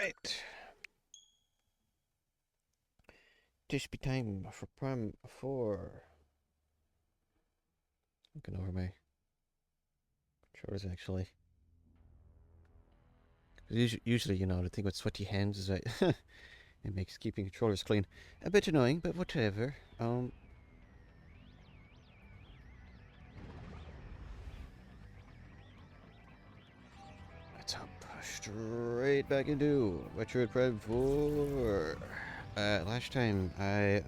Alright. This be time for Prime 4. Looking over my controllers actually. Usually, you know, the thing with sweaty hands is that it makes keeping controllers clean a bit annoying, but whatever. Let's hop straight back into Metroid Prime 4. Last time I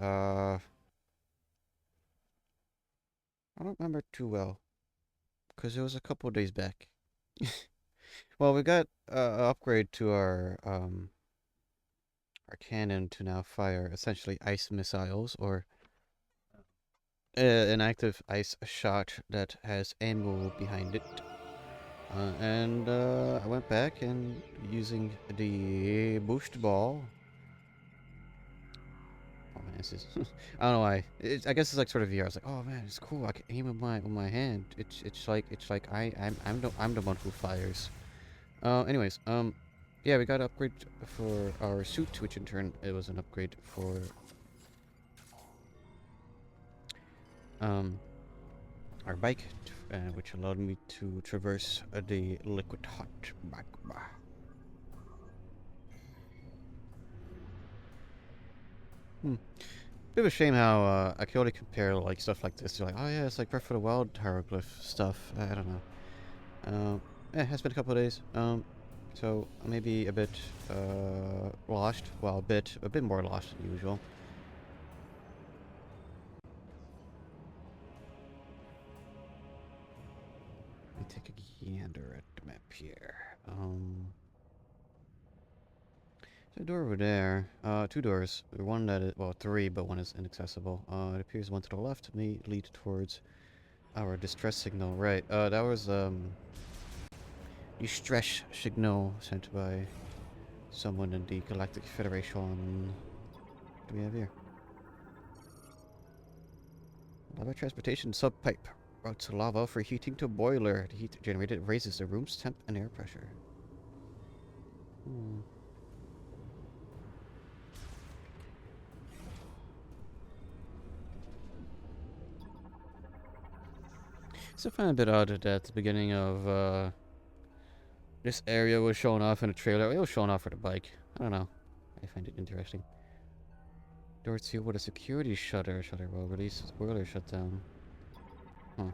don't remember too well, because it was a couple days back. Well, we got an upgrade to our cannon to now fire essentially ice missiles, or an active ice shot that has ammo behind it. And I went back and using the boost ball. Oh man, this is I don't know why. I guess it's like sort of VR. I was like, oh man, it's cool. I can aim with my hand. It's like I'm the one who fires. Anyways, yeah, we got an upgrade for our suit, which in turn it was an upgrade for um our bike, which allowed me to traverse the liquid hot magma. Bit of a shame how I can only compare like stuff like this to like, oh yeah, it's like Breath of the Wild hieroglyph stuff. I don't know. Yeah, it has been a couple of days. So maybe a bit lost. Well, a bit more lost than usual. Let me take a gander at the map here. There's a door over there. Two doors. One that is, well, three, but one is inaccessible. It appears one to the left may lead towards our distress signal. Right. That was distress signal sent by someone in the Galactic Federation. What do we have here? Lava transportation subpipe. Routes lava for heating to boiler. The heat generated raises the room's temp and air pressure. Hmm. So I find it a bit odd that at the beginning of this area was shown off in a trailer. It was shown off for the bike. I don't know. I find it interesting. Door sealed with a security shutter. Shutter will release boiler shutdown. Huh.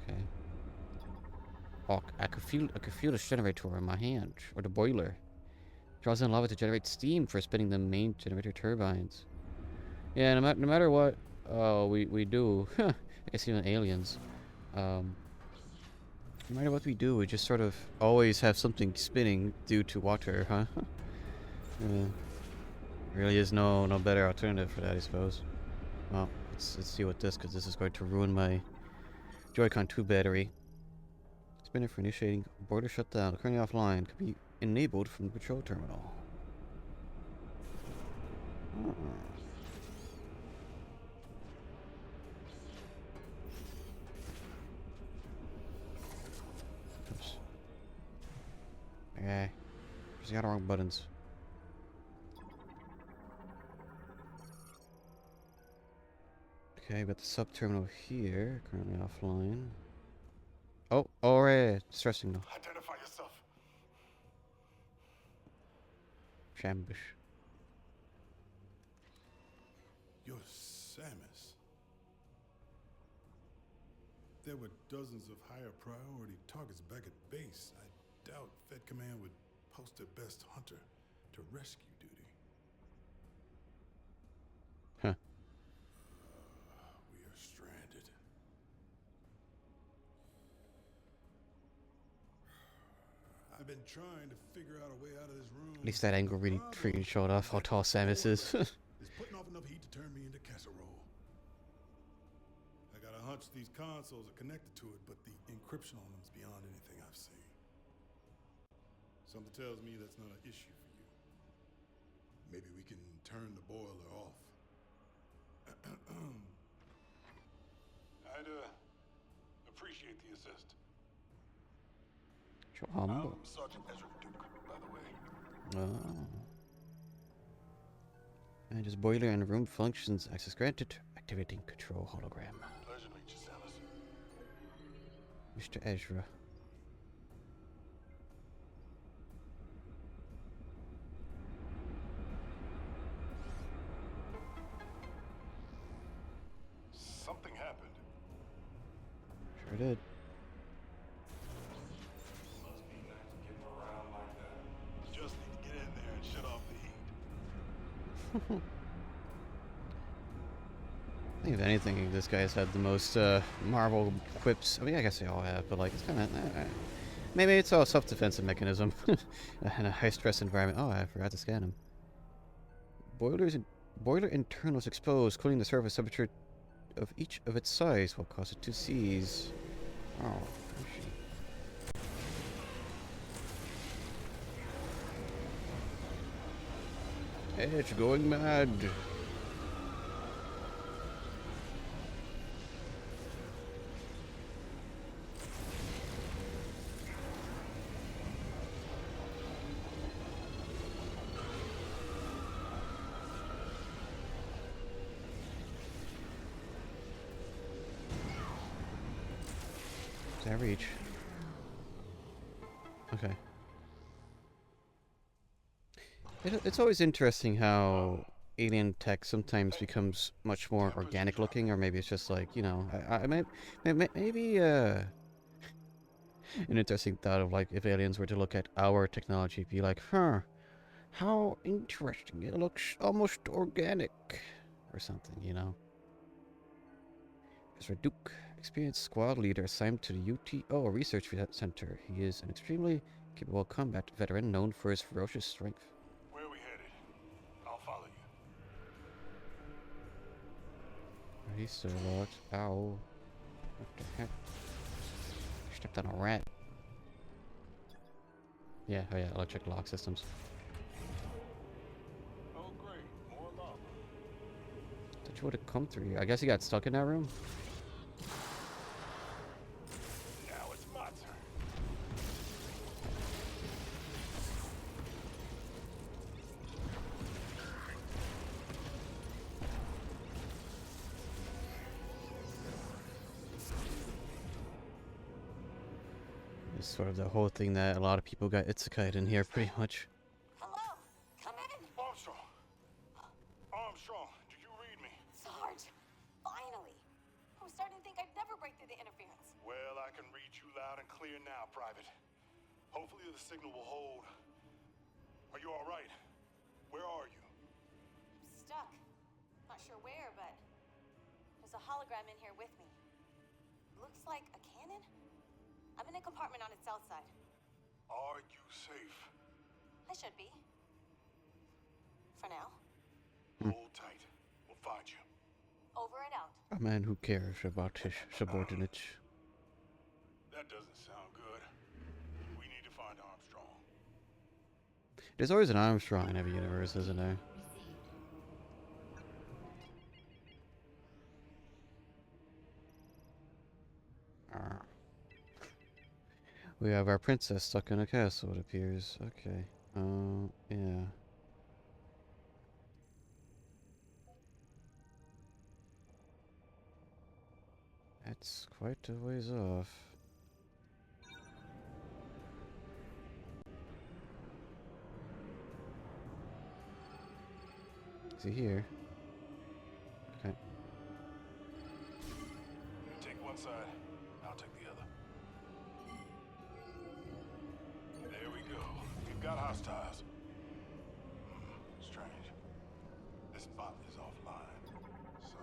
Okay. Oh, I could feel the generator in my hand, or the boiler. Draws in lava to generate steam for spinning the main generator turbines. Yeah, no matter what we do, I guess even aliens, um, no matter what we do, we just sort of always have something spinning due to water, huh? Really is no better alternative for that, I suppose. Well, let's deal with this, because this is going to ruin my Joy-Con 2 battery. Spinner for initiating boiler shutdown. Currently offline. Could be enabled from the control terminal. Oh. Oops. Okay. Just got the wrong buttons. Okay, got the sub-terminal here. Currently offline. Oh, alright. Distress signal. Identify yourself. Shambush. You're Samus. There were dozens of higher priority targets back at base. I doubt Fed Command would post their best hunter to rescue duty. Huh. We are stranded. I've been trying to figure out a way out of this room. At least that angle really freaking showed off how tall Samus is. It's putting off enough heat to turn me into casserole. I got a hunch these consoles are connected to it, but the encryption on them is beyond anything I've seen. Something tells me that's not an issue for you. Maybe we can turn the boiler off. I'd appreciate the assist. So humble. I'm Sergeant Ezra Duke, by the way. Oh. And his boiler and room functions. Access granted. Activating control hologram. Pleasure to meet you, Samus. Mr. Ezra. Something happened. Sure did. Must be nice getting around like that. Just need to get in there and shut off the heat. I think if anything, this guy's had the most Marvel quips. I mean, I guess they all have, but like, it's kind of maybe it's all self-defensive mechanism in a high-stress environment. Oh, I forgot to scan him. Boiler internals exposed, cooling the surface temperature of each of its size will cause it to seize. Oh, it's going mad. Does that reach? Okay. It's always interesting how alien tech sometimes becomes much more organic looking, or maybe it's just like, you know, maybe an interesting thought of like if aliens were to look at our technology, be like, huh, how interesting, it looks almost organic, or something, you know. Ezra Duke, experienced squad leader assigned to the UTO Research Center. He is an extremely capable combat veteran known for his ferocious strength. Where are we headed? I'll follow you. He's still locked. Ow. What the heck? Stepped on a rat. Yeah, oh yeah, electric lock systems. Oh, great. More lava. Thought you would have come through here. I guess he got stuck in that room? Now it's my turn. It's sort of the whole thing that a lot of people got isekai'd in here, pretty much. Hello? Come in. Armstrong! Armstrong, do you read me? Sarge, finally. I was starting to think I'd never break through the interference. Well, I can read you loud and clear now, Private. Hopefully the signal will hold. Are you all right? Where are you? I'm stuck. Not sure where, but there's a hologram in here with me. Looks like a cannon? I'm in a compartment on its south side. Are you safe? I should be. For now. Hold tight. We'll find you. Over and out. A man who cares about his subordinates. That doesn't sound good. We need to find Armstrong. There's always an Armstrong in every universe, isn't there? Ah. We have our princess stuck in a castle, it appears. Okay. Yeah. That's quite a ways off. Is he here? Okay. You take one side, I'll take the other. There we go. We've got hostiles. Strange. This bot is offline. So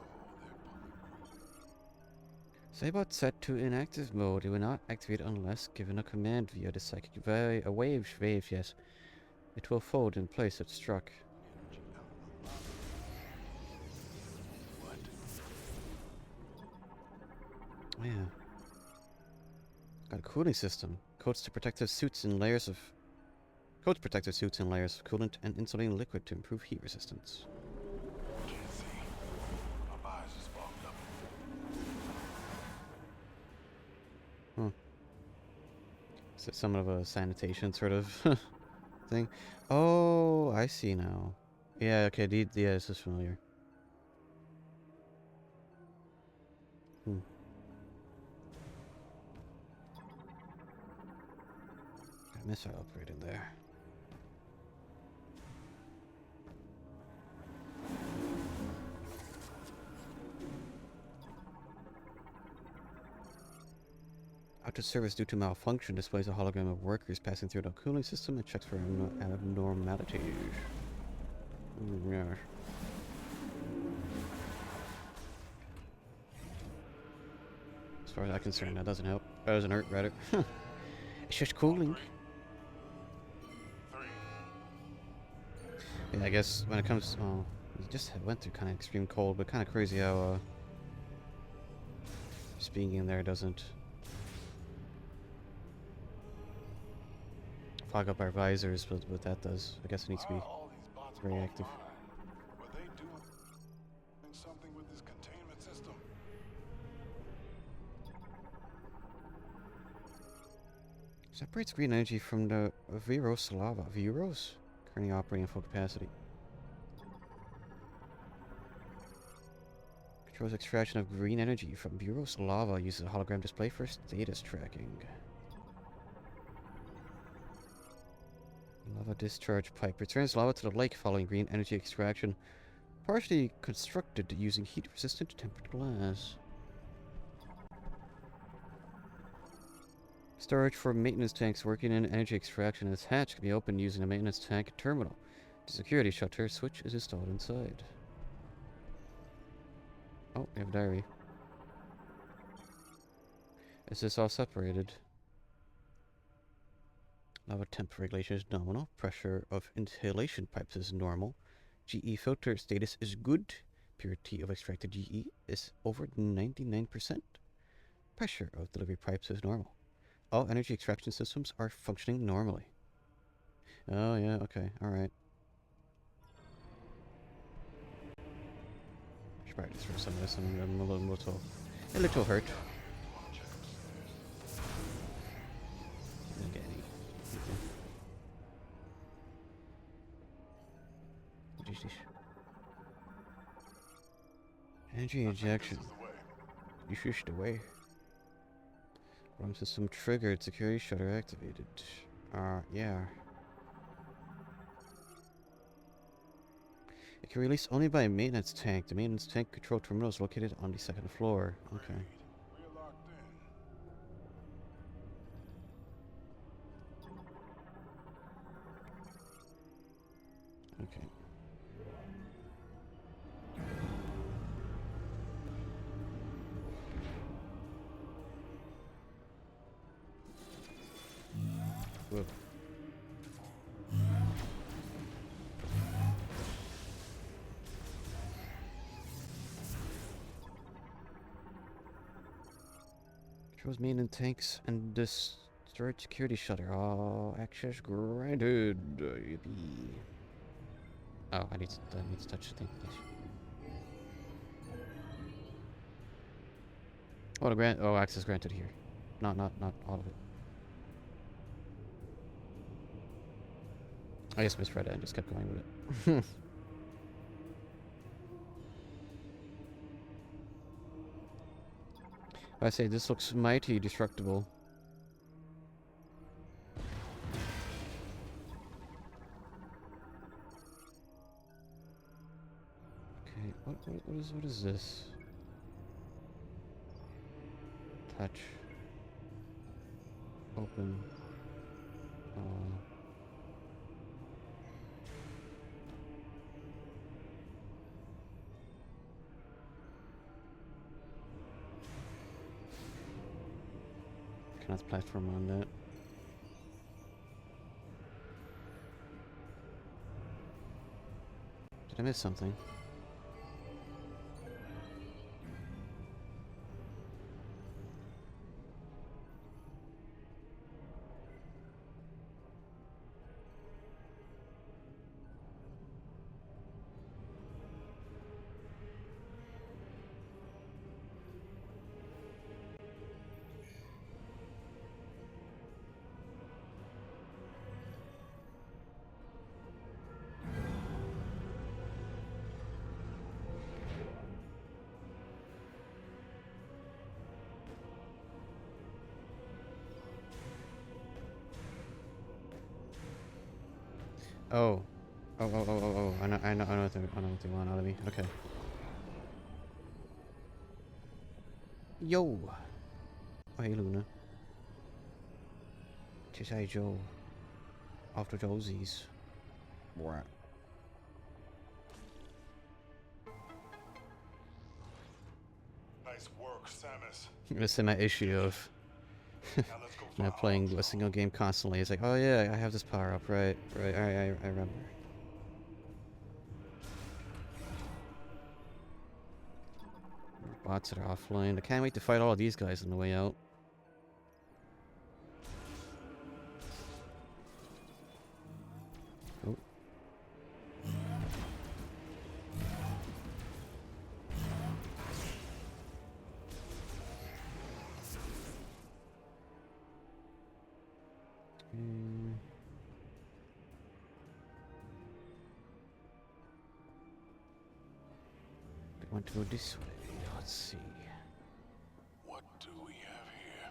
they're Saibot set to inactive mode. It will not activate unless given a command via the psychic wave, yes. It will fold in place if struck. what? Yeah. Got a cooling system. Coats protective suits in layers of coolant and insulating liquid to improve heat resistance. Can't see. My eyes is fogged up. Is it somewhat of a sanitation sort of thing? Oh, I see now. Yeah, okay, yeah, this is familiar. Hmm. Got missile upgrade in there. Out of service due to malfunction displays a hologram of workers passing through the cooling system and checks for abnormalities. Yeah. As far as I'm concerned, that doesn't help. That doesn't hurt, rather. It's just cooling. Yeah, I guess when it comes, we just went through kind of extreme cold, but kind of crazy how just being in there doesn't fog up our visors, but what that does, I guess it needs to be very active. Were they doing something with this containment system? Separates green energy from the Viros lava. Viros? Currently operating at full capacity. Controls extraction of green energy from Buros lava. Uses a hologram display for status tracking. Lava discharge pipe. Returns lava to the lake following green energy extraction. Partially constructed using heat-resistant tempered glass. Storage for maintenance tanks working in energy extraction. This hatch can be opened using a maintenance tank terminal. The security shutter switch is installed inside. Oh, we have a diary. Is this all separated? Lava temp regulation is nominal. Pressure of inhalation pipes is normal. GE filter status is good. Purity of extracted GE is over 99%. Pressure of delivery pipes is normal. All energy extraction systems are functioning normally. Oh, yeah, okay, alright. Should probably just throw some of this. I'm a little hurt. Didn't get any. What is this? Energy injection. You fished away. Wrong system triggered. Security shutter activated. Yeah. It can release only by a maintenance tank. The maintenance tank control terminal is located on the second floor. Okay. We're locked in. Okay. Whoa. Controls maintenance tanks and this storage security shutter. Oh, access granted. Yippee. Oh, I need to touch the thing. Oh, access granted here. Not all of it. I just misread it and just kept going with it. I say this looks mighty destructible. Okay, what is this? Touch. Open. Cannot platform on that. Did I miss something? Oh. Oh. I know what they want out of me. Okay. Yo! Oh, hey, Luna. Tis Joe. After Josie's. What? Nice work, Samus. This is my issue of Now let's go find not playing a Hans. single game constantly. It's like, oh yeah, I have this power up, right? I remember. Bots that are offline. I can't wait to fight all of these guys on the way out. Oh. I want to go this way. Let's see. What do we have here?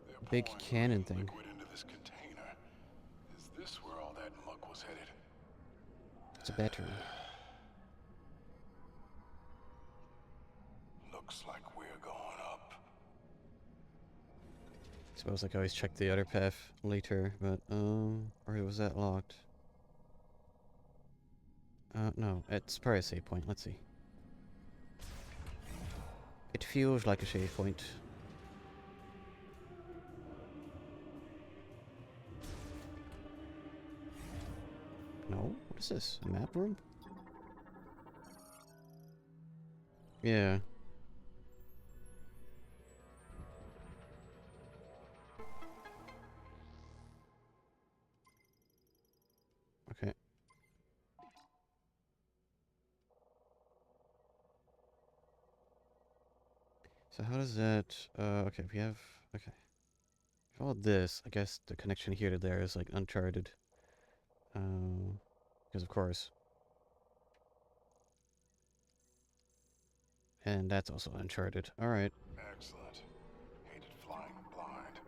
They're Big pouring cannon green thing. liquid into this container. Is this where all that muck was headed? It's a battery. Looks like we're going up. Suppose I could always check the other path later, but or was that locked? No, it's probably a save point. Let's see. It feels like a save point. No? What is this? A map room? Yeah. Okay. So how does that... okay, we have... Okay. All this, I guess the connection here to there is like uncharted. Because of course. And that's also uncharted. Alright. Excellent. Hated flying blind.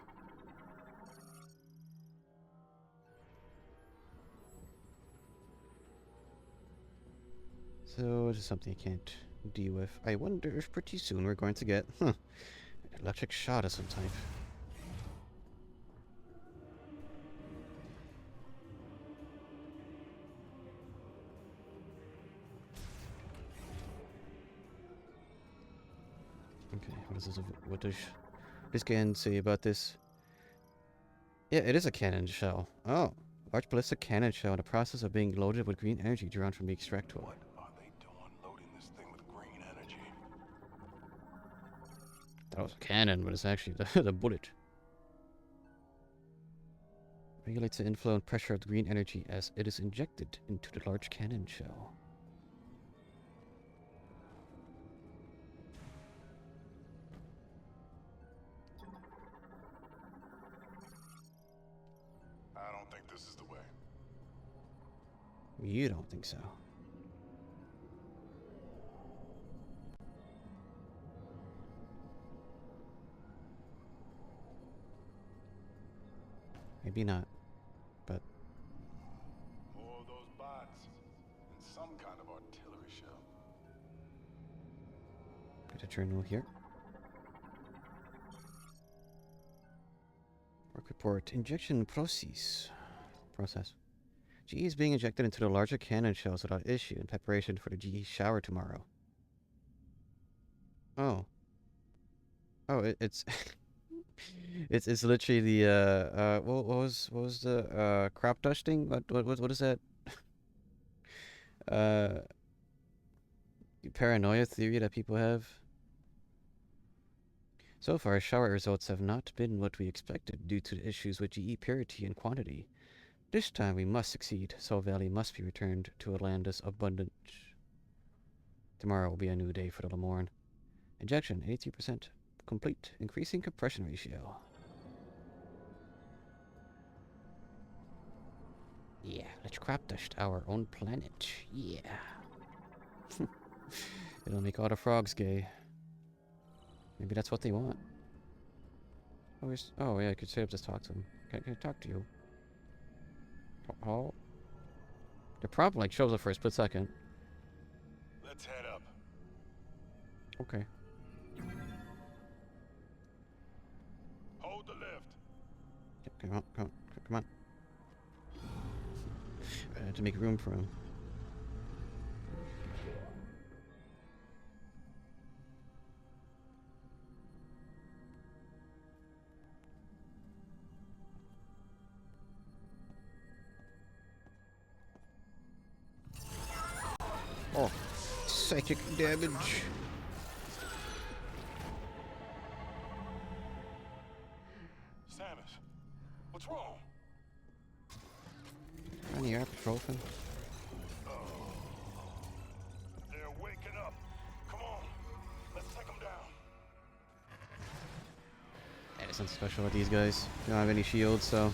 So this is something I can't deal with. I wonder if pretty soon we're going to get an electric shot of some type. Okay, what does this can say about this? Yeah, it is a cannon shell. Oh, large ballistic cannon shell in the process of being loaded with green energy drawn from the extractor. What are they doing loading this thing with green energy? That was a cannon, but it's actually the bullet. Regulates the inflow and pressure of the green energy as it is injected into the large cannon shell. I don't think this is the way. You don't think so? Maybe not, but More of those bots. And some kind of artillery shell. get a journal here. Work report. Injection process. GE is being injected into the larger cannon shells without issue in preparation for the GE shower tomorrow. Oh. Oh, it's it's literally the what was the crop dusting? What is that? Uh, paranoia theory that people have. So far, shower results have not been what we expected due to the issues with GE purity and quantity. This time we must succeed. Soul Valley must be returned to a land as abundant. Tomorrow will be a new day for the Lemorn. Injection 83% complete, increasing compression ratio. Yeah, let's crop dust our own planet. Yeah. It'll make all the frogs gay. Maybe that's what they want. Oh, yeah, I could straight up just talk to them. Can I talk to you? Oh. The prompt like shows up for a split second. Let's head up. Okay. Hold the lift. Come on, come on, come on. I had to make room for him. Oh, psychic damage. Samus, what's wrong? Any ibuprofen? They're waking up. Come on, let's take them down. Yeah, there's nothing special with these guys. They don't have any shields, so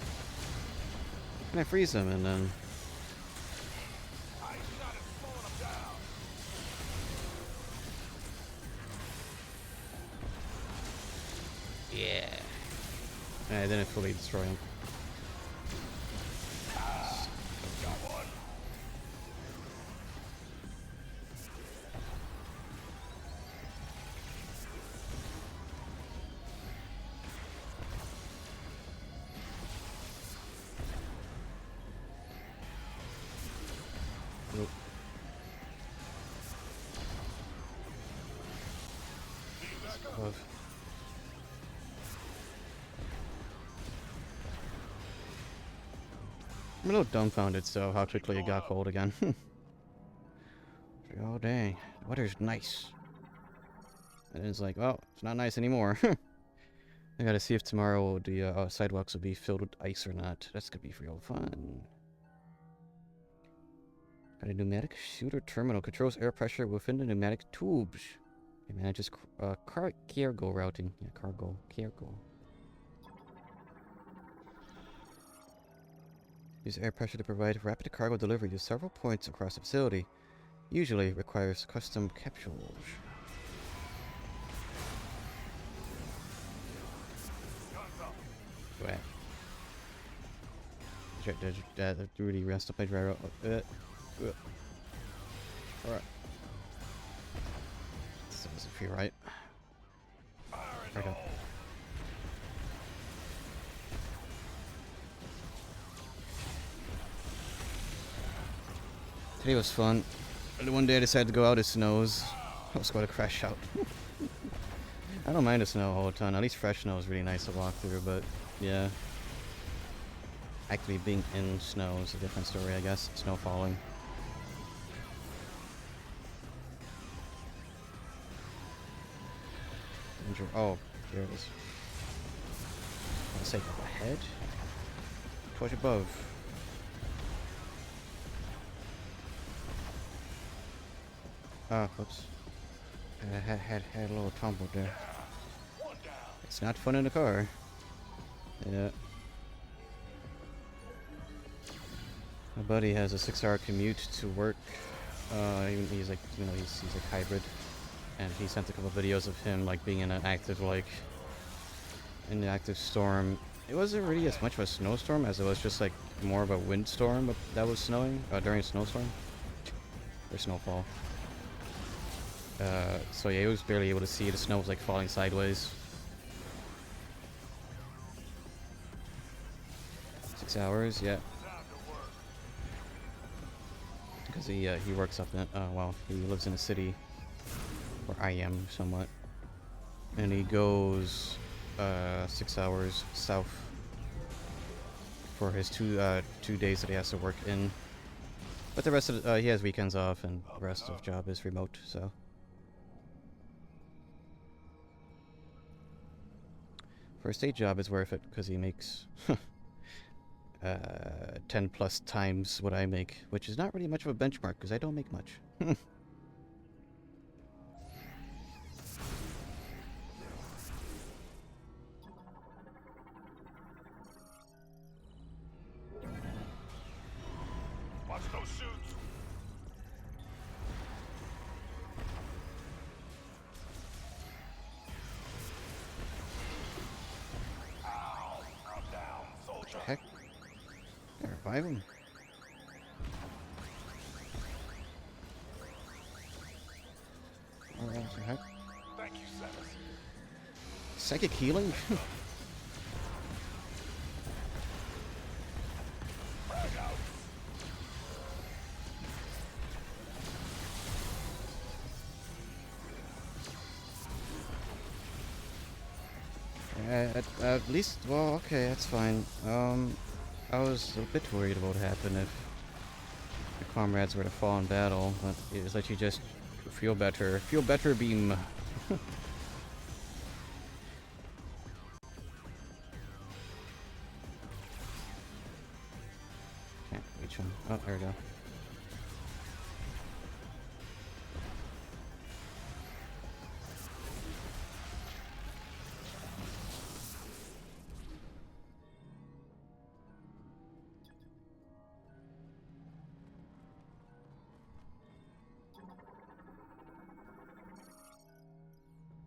can I freeze them and then? I shot it, slowing them down. Yeah. I didn't fully destroy him. Got one. Nope. Above. I'm a little dumbfounded, so how quickly it got cold again. Oh dang, the weather's nice. And it's like, well, it's not nice anymore. I gotta see if tomorrow the sidewalks will be filled with ice or not. That's gonna be real fun. Got a pneumatic shooter terminal. Controls air pressure within the pneumatic tubes. It manages cargo routing. Yeah, cargo. Use air pressure to provide rapid cargo delivery to several points across the facility. Usually requires custom capsules. Right. That really rest up my gyro. Alright. This doesn't feel right. Right up. Today was fun. The one day I decided to go out, it snows. I was going to crash out. I don't mind the snow a whole ton. At least fresh snow is really nice to walk through, but yeah. Actually being in snow is a different story, I guess. Snow falling. Oh, here it is. For the sake of the head. Towards above. Oh, whoops. I had a little tumble there. It's not fun in the car. Yeah. My buddy has a 6-hour commute to work. He's like, you know, he's like hybrid, and he sent a couple videos of him like being in an active in the active storm. It wasn't really as much of a snowstorm as it was just like more of a windstorm that was snowing during a snowstorm or snowfall. So yeah, he was barely able to see. The snow was like falling sideways. 6 hours, yeah. Because he works up in, well, he lives in a city where I am somewhat. And he goes 6 hours south for his two days that he has to work in. But the rest of he has weekends off, and the rest of the job is remote, so. For a state job, it's worth it because he makes 10 plus times what I make, which is not really much of a benchmark because I don't make much. Watch those shoots. Ow, I'm down, soldier. Heck, I revive him. Psychic healing? At least, well, okay, that's fine. I was a bit worried about what would happen if the comrades were to fall in battle, but it was like you just feel better. Feel better, beam. Can't reach him. Oh, there we go.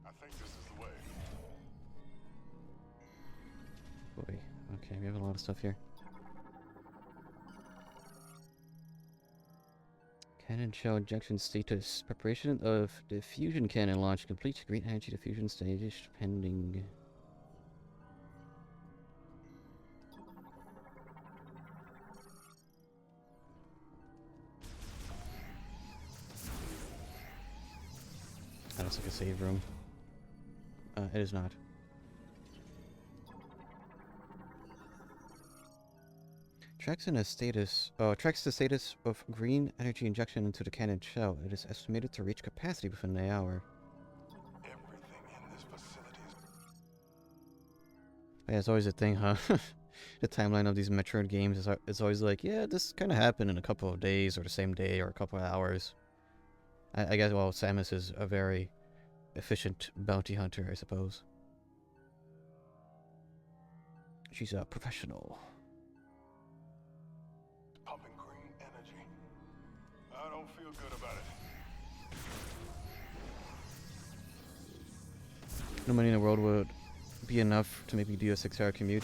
I think this is the way. Boy. Okay, we have a lot of stuff here. Cannon shell injection status. Preparation of the fusion cannon launch complete. Great energy diffusion stage pending. That looks like a save room. It is not. Tracks the status of green energy injection into the cannon shell. It is estimated to reach capacity within an hour. Everything in this facility is... Yeah, it's always a thing, huh? The timeline of these Metroid games is always like, yeah, this kind of happened in a couple of days, or the same day, or a couple of hours. I guess, well, Samus is a very efficient bounty hunter, I suppose. She's a professional. pumping green energy. I don't feel good about it. No money in the world would be enough to make me do a 6-hour commute.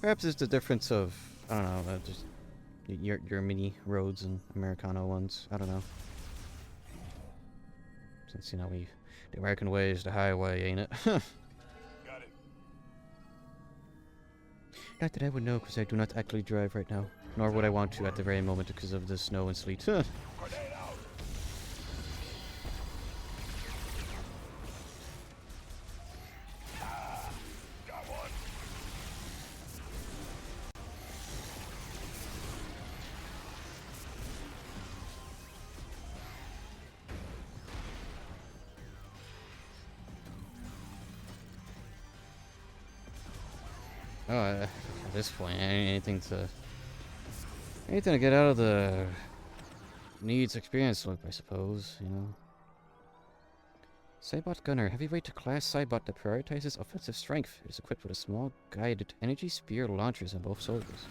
Perhaps it's the difference of, I don't know, just your mini roads and Americano ones. I don't know. Since, you know, the American way is the highway, ain't it? Got it. Not that I would know, because I do not actually drive right now. Nor would I want to at the very moment because of the snow and sleet. Grenade out. Got one. Oh, at this point, anything to get out of the needs experience loop, I suppose, you know. Cybot Gunner, heavyweight class Cybot that prioritizes offensive strength. It is equipped with a small guided energy spear launchers on both shoulders.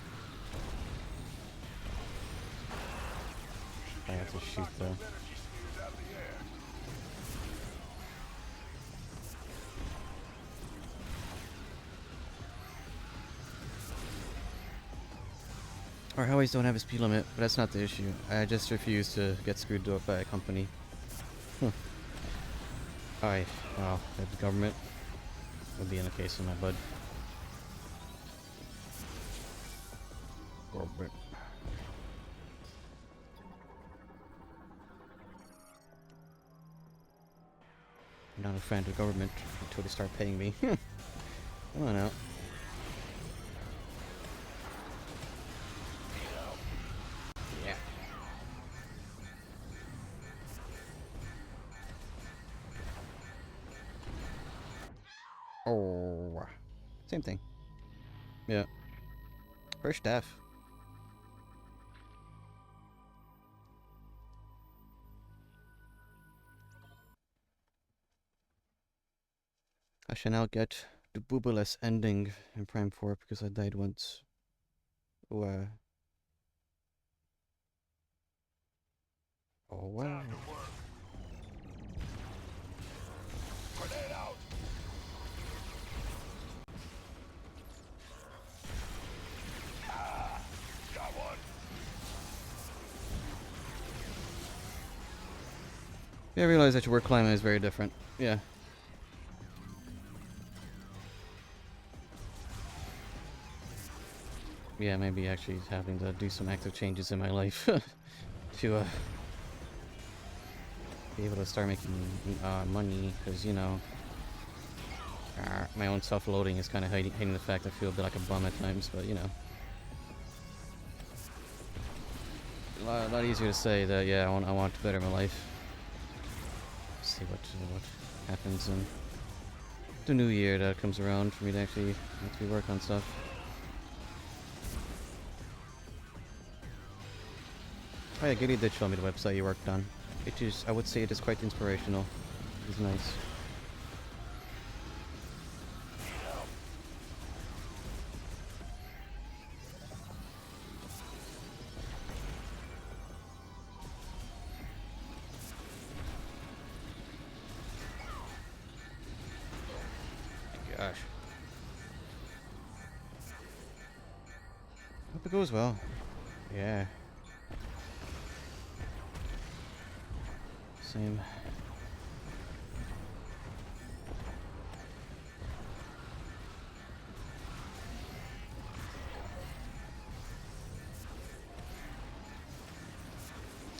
I have to shoot though. Energy spews out the air. Our highways don't have a speed limit, but that's not the issue. I just refuse to get screwed up by a company. Well, the government would be in the case of my bud. Government. I'm not a fan of the government until they start paying me. Come on out. Yeah. Oh, same thing. Yeah. First staff. I shall now get the boobaless ending in Prime 4 because I died once. Oh, oh wow. Time to work. Grenade out. Got one. Yeah, I realize that your work climate is very different. Yeah. yeah, maybe actually having to do some active changes in my life to be able to start making money, because you know, my own self-loading is kind of hiding the fact I feel a bit like a bum at times, but you know, a lot easier to say that yeah, I want to better my life. See what happens in the new year that comes around for me to actually work on stuff. Oh yeah, Giddy did show me the website you worked on. It is, I would say, it is quite inspirational. It is nice. Gosh. Hope it goes well. Yeah. Same.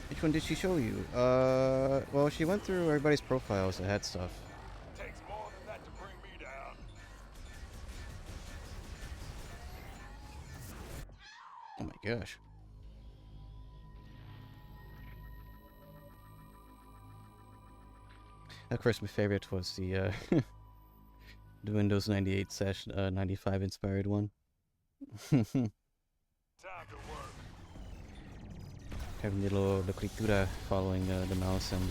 Which one did she show you? Well, she went through everybody's profiles that had stuff. Takes more than that to bring me down. Oh my gosh. Of course, my favorite was the the Windows 98/95 inspired one. Time to work. Having the little clitura following the mouse and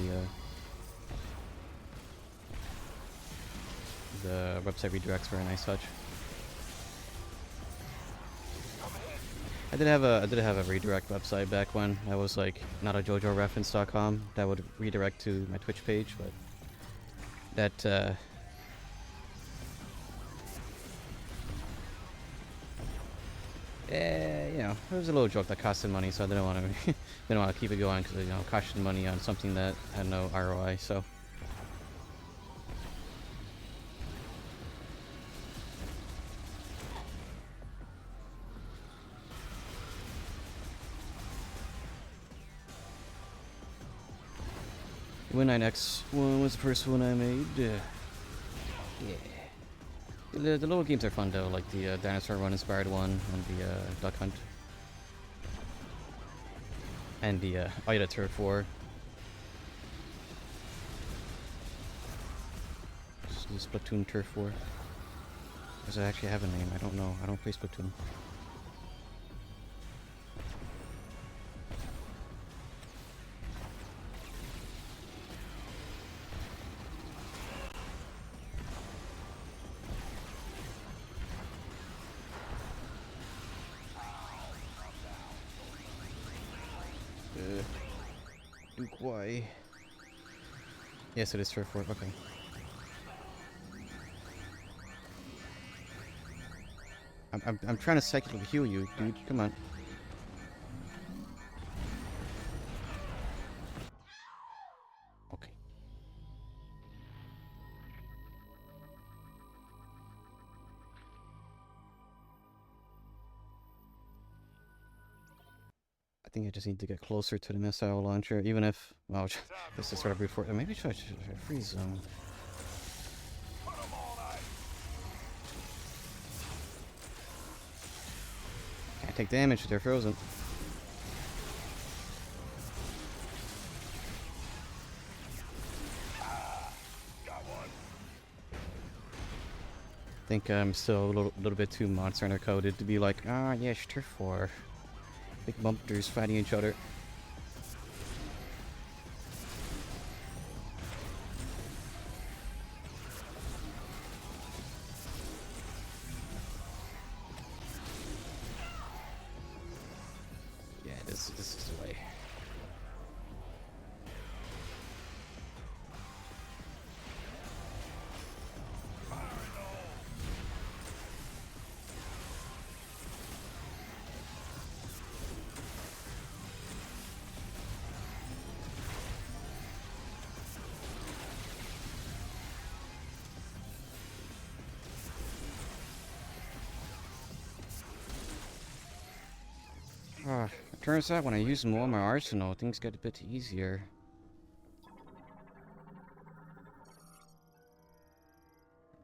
the website redirects, very nice touch. I did have a redirect website back when I was like not a JoJoReference.com that would redirect to my Twitch page, but that you know, it was a little joke that costed money, so I didn't want to didn't want to keep it going because you know, costing money on something that had no ROI. So Win9X one was the first one I made. Yeah. The little games are fun though, like the Dinosaur Run inspired one and the Duck Hunt. And the Ida Turf War. The Splatoon Turf War. Does it actually have a name? I don't know. I don't play Splatoon. Duke Y. Yes, it is Turf War. Okay. I'm trying to psychically heal you, dude. Come on. Okay. I think I just need to get closer to the missile launcher, even if, well, this is sort of brute force. Maybe should I freeze them? Can't take damage if they're frozen. I think I'm still a little bit too Monster Hunter coded to be like, ah, yes, Turf War. Big bumpers fighting each other. Yeah, this is the way. Turns out when I use more of my arsenal, things get a bit easier.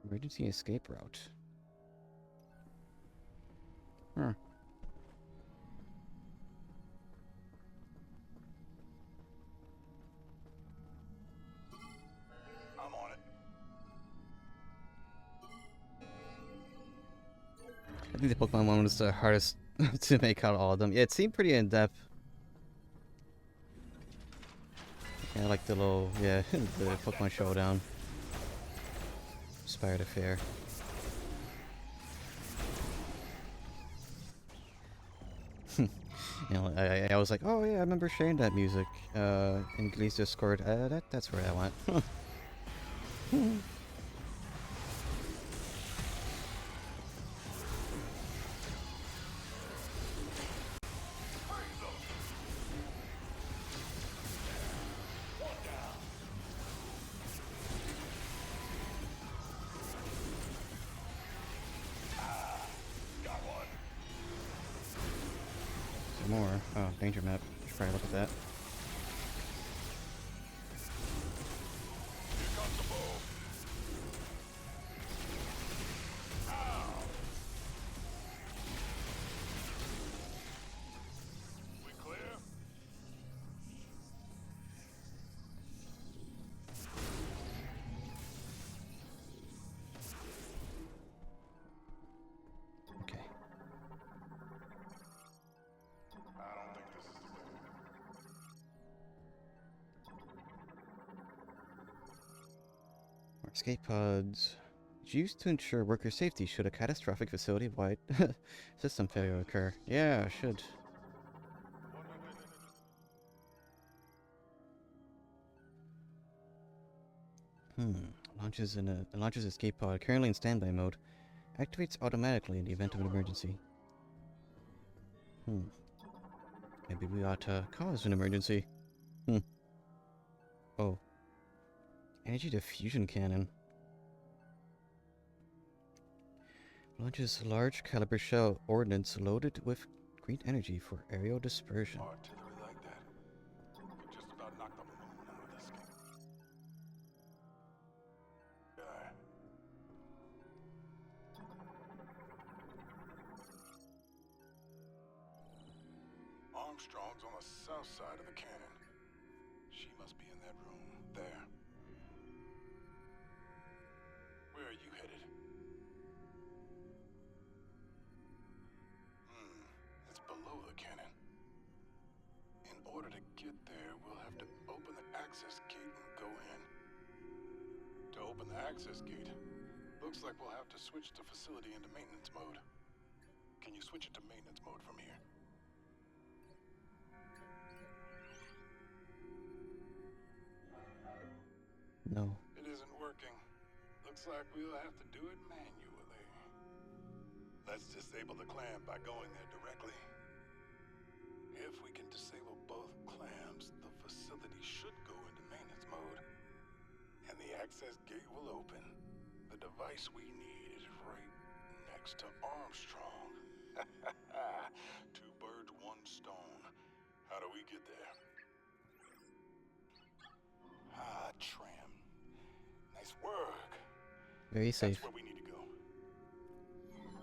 Emergency escape route. Huh. I'm on it. I think the Pokemon one was the hardest to make out of all of them. Yeah, it seemed pretty in-depth. Yeah, like the little, yeah, the Pokemon Showdown. Inspired affair. You know, I was like, oh yeah, I remember sharing that music in Glee's Discord. That's where I went. Some more. Oh, danger map. Should probably look at that. We clear? Okay. I don't think this is the way. More escape pods. It's used to ensure worker safety should a catastrophic facility-wide system failure occur. Yeah, should. Launches escape pod currently in standby mode. Activates automatically in the event of an emergency. Maybe we ought to cause an emergency. Oh. Energy diffusion cannon. Launches large caliber shell ordnance loaded with green energy for aerial dispersion. Artillery like that could just about knock the moon out of this guy. Armstrong's on the south side of the cannon. She must be in that room there. Where are you headed? It's below the cannon. In order to get there, we'll have to open the access gate and go in. To open the access gate, looks like we'll have to switch the facility into maintenance mode. Can you switch it to maintenance mode from here? No. It isn't working. Looks like we'll have to do it manually. Let's disable the clamp by going there directly. If we can disable both clamps, the facility should go into maintenance mode. And the access gate will open. The device we need is right next to Armstrong. Two birds, one stone. How do we get there? Tram. Nice work. Very safe. That's where we need to go.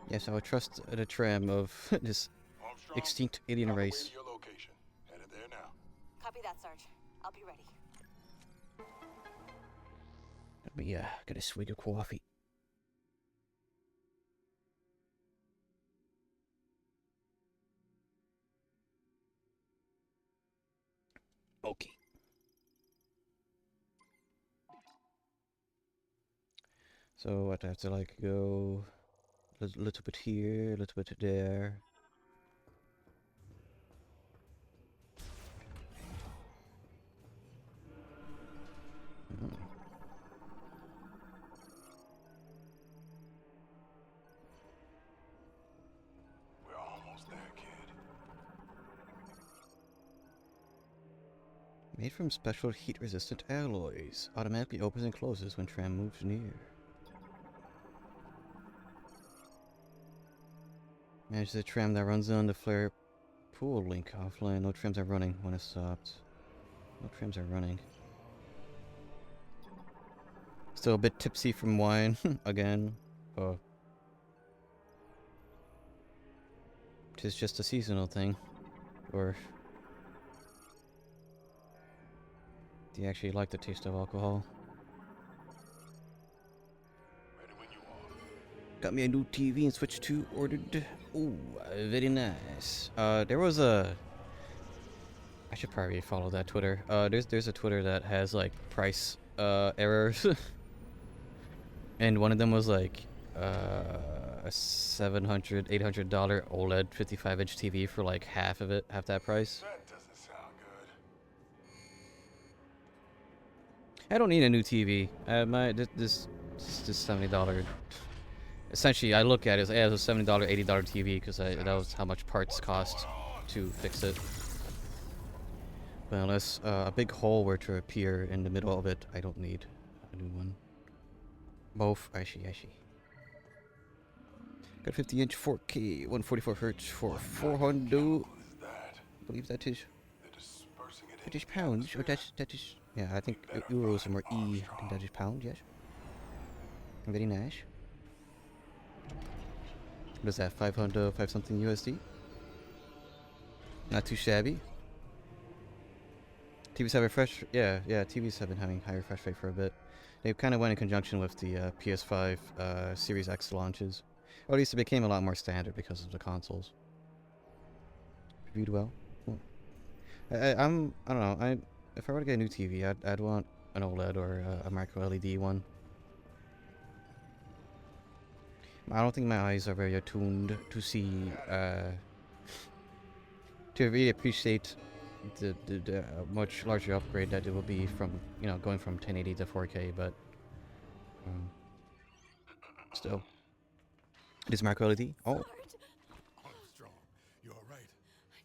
Yes, I would trust the tram of this Armstrong, extinct alien on the way race. to your location. Headed there now. Copy that, Sarge. I'll be ready. Let me get a swig of coffee. Okay. So I'd have to like go a little bit here, a little bit there. We're almost there, kid. Made from special heat-resistant alloys. Automatically opens and closes when tram moves near. Manage the tram that runs on the flare Pool link offline. No trams are running when it's stopped. No trams are running. Still a bit tipsy from wine again. Oh. Tis just a seasonal thing. Or do you actually like the taste of alcohol? Ready when you are. Got me a new TV and Switch 2 ordered. Ooh, very nice. There was a... I should probably follow that Twitter. There's a Twitter that has, like, price, errors. And one of them was, like, a $700, $800 OLED 55-inch TV for, like, half that price. That doesn't sound good. I don't need a new TV. This $70. Essentially, I look at it as, yeah, it's a $70, $80 TV because that was how much parts cost to fix it. But unless a big hole were to appear in the middle of it, I don't need a new one. Both, I see. Got 50-inch 4K, 144 Hz for 400. What is that? I believe that is They're dispersing it British into pounds. Or atmosphere. that is. Yeah, I think euros are more E. I think that is pounds. Yes. Very nice. What is that? 500, 5 something USD. Not too shabby. TVs have refresh. Yeah. TVs have been having high refresh rate for a bit. They kind of went in conjunction with the PS5 Series X launches. Or at least it became a lot more standard because of the consoles. Reviewed well. Cool. I don't know. If I were to get a new TV, I'd want an OLED or a micro LED one. I don't think my eyes are very attuned to see to really appreciate the much larger upgrade that it will be from, you know, going from 1080 to 4K, but still. It is micro LED. Oh, Armstrong, you all right?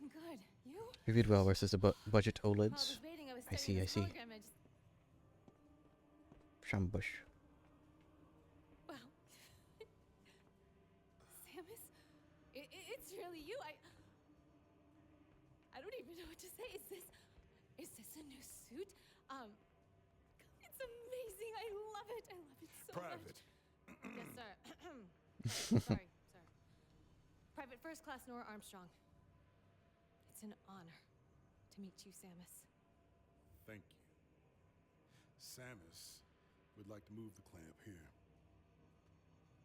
I'm good. You? reviewed well versus the budget While I OLEDs. was waiting, I was I studying this see. hologram, I just... Shambush. Wow. Samus? It's really you. I don't even know what to say. Is this a new suit? It's amazing. I love it. I love it so Private. much. Yes, sir. Sorry. Private First Class Nora Armstrong. It's an honor to meet you, Samus. Thank you. Samus would like to move the clamp here.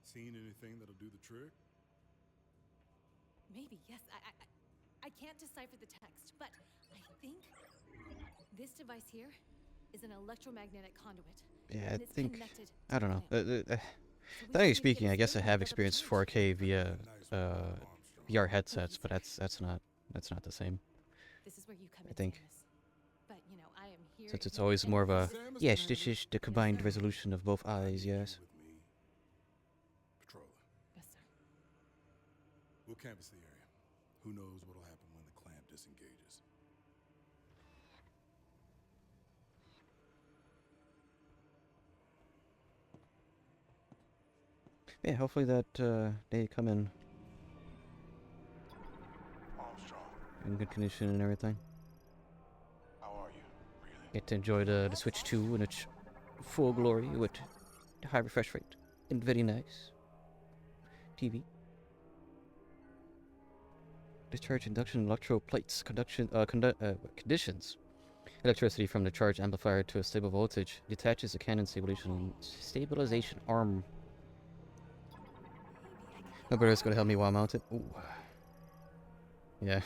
Seen anything that'll do the trick? Maybe, yes. I can't decipher the text, but I think this device here is an electromagnetic conduit. Yeah, and I it's think. connected to I don't know. the clamp. So we Technically just need to speaking, get I a guess I signal have to pick up the experienced charge. 4K via Nice work, Armstrong. VR headsets, but that's not the same. This is where you come I in, think. Samus. But you know, I am here. Since if it's you always need more of a anything. yes, this is the combined sir. resolution of both eyes. Yes. With me. Patroller, Yes, sir. we'll canvass the area. Who knows what'll happen when the clamp disengages. Yeah, hopefully that they come in Armstrong, good condition and everything. how are you? Really? Get to enjoy the Switch 2 in its full glory with the high refresh rate and very nice TV. Discharge induction electroplates conditions. Electricity from the charge amplifier to a stable voltage detaches the cannon stabilization arm. My brother's gonna help me while mounted. Ooh. Yeah,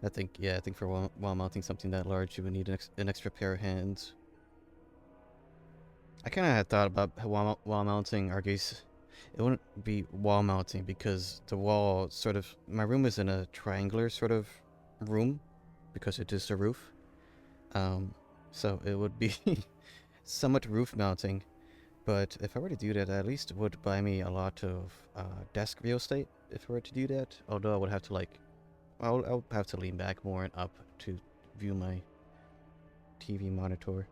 I think for while mounting something that large, you would need an extra pair of hands. I kind of had thought about wall mounting Argus. It wouldn't be wall mounting because the wall sort of, my room is in a triangular sort of room because it is the roof. So it would be somewhat roof mounting, but if I were to do that, at least it would buy me a lot of desk real estate if I were to do that. Although I would have to I'll have to lean back more and up to view my TV monitor.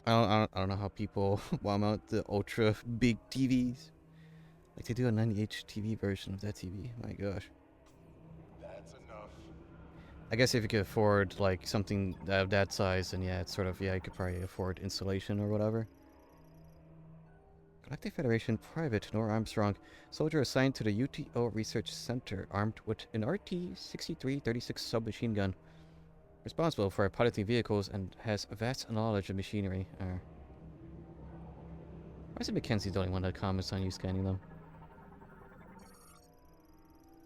I don't know how people wall mount the ultra big TVs. Like they do a 90-inch TV version of that TV. My gosh. I guess if you could afford like something of that size, then yeah, it's sort of, yeah, you could probably afford installation or whatever. Galactic Federation Private Nor Armstrong, soldier assigned to the UTO Research Center, armed with an RT-6336 submachine gun, responsible for piloting vehicles and has vast knowledge of machinery. Why is it Mackenzie the only one that comments on you scanning them?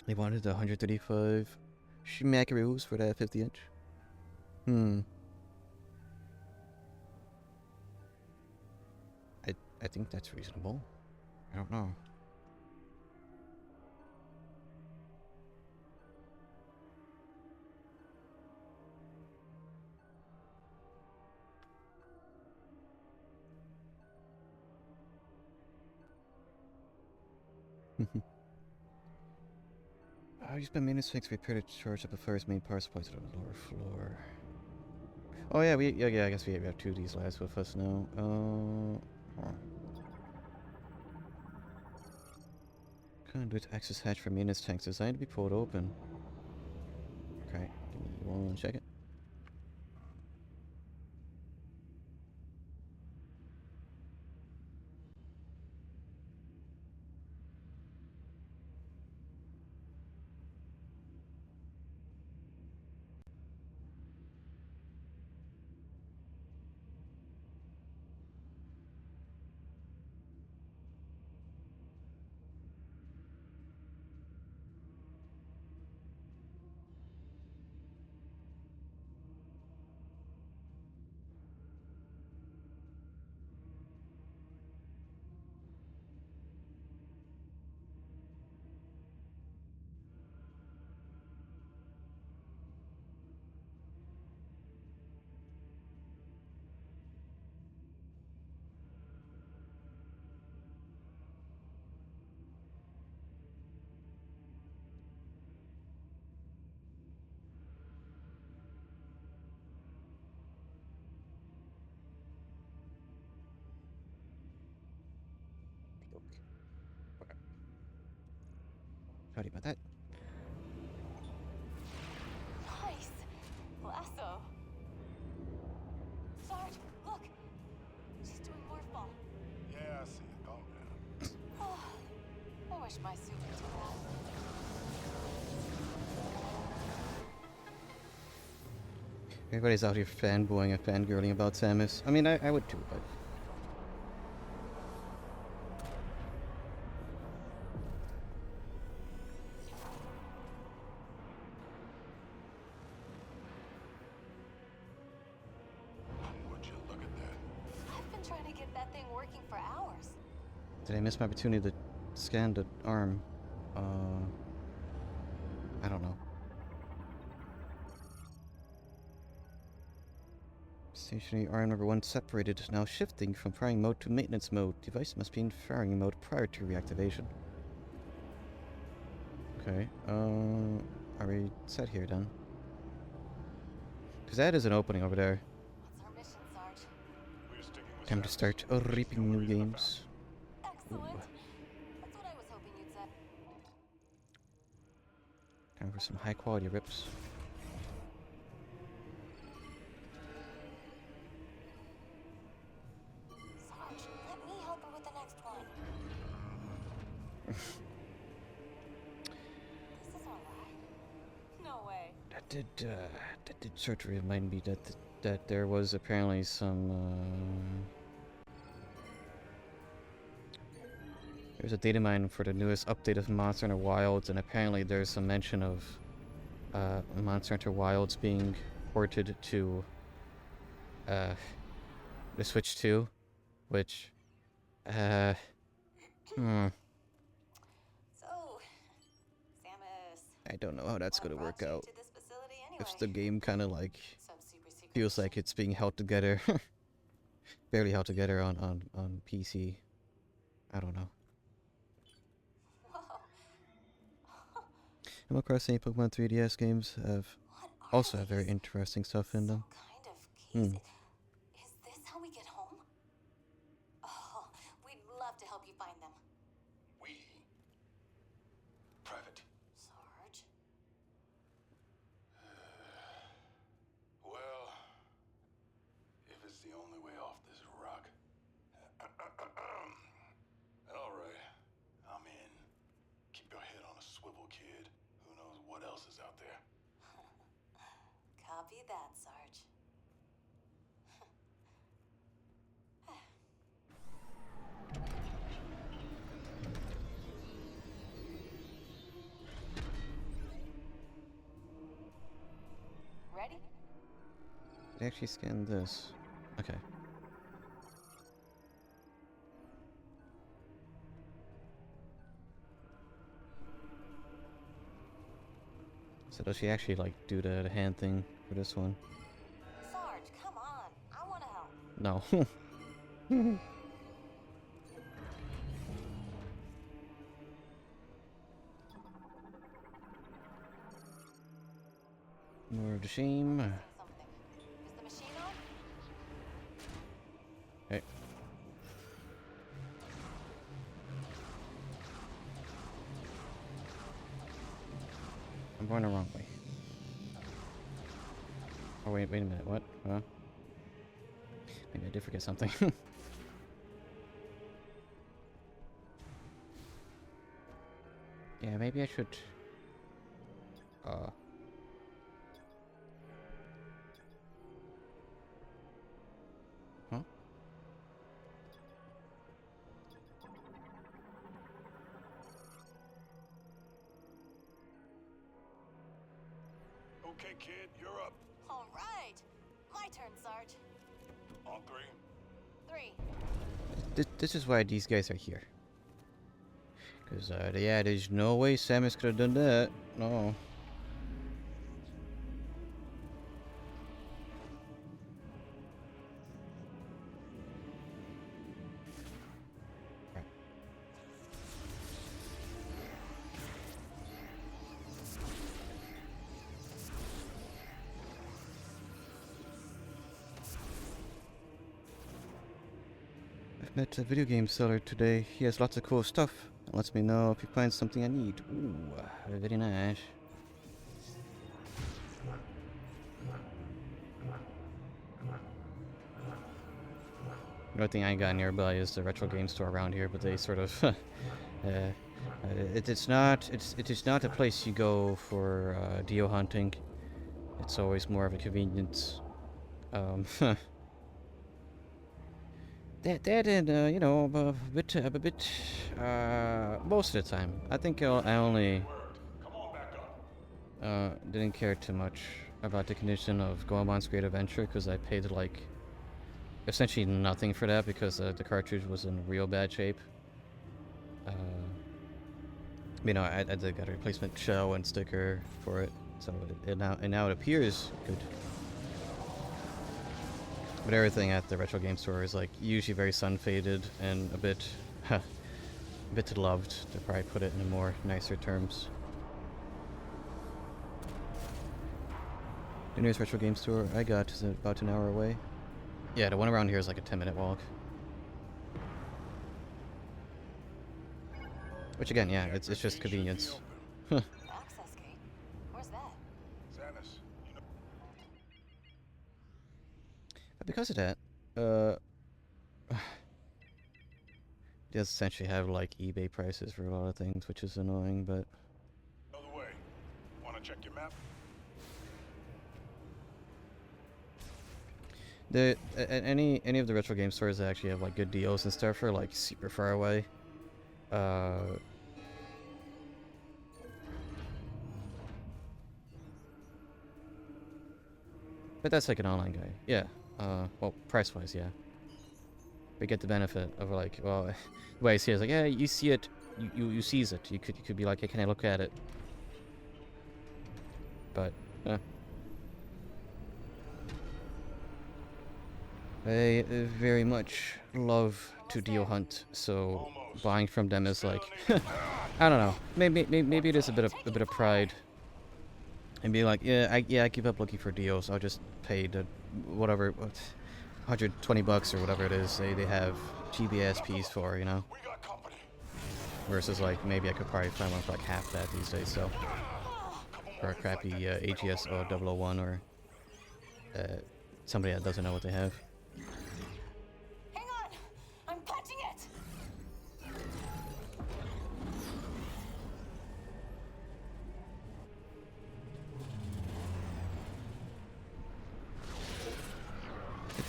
They wanted the 135 schmackaroos for that 50-inch. I think that's reasonable. I don't know. You spent maintenance things to repair the charge up the fire's main power supply to the lower floor. Oh yeah, I guess we have two of these lads with us now. Conduit access hatch for maintenance tanks designed to be pulled open. Okay, give me 1 second. Okay. Sorry about that. Nice. Lasso. Sarge, look. She's doing morph. Yeah, I see it. Calm down. Oh, I wish my suit would do that. Everybody's out here fanboying and fangirling about Samus. I mean, I would too, but... Would you look at that? I've been trying to get that thing working for hours. Did I miss my opportunity to scan the arm? I don't know. Stationary arm number 1 separated, now shifting from firing mode to maintenance mode. Device must be in firing mode prior to reactivation. Okay, are we set here then? Because that is an opening over there. What's our mission, Sarge? We're sticking with Time to Samus. start reaping new games. Excellent. That's what I was hoping you'd say. Time for some high quality rips. Sarge, let me help her with the next one. This is our ride. No way. That did sort of remind me that there was apparently some there's a data mine for the newest update of Monster Hunter Wilds, and apparently there's some mention of Monster Hunter Wilds being ported to the Switch 2, which So, Samus. I don't know how that's What gonna work brought you out. to this facility If anyway? the game kind of like Some super secret feels like it's being held together, barely held together on PC. I don't know. Whoa. Animal Crossing Pokemon 3DS games have What are also have very these? interesting stuff in them. Some kind of keys. Hmm. Is this how we get home? Oh, we'd love to help you find them. We. Private. Sarge? see that, Sarge. Ready? It actually scanned this. Okay. So does she actually like do the hand thing for this one? Sarge, come on. I want to help. No. More of the shame. Missing something. Is the machine on? Hey. I'm going the wrong way. Oh wait a minute, what? Huh? Maybe I did forget something. Yeah, maybe I should... Huh? Okay, kid, you're up. All right. My turn, Sarge. On three. 3. This is why these guys are here. Because, yeah, there's no way Samus could have done that. No. I've met a video game seller today. He has lots of cool stuff. And lets me know if he finds something I need. Ooh, very nice. The only thing I got nearby is the retro game store around here, but they sort of, it is not a place you go for Dio hunting. It's always more of a convenience. That and you know, a bit, most of the time. I think I only didn't care too much about the condition of Goemon's Great Adventure because I paid like essentially nothing for that because the cartridge was in real bad shape. You know, I did got a replacement shell and sticker for it, so now it appears good. But everything at the retro game store is like usually very sun faded and a bit loved, to probably put it in more nicer terms. The nearest retro game store I got is about an hour away. Yeah, the one around here is like a 10-minute walk. Which again, yeah, it's just convenience. Access gate? Where's that? Samus, you know. But because of that, it does essentially have like eBay prices for a lot of things, which is annoying, but... Know the way. Wanna check your map? Any of the retro game stores that actually have like good deals and stuff are like super far away. But that's like an online guy. Yeah. Well, price-wise, yeah. We get the benefit of like, well, the way I see it is like, yeah, you see it, you sees it. You could be like, hey, can I look at it? But, I very much love to deal hunt, so buying from them is like, I don't know. Maybe it is a bit of pride. And be like, yeah, I keep up looking for deals. I'll just pay the whatever, $120 or whatever it is they have GBSPs for, you know. Versus like maybe I could probably find one for like half that these days. So, or a crappy AGS 001 or somebody that doesn't know what they have. Hang on! I'm punching it!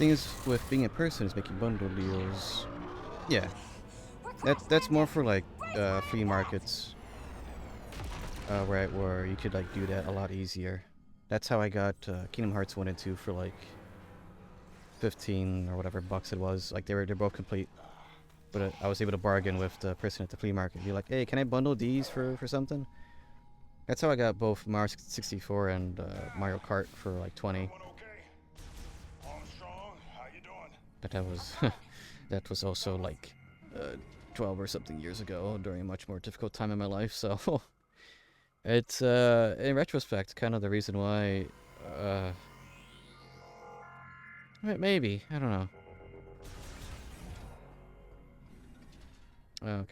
thing is with being in person is making bundle deals. Yeah, that's more for like flea markets, where you could like do that a lot easier. That's how I got Kingdom Hearts 1 and 2 for like 15 or whatever bucks it was. Like they're both complete, but I was able to bargain with the person at the flea market. Be like, hey, can I bundle these for something? That's how I got both Mario 64 and Mario Kart for like 20. Everyone okay? Armstrong, how you doing? But that was that was also like 12 or something years ago during a much more difficult time in my life. So it's in retrospect kind of the reason why maybe I don't know.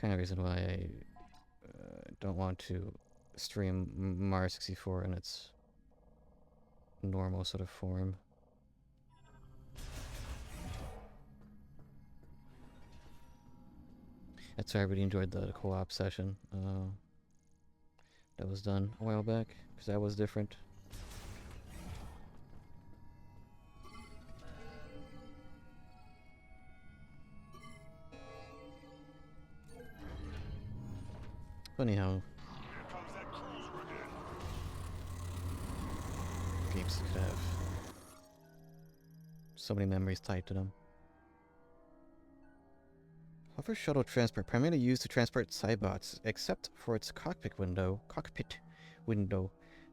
Kind of reason why I don't want to stream Mario 64 in its normal sort of form. That's why I really enjoyed the co-op session that was done a while back, because that was different. Funny how Here comes that cruiser again. games could have so many memories tied to them. Hover shuttle transport primarily used to transport Cybots, except for its cockpit window.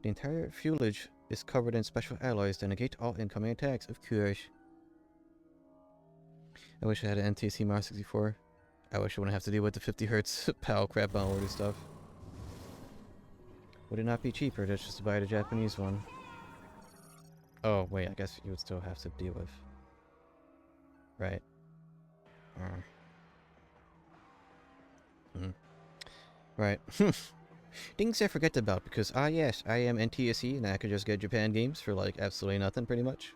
The entire fuselage is covered in special alloys that negate all incoming attacks, of course. I wish I had an NTSC Mario 64. I wish I wouldn't have to deal with the 50 Hz PAL crap and all this stuff. Would it not be cheaper to just buy the Japanese one? Oh, wait, I guess you would still have to deal with. Right. Right. Things I forget about because, yes, I am NTSC and I could just get Japan games for like absolutely nothing pretty much.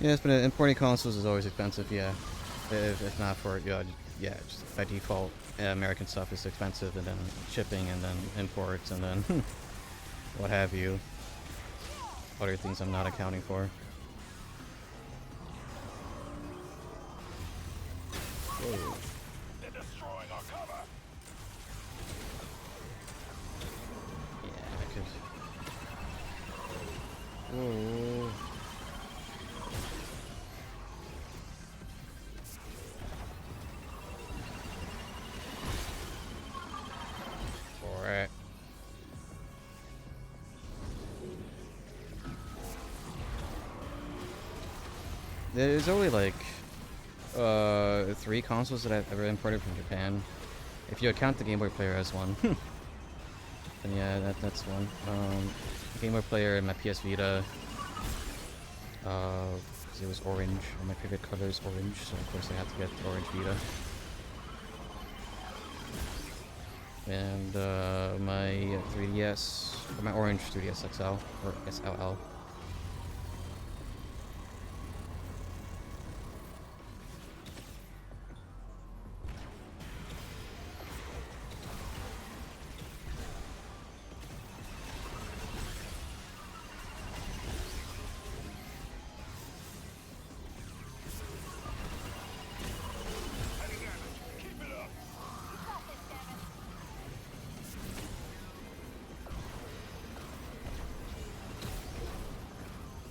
Yes, but importing consoles is always expensive, yeah. If not for, yeah, just by default, American stuff is expensive, and then shipping, and then imports, and then what have you. Other things I'm not accounting for. Whoa. They're destroying our cover. Yeah, I could. Whoa. Alright. There's only like 3 consoles that I've ever imported from Japan. If you account the Game Boy Player as one. Then yeah, that's one. Game Boy Player and my PS Vita. Because it was orange. One of my favorite colors, orange, so of course I had to get the orange Vita. And my 3DS, or my orange 3DS XL, or SLL.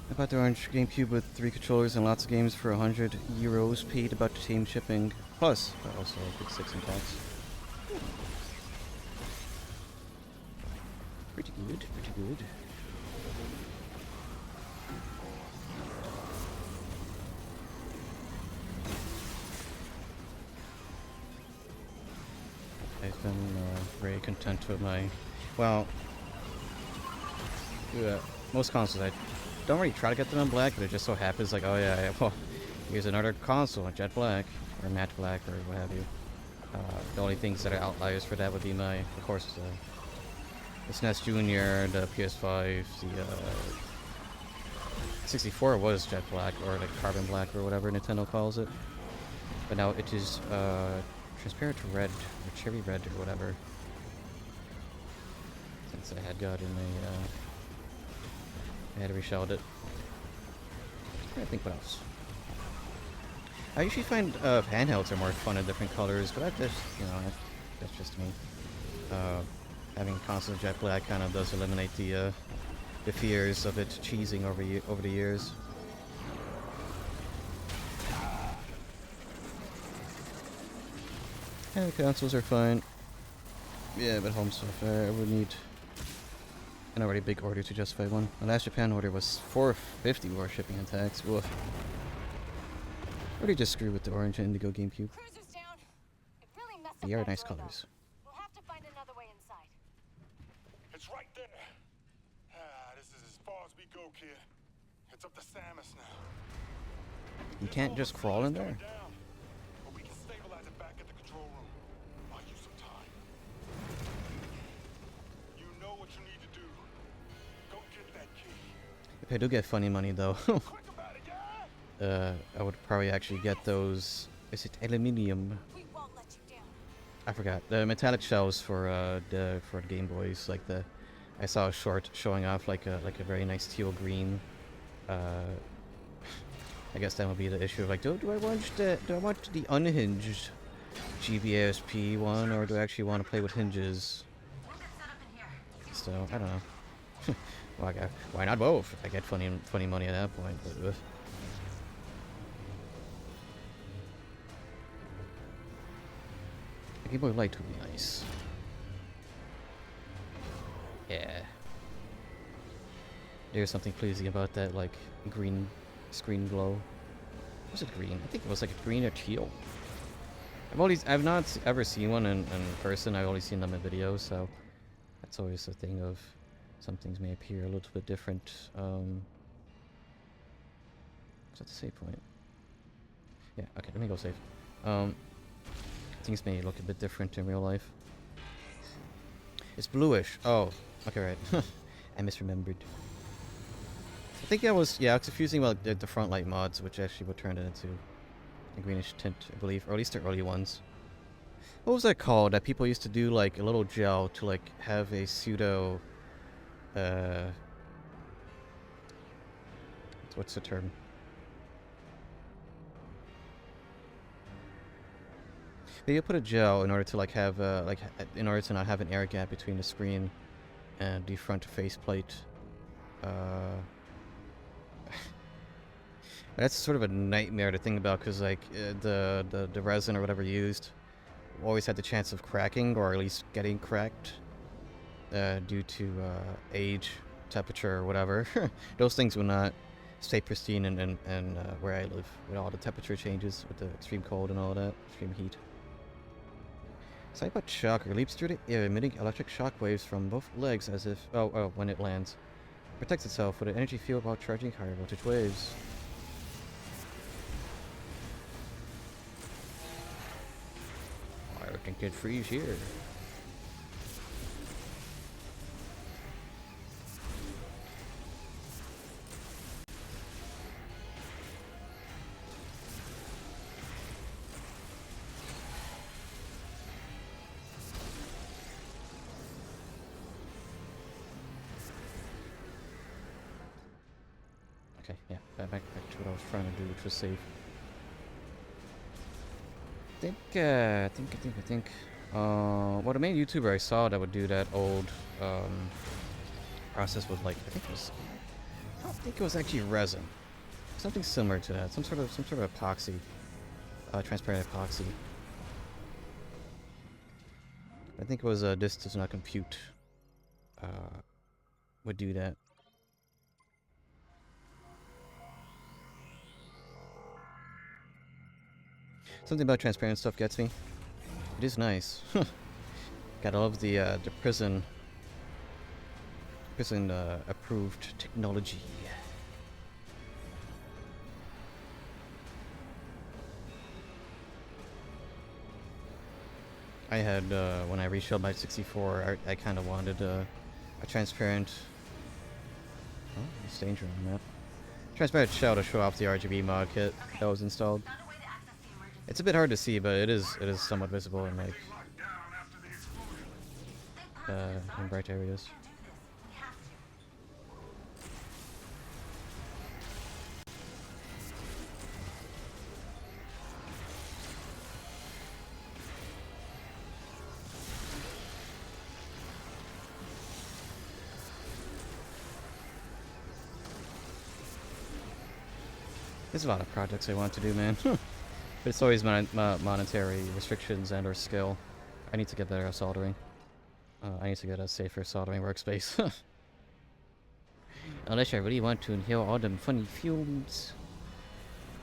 I bought the orange GameCube with 3 controllers and lots of games for €100, paid about the same shipping. Plus, I also did 6 in tax. Pretty good, pretty good. I've been very content with my, well, most consoles I don't really try to get them in black, but it just so happens like, oh yeah, well, here's another console, Jet Black, or Matte Black, or what have you. The only things that are outliers for that would be my, of course, the SNES Junior, the PS5, the 64 was jet black, or like carbon black, or whatever Nintendo calls it. But now it is transparent red, or cherry red, or whatever. Since I had gotten I had reshelled it. I think what else? I usually find handhelds are more fun in different colors, but that just, you know, that's just me. Having constant jet black kind of does eliminate the fears of it cheesing over the years. Yeah, the consoles are fine. Yeah, but home stuff, I would need an already big order to justify one. My last Japan order was $450 more shipping and tax. Woof. Already just screw with the orange and indigo GameCube. Cruiser's down. It really messed up They are that nice door, though. colors. We'll have to find another way inside. It's right there. This is as far as we go, kid. It's up to Samus now. You can't just crawl in there. Down, but we can stabilize it back at the control room. Buy you some time. You know what you need to do. Go get that key. If I do get funny money though, Quick about it, yeah? I would probably actually get those. Is it aluminium? We won't let you down. I forgot the metallic shells for the Game Boys. Like I saw a short showing off like a very nice teal green. I guess that would be the issue of like, do I want the unhinged GBASP one, or do I actually want to play with hinges? So I don't know. Well, why not both? If I get funny money at that point. But, the Game Boy Light would be nice. Yeah. There's something pleasing about that, like green screen glow. Was it green? I think it was like a green or teal. I've not ever seen one in person. I've only seen them in videos, so that's always a thing of some things may appear a little bit different. Is that the save point? Yeah, okay, let me go save. Things may look a bit different in real life. It's bluish. Oh, okay, right. I misremembered. I think that was, yeah, I was confusing about the front light mods, which actually would turn it into a greenish tint, I believe, or at least the early ones. What was that called? That people used to do like a little gel to like have a pseudo, what's the term? They put a gel in order to like have in order to not have an air gap between the screen and the front faceplate. That's sort of a nightmare to think about, because like the resin or whatever used always had the chance of cracking, or at least getting cracked due to age, temperature, or whatever. Those things will not stay pristine and where I live, with all the temperature changes, with the extreme cold and all that, extreme heat. Sidebot shocker leaps through the air, emitting electric shock waves from both legs as if when it lands. It protects itself with an energy field while charging higher voltage waves. I think it freeze here. Okay, yeah, back to what I was trying to do, which was save. I think. Well, the main YouTuber I saw that would do that old process was like, I don't think it was actually resin. Something similar to that, some sort of epoxy, transparent epoxy. I think it was this does not compute. Would do that. Something about transparent stuff gets me. It is nice. Gotta love the prison approved technology. I had when I reshelled my 64, I kind of wanted a transparent. Oh, there's danger on the map. Transparent shell to show off the RGB mod kit that was installed. It's a bit hard to see, but it is somewhat visible in like in bright areas. There's a lot of projects I want to do, man. But it's always monetary restrictions and or skill. I need to get better at soldering. I need to get a safer soldering workspace. Unless I really want to inhale all them funny fumes.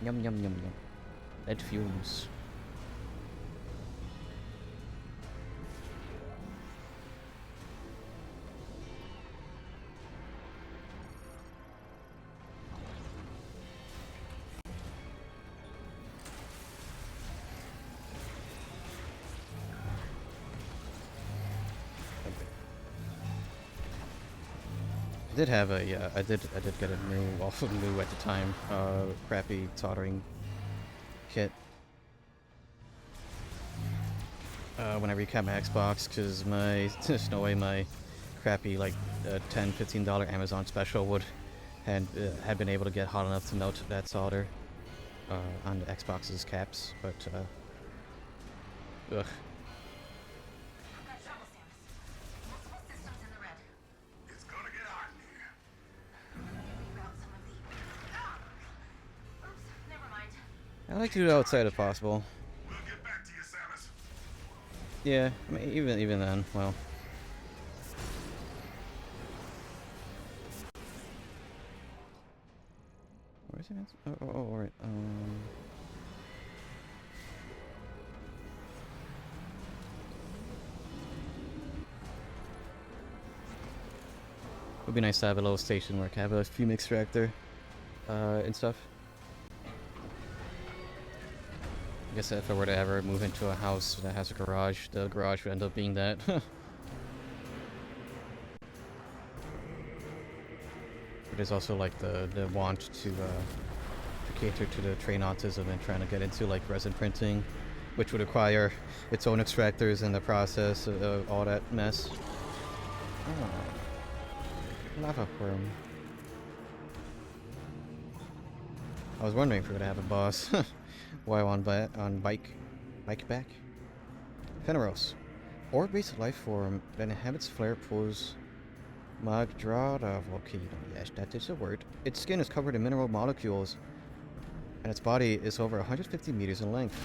Yum yum yum yum. Lead fumes. I did have a I did get a new, well, new at the time, crappy soldering kit. When I recapped my Xbox, because there's no way my crappy like $10, $15 Amazon special would had been able to get hot enough to melt that solder on the Xbox's caps, but ugh. It's gonna get hot in here. I like to do it outside if possible. We'll get back to you, Samus. Yeah, I mean, even then, well. Where's it? Oh, alright. Would be nice to have a little station where I can have a fume extractor, and stuff. I guess if I were to ever move into a house that has a garage, the garage would end up being that. But there's also like the want to cater to the train autism and trying to get into like resin printing, which would require its own extractors in the process of all that mess. Oh, lava worm. I was wondering if we were gonna have a boss. While on bike back. Fenris, orb-based life form that inhabits flare pools. Magdrada volcano. Yes, that is a word. Its skin is covered in mineral molecules, and its body is over 150 meters in length.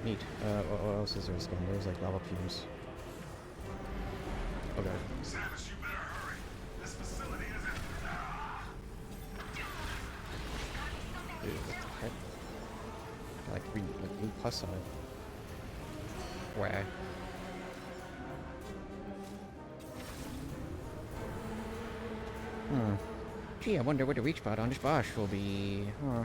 Neat. What else is there in skin? There's like lava fumes. Okay. Samus, you better hurry. This facility isn't. Dude, what the heck? Like green plus on it. Where? Gee, I wonder what the reach spot on this boss will be. Oh,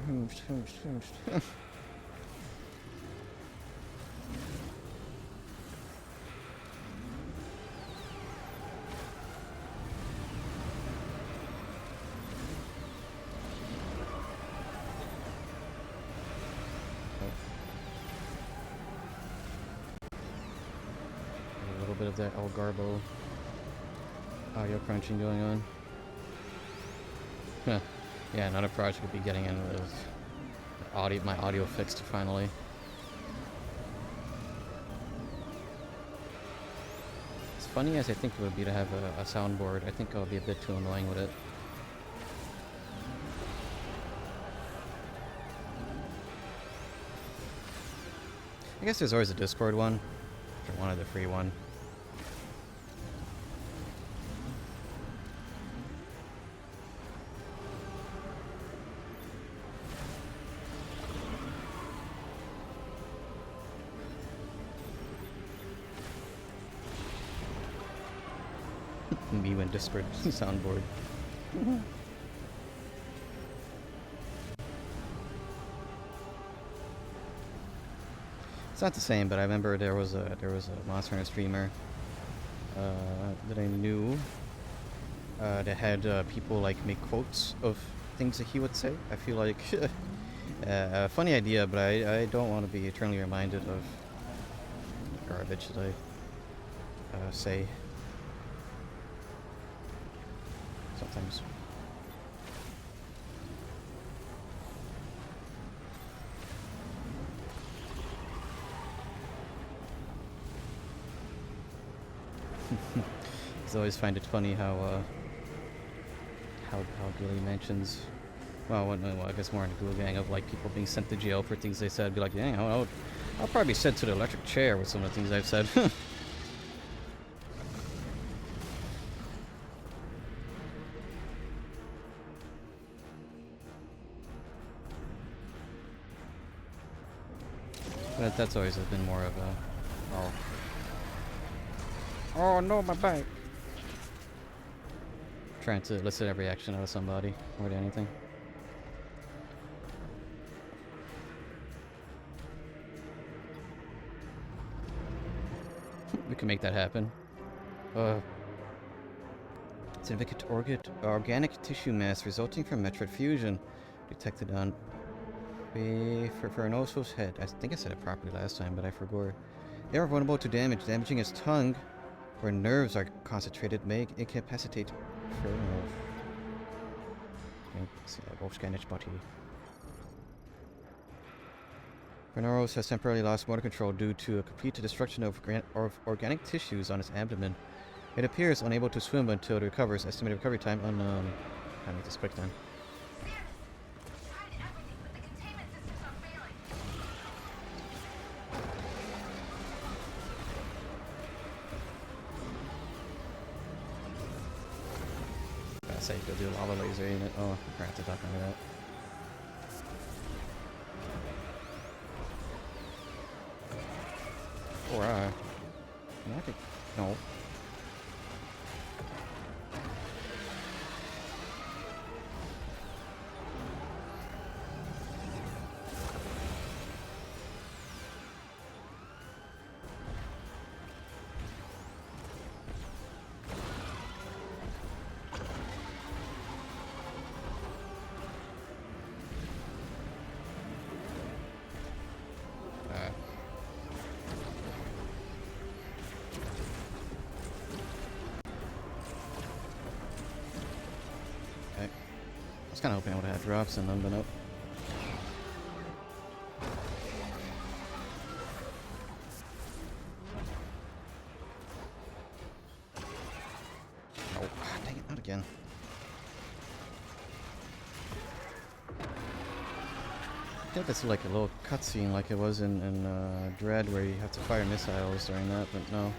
a little bit of that El Garbo audio crunching going on. Huh. Yeah, another project would be getting in with my audio fixed finally. As funny as I think it would be to have a soundboard, I think I would be a bit too annoying with it. I guess there's always a Discord one, if I wanted the free one. Me when Discord soundboard. It's not the same, but I remember there was a Monster Hunter streamer that I knew that had people like make quotes of things that he would say. I feel like a funny idea, but I don't want to be eternally reminded of garbage that I say sometimes. I always find it funny how Gilly mentions, well, I guess more in the Ghoul Gang, of like people being sent to jail for things they said. Be like, dang, I'll probably be sent to the electric chair with some of the things I've said. But that's always been more of a, oh no, my back. Trying to elicit a reaction out of somebody more than anything. We can make that happen. Significant organic tissue mass resulting from Metroid fusion detected on Fernoso's head. I think I said it properly last time, but I forgot. They are vulnerable to damage. Damaging his tongue, where nerves are concentrated, may incapacitate Fernos. Fernos has temporarily lost motor control due to a complete destruction of organic tissues on his abdomen. It appears unable to swim until it recovers. Estimated recovery time unknown. I need this quick then. I say go do a lava laser in it. Oh, I forgot to talk about that. Or I could, no. I was kind of hoping I would have drops in them, but nope. Oh, dang it, not again. I think that's like a little cutscene like it was in Dread, where you have to fire missiles during that, but no.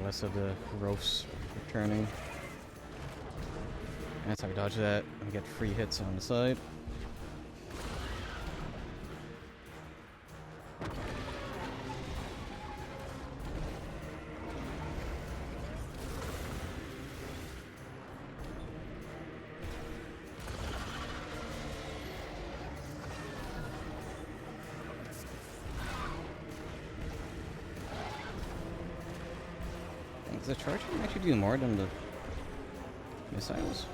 Less of the roast returning. That's how we dodge that. We get free hits on the side. Does the charging actually do more than the missiles?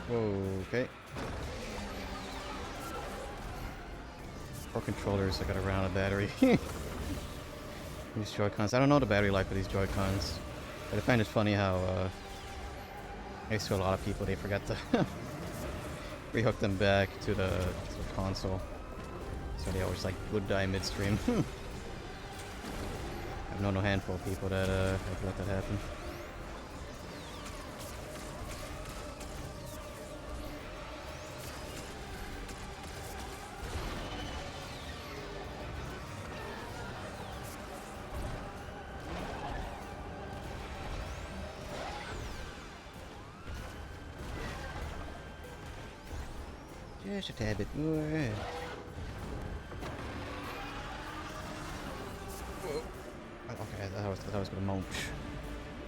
Whoa, okay. Poor controllers, I gotta run out of battery. These Joy-Cons. I don't know the battery life of these Joy-Cons. But I find it funny how, thanks to a lot of people, they forgot to rehook them back to the console. So they always, like, would die midstream. know no handful of people that have let that happen. Just a tad bit more. Whoa. Okay, I thought I was gonna munch.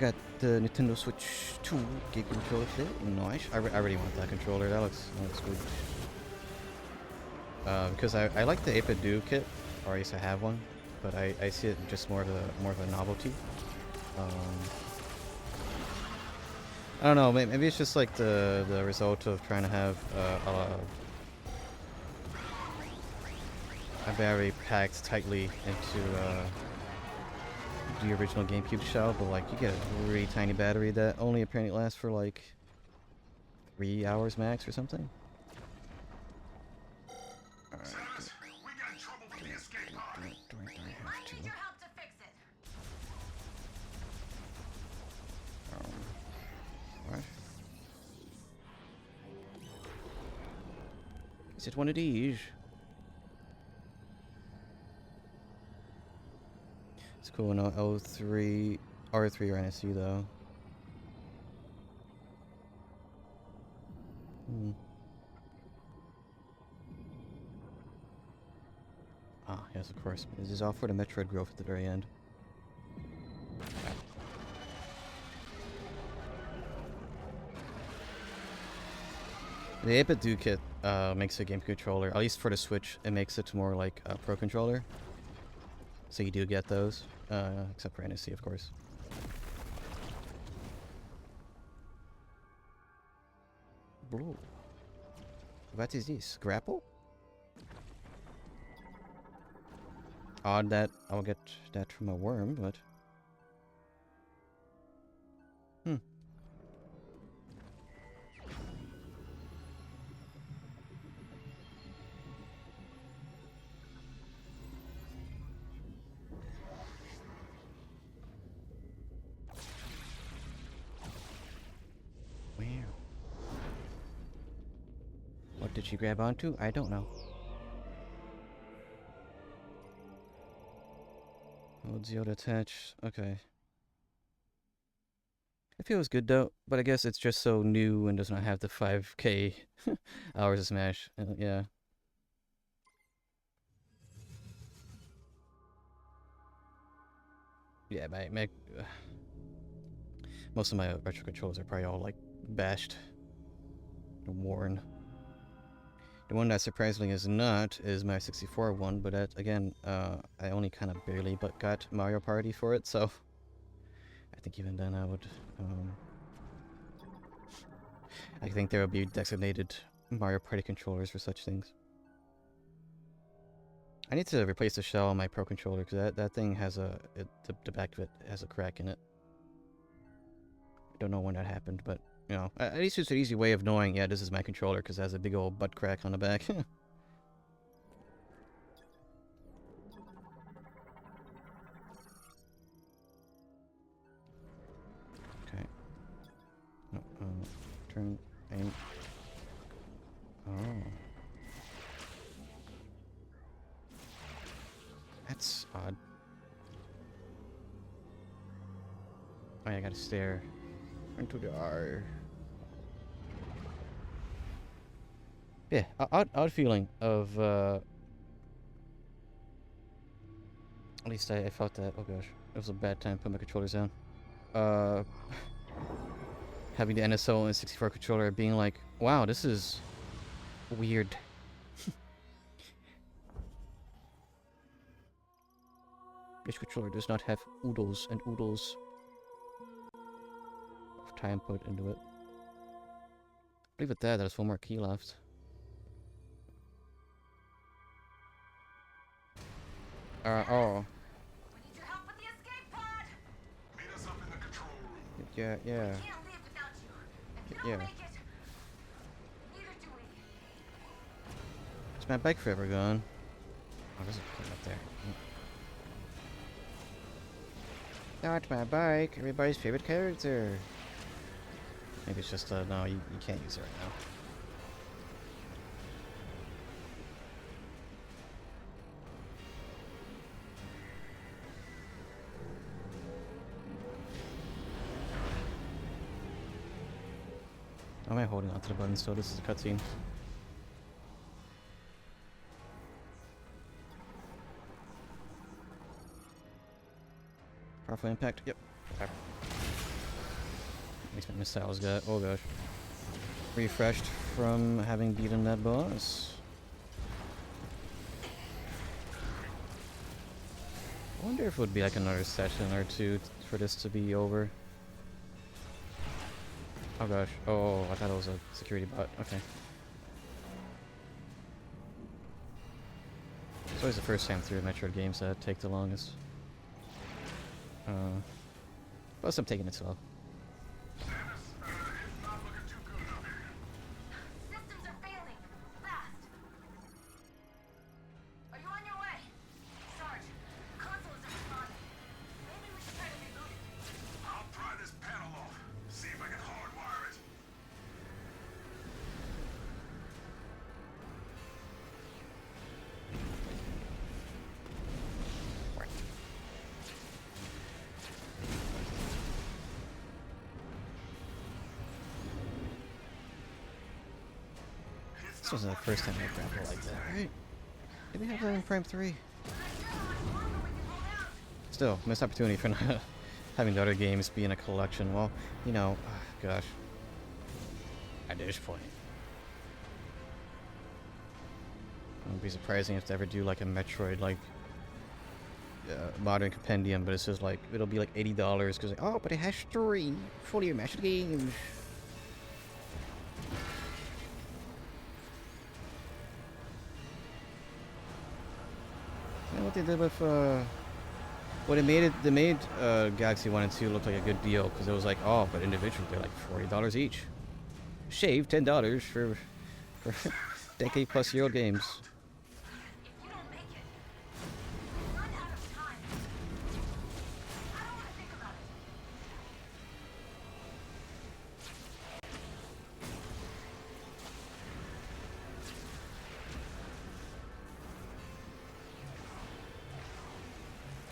Got the Nintendo Switch 2 gig controller fit. Nice. I really want that controller. That looks good. Because I like the 8-bit Duo kit, or at least I have one, but I see it just more of a novelty. I don't know. Maybe it's just like the result of trying to have a battery packed tightly into the original GameCube shell, but like you get a really tiny battery that only apparently lasts for like 3 hours max or something. Silas, we got in trouble with the escape pod. I need your help to fix it. What? Is it one of these? It's cool. No L3, R3 or NSU though. Ah, yes, of course. This is all for the Metroid growth at the very end. The 8-bit Duo kit makes a game controller, at least for the Switch, it makes it more like a Pro controller. So you do get those, except for NSC, of course. Blue. What is this? Grapple? Odd that I'll get that from a worm, but... Where? What did she grab onto? I don't know. Hold Zero to attach. Okay. It feels good though, but I guess it's just so new and does not have the 5K hours of Smash. Yeah. Yeah, most of my retro controllers are probably all like bashed and worn. The one that surprisingly is not is my 64 one, but that, again, I only kind of barely but got Mario Party for it, so I think even then I would, I think there would be designated Mario Party controllers for such things. I need to replace the shell on my Pro controller because that thing has the back of it has a crack in it. I don't know when that happened, but you know, at least it's an easy way of knowing, yeah, this is my controller because it has a big old butt crack on the back. Okay. No, turn, aim. Oh. That's odd. Oh yeah, I gotta stare into the eye. Yeah, odd feeling of, at least I felt that, oh gosh, it was a bad time to put my controllers down. Having the NSO and 64 controller being like, wow, this is weird. This controller does not have oodles and oodles of time put into it. Leave it there, there's one more key left. Oh. We need your help with the escape pod. Meet us up in the control room. Yeah. We can't live without you. If you don't make it, neither do we. Is my bike forever gone? Oh, there's a key up there. Not my bike. Everybody's favorite character. Maybe it's just, no, you can't use it right now. Why am I holding onto the button still? This is a cutscene. Powerful impact. Yep. Makes my missiles got. Oh gosh. Refreshed from having beaten that boss. I wonder if it would be like another session or two for this to be over. Oh gosh. Oh, I thought it was a security bot. Okay. It's always the first time through Metroid games that take the longest. Plus I'm taking it slow. Systems are failing. Fast. Are you on your way? Sarge, console isn't responding. Maybe we should try to reboot it. I'll pry this panel off. See if I can hardwire it. This wasn't the first time I grappled like that, right? Did we have that in Prime 3? Still, missed opportunity for not having the other games be in a collection. Well, you know, gosh. At this point. It would be surprising if they ever do like a Metroid, like, modern compendium, but it's just like, it'll be like $80 because, like, oh, but it has story, fully remastered games. What they did with well, they made Galaxy 1 and 2 look like a good deal because it was like, oh, but individually they're like $40 each. Shave $10 for decade plus year old games. If you don't make it, we'll run out of time. I don't want to think about it.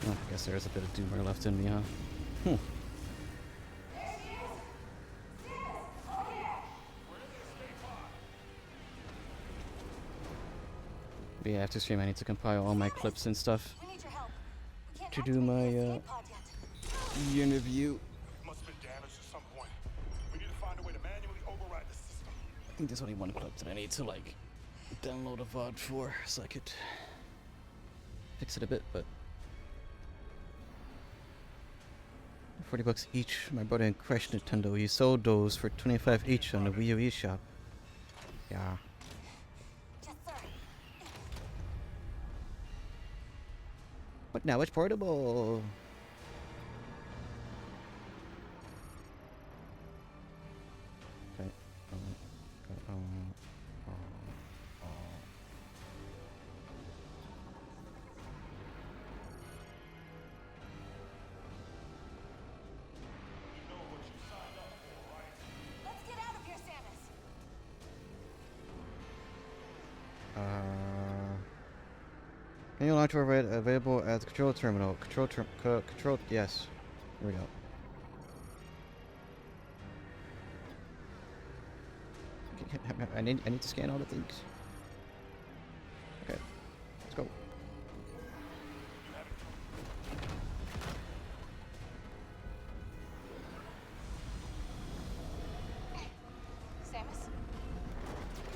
Oh, I guess there's a bit of doomer left in me, huh? But yeah, after stream I need to compile all my clips and stuff We need your help. We can't to do my escape pod yet. interview. Must have been damaged at some point. We need to find a way to manually override the system. I think there's only one clip that I need to like download a VOD for so I could fix it a bit, but $40 each. My brother in Crash Nintendo, he sold those for $25 each on the Wii U eShop. Yeah. Yes, sir. But now it's portable. Okay. Let's get out of here, Samus. Manual launcher available at the control terminal. Control. Yes. Here we go. Okay, I need to scan all the things. Okay. Let's go. Samus?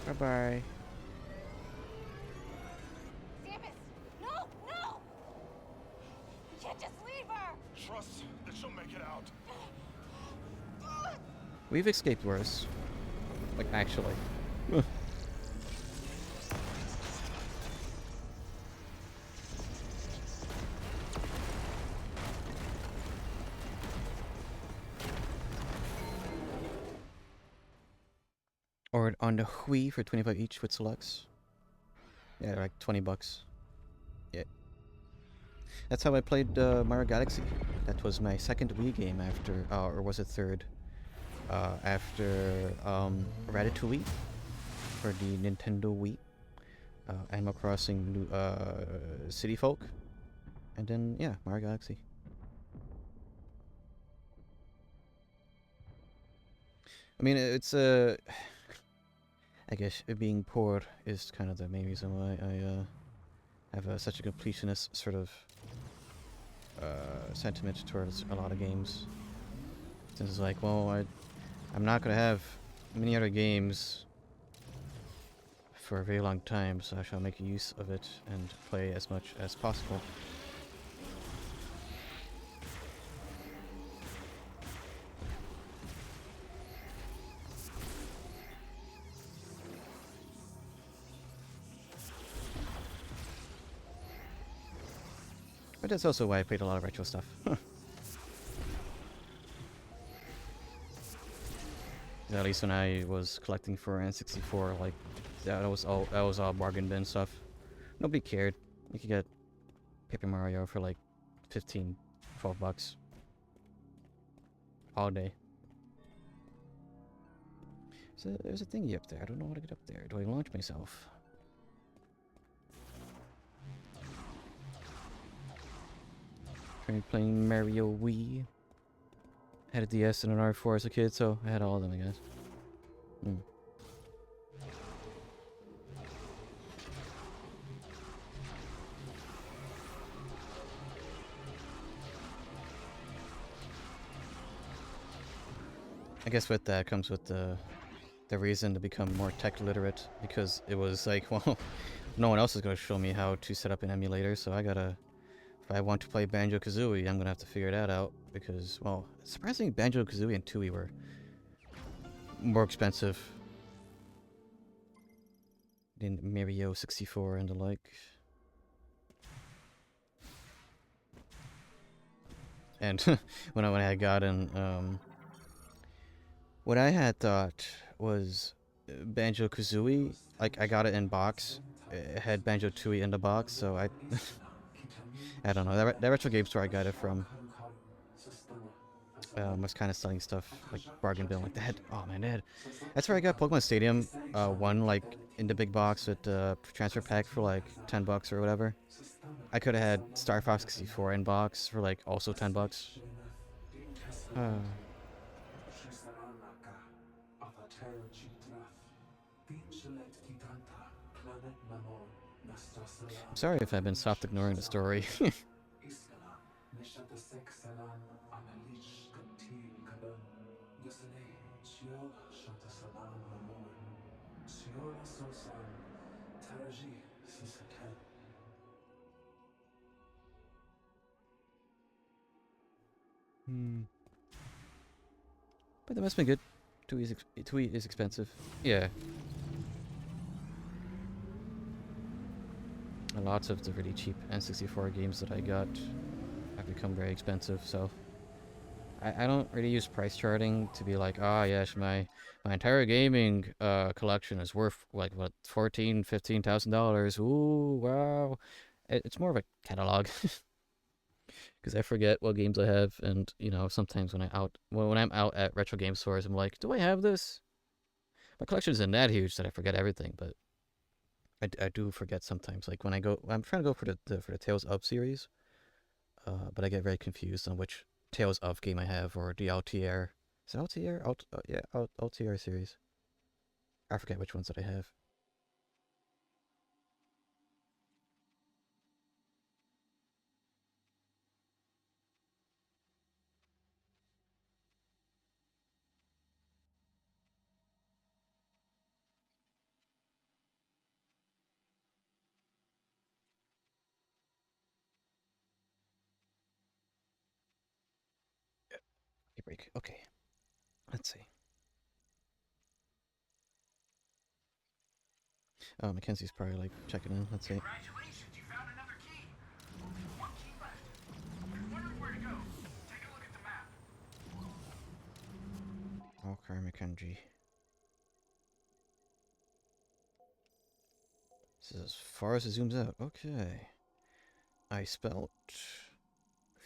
Bye bye. Samus! No! No! You can't just leave her! Trust that she'll make it out. We've escaped worse. Like, actually. Or on the Wii for 25 each with selects. Yeah, like $20. Yeah. That's how I played Mario Galaxy. That was my second Wii game after, or was it third? After Ratatouille for the Nintendo Wii, Animal Crossing City Folk, and then yeah, Mario Galaxy. I mean, it's I guess being poor is kind of the main reason why I have such a completionist sort of sentiment towards a lot of games. Since it's like, well, I'm not gonna have many other games for a very long time, so I shall make use of it and play as much as possible. But that's also why I played a lot of retro stuff. At least when I was collecting for N64, like that was all bargain bin stuff. Nobody cared. You could get Paper Mario for like 15, 12 bucks all day. So there's a thingy up there. I don't know how to get up there. Do I launch myself? Playing Mario Wii. Had a DS and an R4 as a kid, so I had all of them, I guess. I guess with that comes with the reason to become more tech literate, because it was like, well, no one else is going to show me how to set up an emulator, so I gotta, if I want to play Banjo-Kazooie, I'm gonna have to figure that out, because, well, surprisingly, Banjo-Kazooie and Tooie were more expensive than Mario 64 and the like. And when I had gotten, what I had thought was Banjo-Kazooie, like, I got it in box. It had Banjo-Tooie in the box, so I don't know. That retro game store I got it from was kind of selling stuff like bargain bin like that. Oh man, that's where I got Pokemon Stadium 1, like in the big box with the transfer pack for like 10 bucks or whatever. I could have had Star Fox 64 in box for like also 10 bucks. I'm sorry if I've been soft ignoring the story. But that must have been good. Tooie is expensive. Yeah. And lots of the really cheap N64 games that I got have become very expensive, so I don't really use price charting to be like, ah, yes, my entire gaming collection is worth like what, $14,000-15,000. Ooh, wow. It's more of a catalog because I forget what games I have, and you know, sometimes when I'm out at retro game stores, I'm like, do I have this? My collection isn't that huge that I forget everything, but I do forget sometimes. Like when I'm trying to go for the Tales of series, but I get very confused on which Tales of game I have, or the Altier. Is it Altier? Yeah, Altier series. I forget which ones that I have. Break. Okay, let's see. Oh, Mackenzie's probably like checking in. Let's see. Congratulations, you found another key. One key left. If you're wondering where to go, take a look at the map. Okay, Mackenzie. This is as far as it zooms out. Okay. I spelt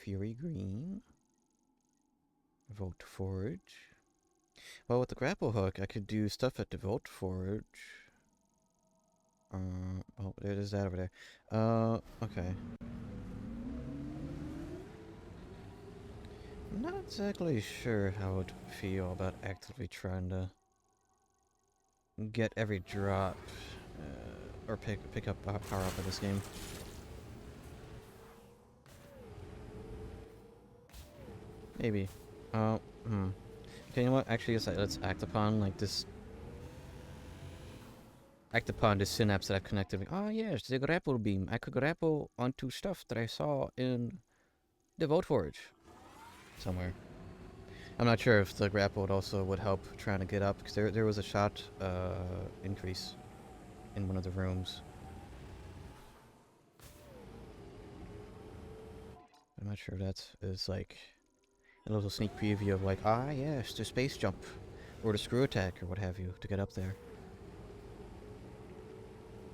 Fury Green. Vault Forge. Well, with the grapple hook, I could do stuff at the Vault Forge. Oh, there's that over there. Okay. I'm not exactly sure how I would feel about actively trying to get every drop, or pick up a power up in this game. Maybe. Okay, you know what? Actually, let's act upon like this. Act upon the synapse that I've connected. Oh yes, the grapple beam. I could grapple onto stuff that I saw in the Vault Forge somewhere. I'm not sure if the grapple would help trying to get up, because there was a shot increase in one of the rooms. I'm not sure if that is like a little sneak preview of like, ah yes, the space jump, or the screw attack, or what have you, to get up there.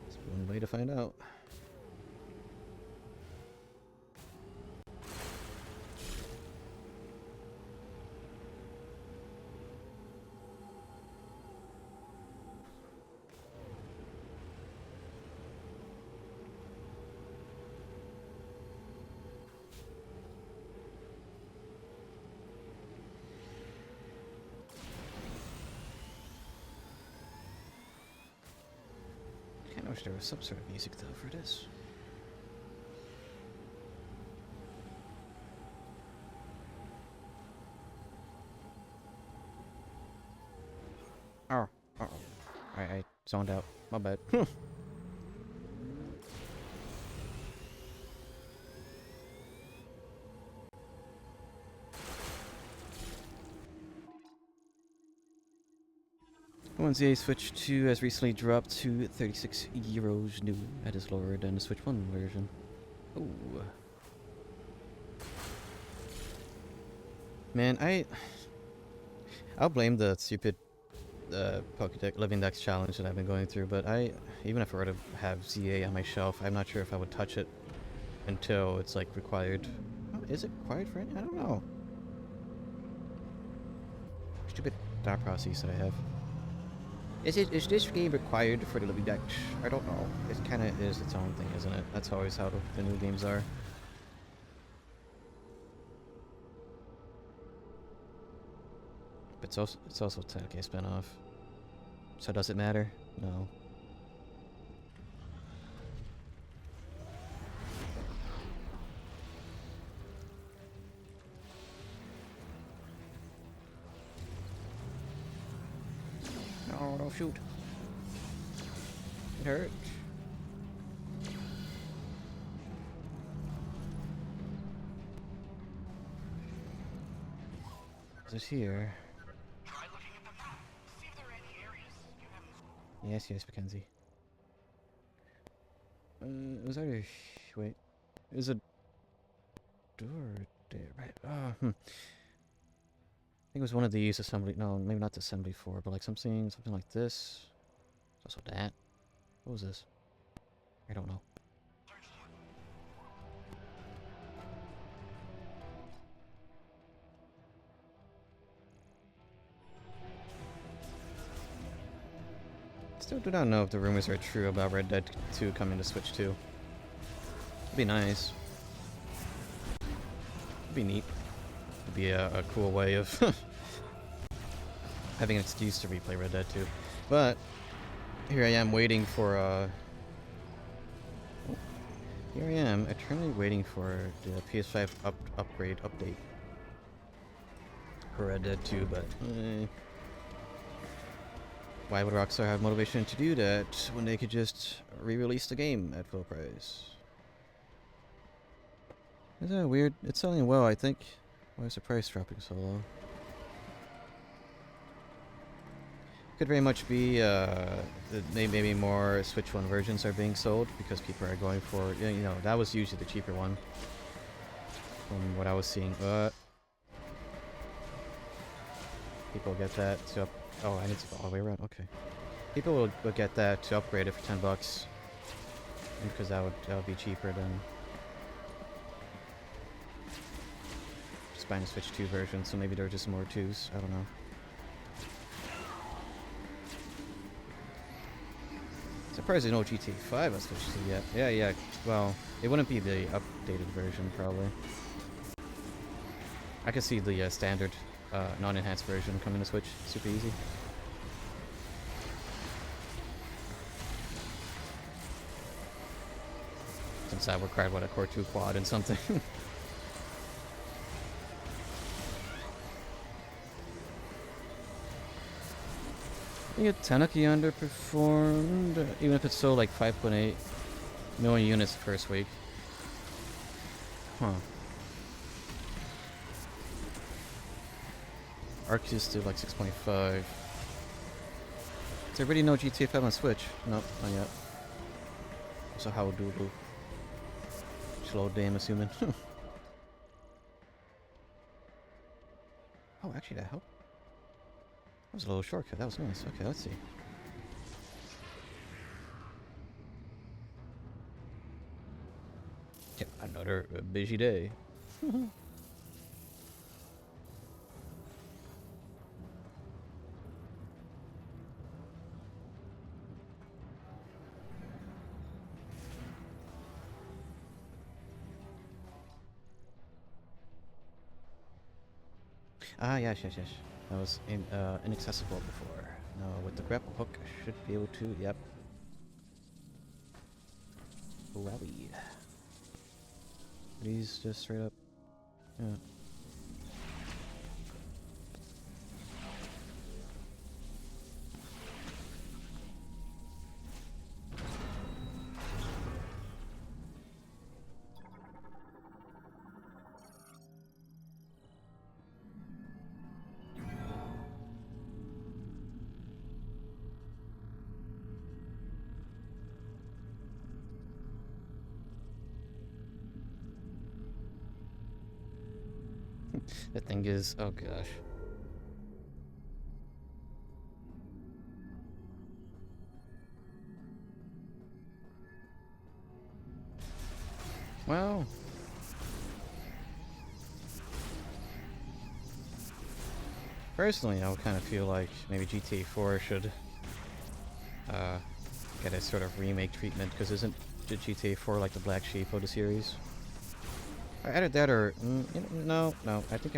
It's one way to find out. I wish there was some sort of music though for this. Oh, I zoned out. My bad. One ZA Switch 2 has recently dropped to 36 euros new. That is lower than the Switch 1 version. Ooh. Man, I'll blame the stupid Pokédex Living Dex challenge that I've been going through, but even if I were to have ZA on my shelf, I'm not sure if I would touch it until it's like required. Oh, is it required for any? I don't know. Stupid thought process that I have. Is this game required for the Living Dex? I don't know. It kind of is its own thing, isn't it? That's always how the new games are. But it's also technically a spin-off. So does it matter? No. No, don't shoot. It hurts. Is it here? Try looking at the map. See if there are any areas you haven't. Yes, Mackenzie. Was that a... wait. There's a door there, right? I think it was one of these assembly... no, maybe not the assembly 4, but like something like this. Also that. What was this? I don't know. Still do not know if the rumors are true about Red Dead 2 coming to Switch 2. It'd be nice. It'd be neat. It'd be a cool way of having an excuse to replay Red Dead 2. But here I am waiting for here I am eternally waiting for the PS5 upgrade update for Red Dead 2, but why would Rockstar have motivation to do that when they could just re-release the game at full price? Isn't that weird? It's selling well, I think. Why is the price dropping so low? Could very much be maybe more Switch 1 versions are being sold because people are going for, you know, that was usually the cheaper one from what I was seeing. People get that to oh, I need to go all the way around. Okay. People will get that to upgrade it for $10 because that would be cheaper than Spine Switch 2 version, so maybe there are just more 2s. I don't know. Surprised no GTA 5 on Switch 2 yet. Yeah. Well, it wouldn't be the updated version, probably. I could see the standard, non-enhanced version coming to Switch. Super easy. Since that required, what, a Core 2 quad and something. I think Tanuki underperformed, even if it's still like 5.8 million units the first week. Huh. Arceus still like 6.5. Is there really no GTA 5 on Switch? Nope, not yet. So how do slow day, I'm assuming. Oh, actually that helped. That was a little shortcut, that was nice. Okay, let's see. Yeah, another busy day. Ah, yes. That was inaccessible before. Now with the grapple hook, I should be able to, yep. Wowie. These just straight up, yeah. The thing is, oh gosh. Well, personally, I would kind of feel like maybe GTA 4 should get a sort of remake treatment, because isn't GTA 4 like the black sheep of the series? Either that or no. I think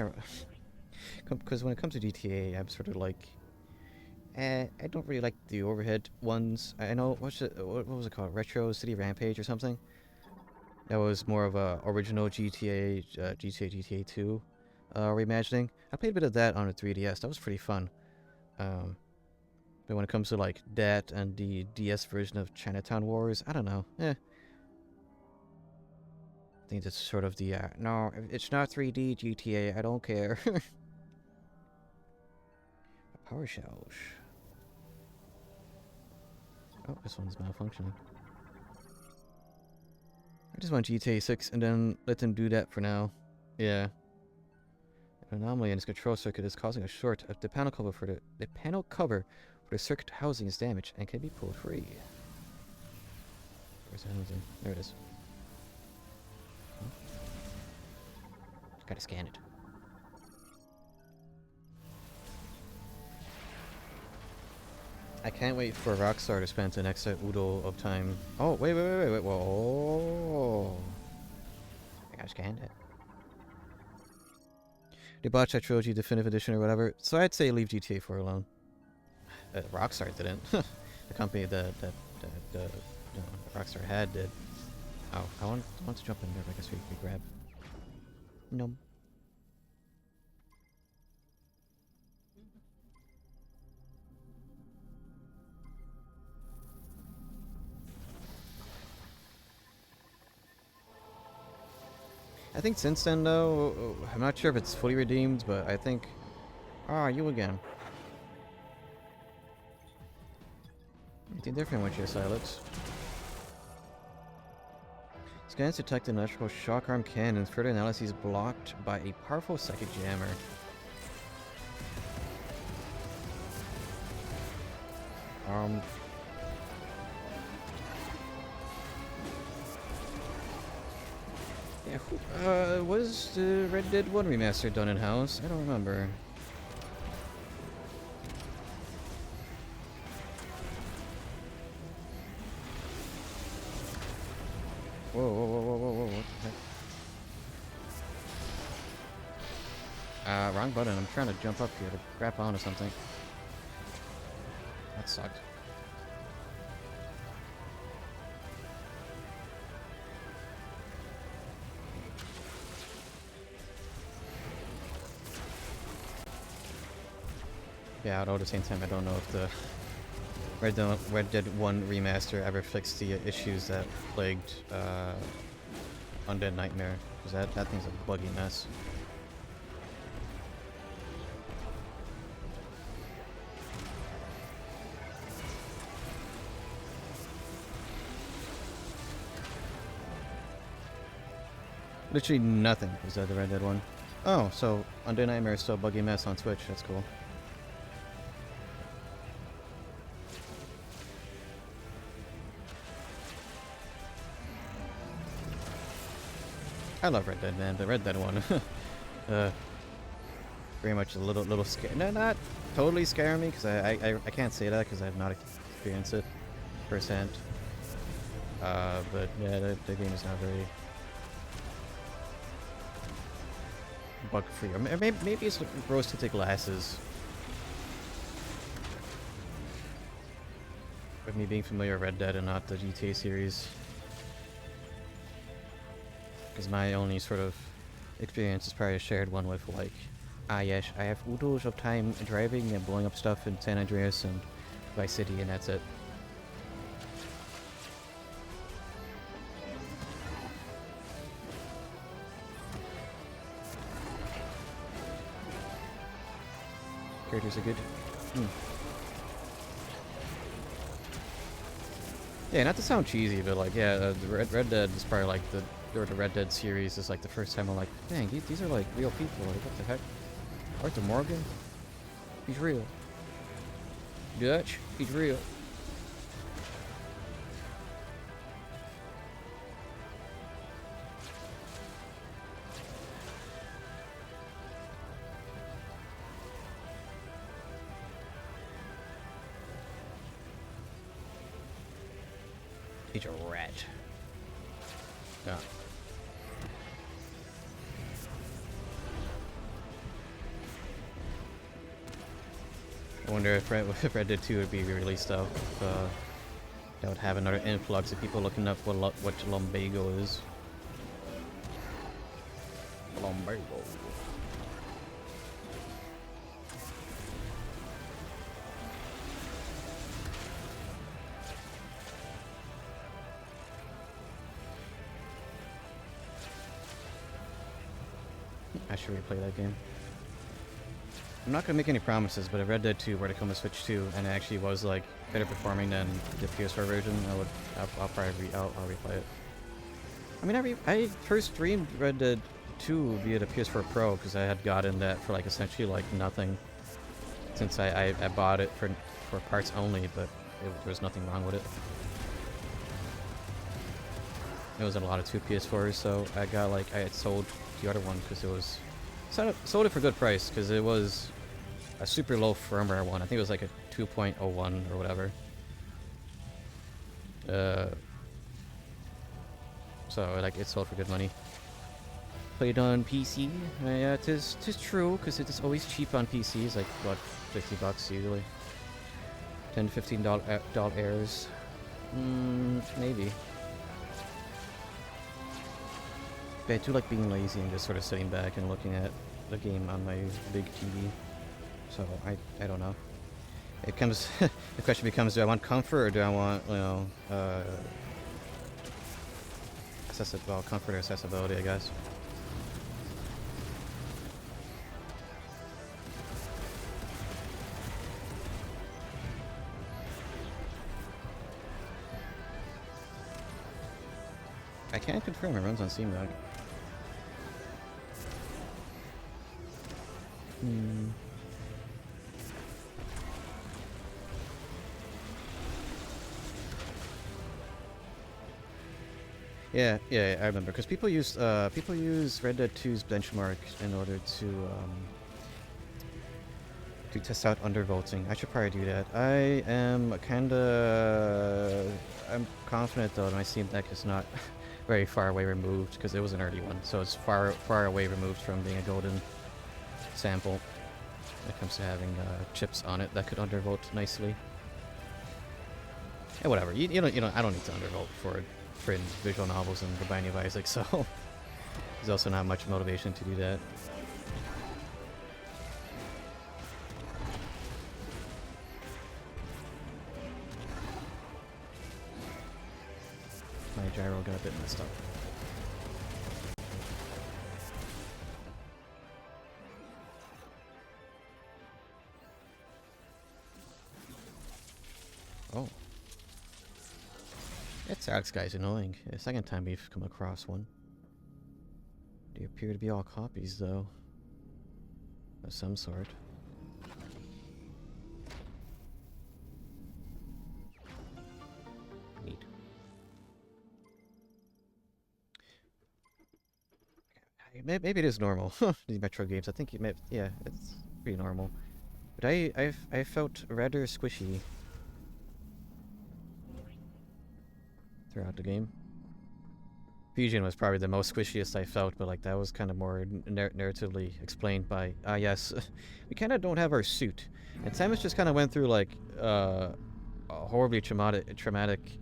because when it comes to GTA, I'm sort of like, I don't really like the overhead ones. I know what was it called? Retro City Rampage or something. That was more of a original GTA 2 reimagining. I played a bit of that on the 3DS. That was pretty fun. But when it comes to like that and the DS version of Chinatown Wars, I don't know. I think that's sort of the, no, it's not 3D GTA, I don't care. Power shells. Oh, this one's malfunctioning. I just want GTA 6 and then let them do that for now. Yeah. An anomaly in its control circuit is causing a short. The panel cover for the circuit housing is damaged and can be pulled free. Where's the housing? There it is. Gotta scan it. I can't wait for Rockstar to spend the next oodle of time. Oh, wait. Whoa. I gotta scan it. They botched that trilogy definitive edition or whatever, so I'd say leave GTA 4 alone. Rockstar didn't. The company that Rockstar had did. Oh, I want to jump in there, but I guess we grab. No. I think since then, though, I'm not sure if it's fully redeemed, but I think... Ah, you again. Anything different with your Silex? Scans detect an electrical shock arm cannons. Further analysis blocked by a powerful psychic jammer. Yeah, Was the Red Dead 1 remaster done in-house? I don't remember. Whoa, whoa, whoa, whoa, whoa, whoa, what the heck? Wrong button. I'm trying to jump up here to grab onto something. That sucked. Yeah, although at the same time, I don't know if the Red Dead 1 remaster ever fixed the issues that plagued Undead Nightmare, because that thing's a buggy mess. Literally nothing was that the Red Dead 1. Oh, so Undead Nightmare is still a buggy mess on Twitch. That's cool. I love Red Dead, man. The Red Dead 1. Very much a little scary. No, not totally scaring me, because I can't say that because I have not experienced it firsthand. But yeah, the game is not very bug-free. Or maybe it's rose-tinted glasses. With me being familiar with Red Dead and not the GTA series. Because my only sort of experience is probably a shared one with, like, yes, I have oodles of time driving and blowing up stuff in San Andreas and Vice City, and that's it. Characters are good. Yeah, not to sound cheesy, but like, yeah, the Red Dead is probably like the Red Dead series is like the first time I'm like, dang, these are like real people. Like, what the heck? Arthur Morgan? He's real. Dutch? He's real. He's a rat. Yeah. I wonder if Red Dead 2 would be released though. That would have another influx of people looking up what lumbago is. Lumbago. I should replay that game. I'm not gonna make any promises, but if Red Dead 2 were to come to Switch 2 and it actually was like better performing than the PS4 version, I'll probably replay it. I mean, I first streamed Red Dead 2 via the PS4 Pro because I had gotten that for like essentially like nothing, since I bought it for parts only, but there was nothing wrong with it. It was a lot of 2 PS4s, so I got like I had sold the other one because it was sold it for good price because it was a super low firmware one. I think it was like a 2.01 or whatever. So like it sold for good money. Played on PC. Yeah, tis true because it is always cheap on PC. It's like what, $50 usually. $10 to $15 maybe. But I do like being lazy and just sort of sitting back and looking at the game on my big TV. So I don't know. It comes the question becomes, do I want comfort or do I want, you know, comfort or accessibility, I guess. I can't confirm it runs on Steam though. Yeah, I remember because people use Red Dead 2's benchmark in order to test out undervolting. I should probably do that. I'm confident though that my Steam Deck is not very far away removed because it was an early one, so it's far away removed from being a golden sample when it comes to having chips on it that could undervolt nicely. Yeah, whatever. You know, I don't need to undervolt for visual novels and The Binding of Isaac, so there's also not much motivation to do that. My gyro got a bit messed up. Oh. That Alex guy's annoying. The second time we've come across one. They appear to be all copies, though. Of some sort. Neat. Maybe it is normal. These Metro games, I think yeah, it's pretty normal. But I felt rather squishy throughout the game. Fusion was probably the most squishiest I felt, but like that was kind of more narratively explained by yes, we kind of don't have our suit, and Samus just kind of went through like a horribly traumatic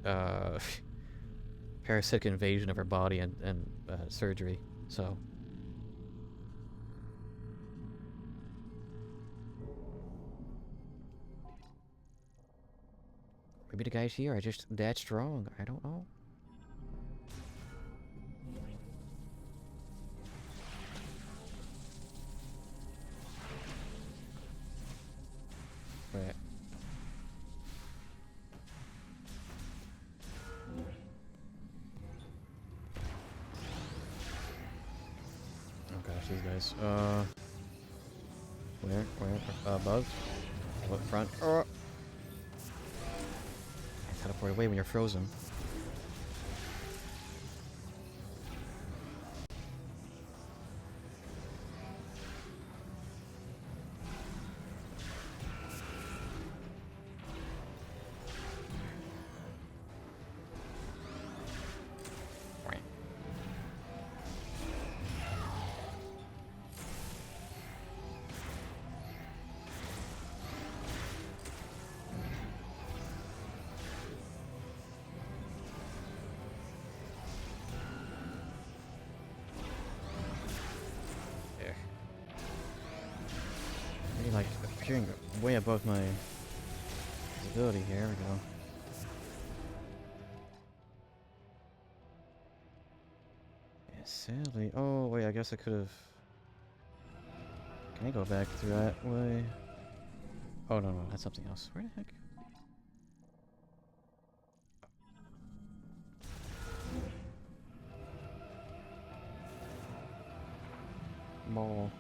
parasitic invasion of her body and surgery. So maybe the guys here are just that strong. I don't know. Right. Oh gosh, these guys. Where? Above? What front? Oh! I teleport away when you're frozen. Like appearing way above my visibility here. There we go. Yeah, sadly. Oh wait, I guess I could have. Can I go back through that way? Oh no, that's something else. Where the heck? Mall.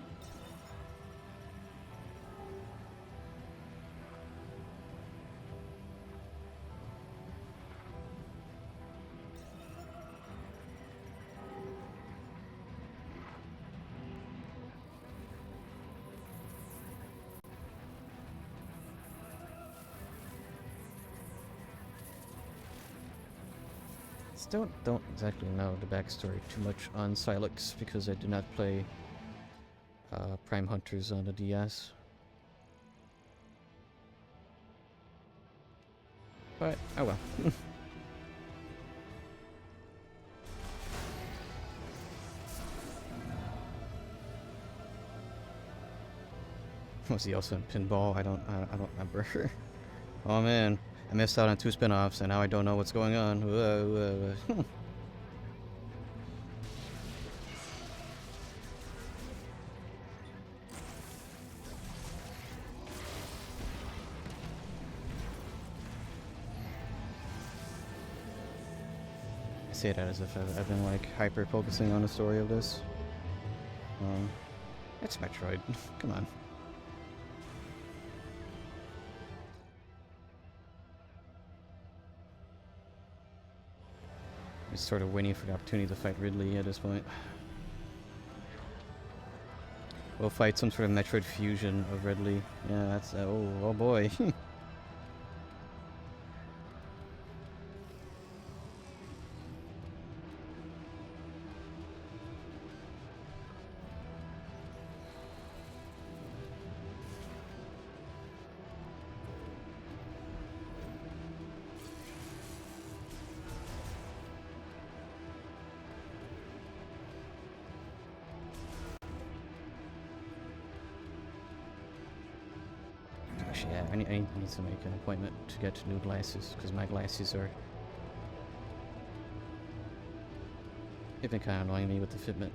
Don't exactly know the backstory too much on Silex because I did not play Prime Hunters on the DS. But oh well. Was he also in Pinball? I don't remember. Oh man, I missed out on 2 spin-offs and now I don't know what's going on. I say that as if I've been like hyper focusing on the story of this. It's Metroid. Come on. Just sort of waiting for the opportunity to fight Ridley at this point. We'll fight some sort of Metroid fusion of Ridley. Yeah, that's... oh boy. Gosh, yeah, I need to make an appointment to get new glasses, because my glasses are... They've been kind of annoying me with the fitment.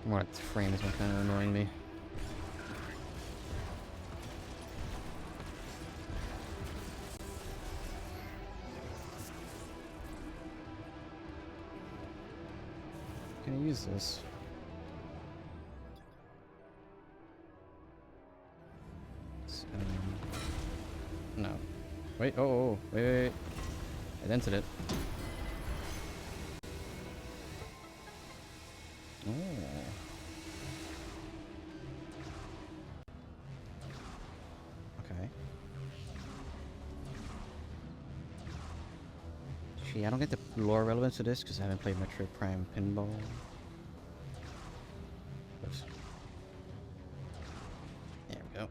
More like the frame has been kind of annoying me. Can I use this? No. Wait, wait. I dented it. Oh. Okay. Gee, I don't get the lore relevance to this because I haven't played Metroid Prime Pinball. Oops. There we go.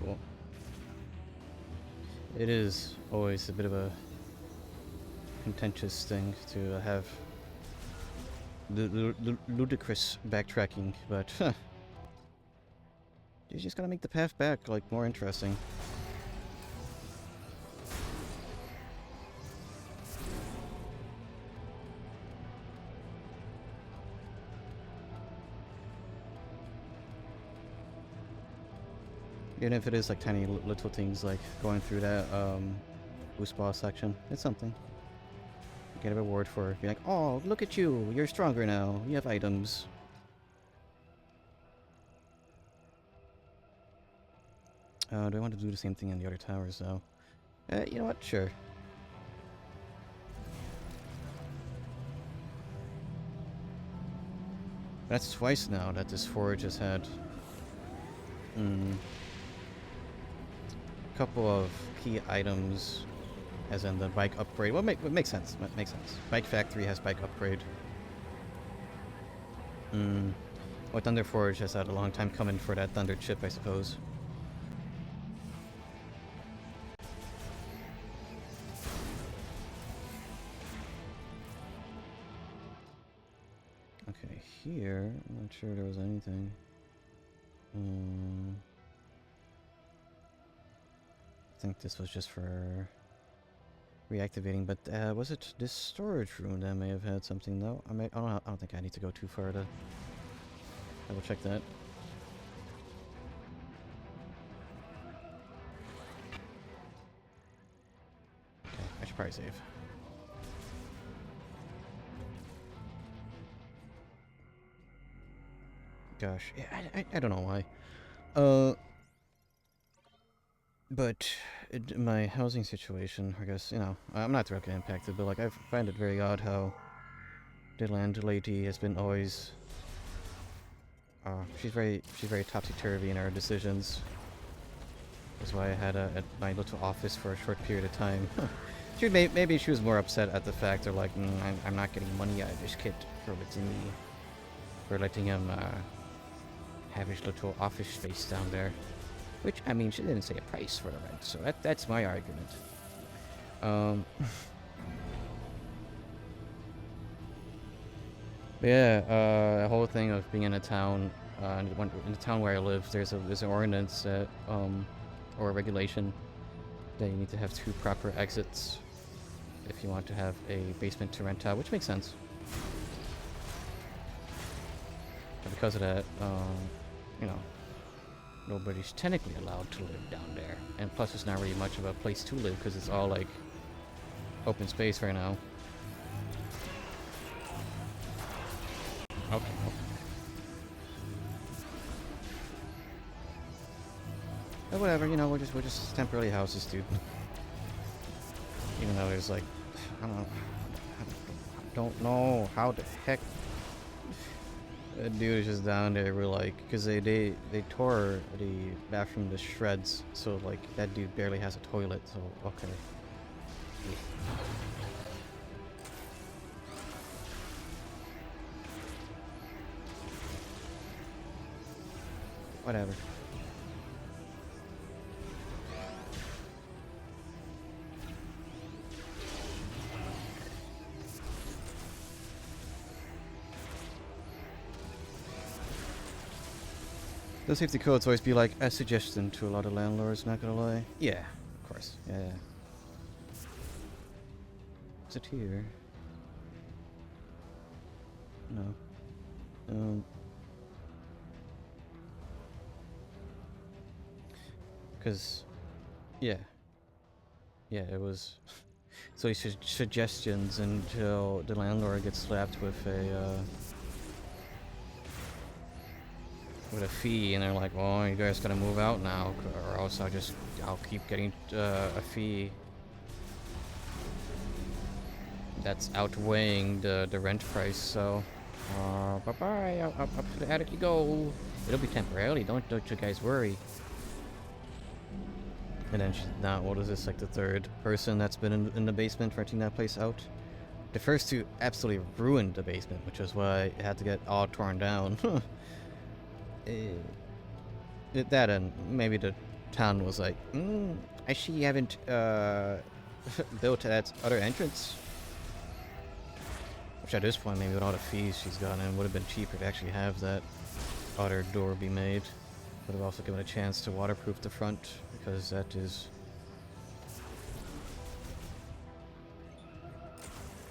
Cool. It is always a bit of a contentious thing to have the ludicrous backtracking, but you just gotta make the path back like more interesting. Even if it is like tiny little things like going through that boost ball section, it's something. You get a reward for being like, oh, look at you, you're stronger now, you have items. Do I want to do the same thing in the other towers though? You know what, sure. That's twice now that this forge has had couple of key items, as in the bike upgrade. Well, makes sense. Makes sense. Bike Factory has bike upgrade. Well, Thunder Forge has had a long time coming for that Thunder chip, I suppose. Okay, here, I'm not sure there was anything. I think this was just for reactivating, but was it this storage room that may have had something though? I don't think I need to go too far to double check that. Okay, I should probably save. Gosh, yeah, I don't know why. But my housing situation, I guess, you know, I'm not directly impacted, but like I find it very odd how the landlady has been always, she's very topsy-turvy in her decisions. That's why I had at my little office for a short period of time. Maybe she was more upset at the fact they're like, I'm not getting money out of this kid for letting him have his little office space down there. Which, I mean, she didn't say a price for the rent, so that's my argument. Yeah, the whole thing of being in a town, in the town where I live, there's an ordinance that, or a regulation that you need to have 2 proper exits if you want to have a basement to rent out, which makes sense. And because of that, you know, nobody's technically allowed to live down there. And plus, it's not really much of a place to live because it's all like open space right now. But whatever, you know, we're just temporarily houses, dude. Even though there's like, I don't know how the heck that dude is just down there. We're like, because they tore the bathroom to shreds, so like that dude barely has a toilet. So okay. Whatever. The safety codes always be like a suggestion to a lot of landlords, not gonna lie. Yeah, of course. Yeah. Is it here? No. Because, yeah. Yeah, it was. So he suggestions until the landlord gets slapped with a fee, and they're like, well, you guys gotta move out now, or else I'll keep getting a fee that's outweighing the rent price. So bye bye, up to the attic you go. It'll be temporarily, don't you guys worry. And then she's now, what is this, like the third person that's been in the basement renting that place out? The first two absolutely ruined the basement, which is why it had to get all torn down. That, and maybe the town was like, I see you haven't built that other entrance. Which at this point, maybe with all the fees she's gotten, it would have been cheaper to actually have that other door be made. Would have also given a chance to waterproof the front, because that is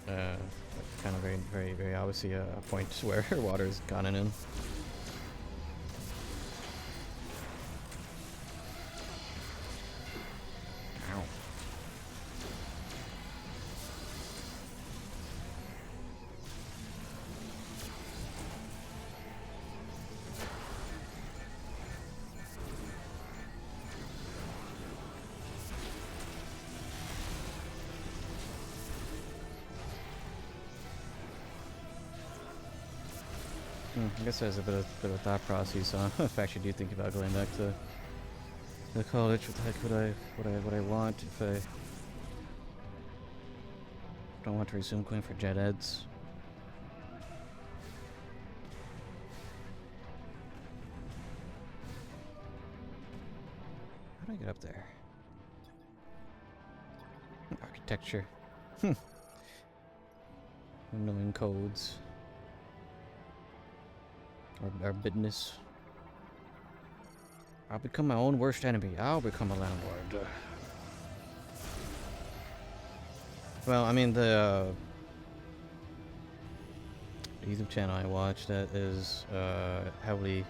kind of very obviously a point where water's gone in. Ow. I guess there's a bit of thought process on if I actually do think about going back to the college. What the heck would I want if I don't want to resume going for gen eds? How do I get up there? Architecture. Knowing codes. Or business. I'll become my own worst enemy. I'll become a landlord. Well, I mean, the YouTube channel I watch that is heavily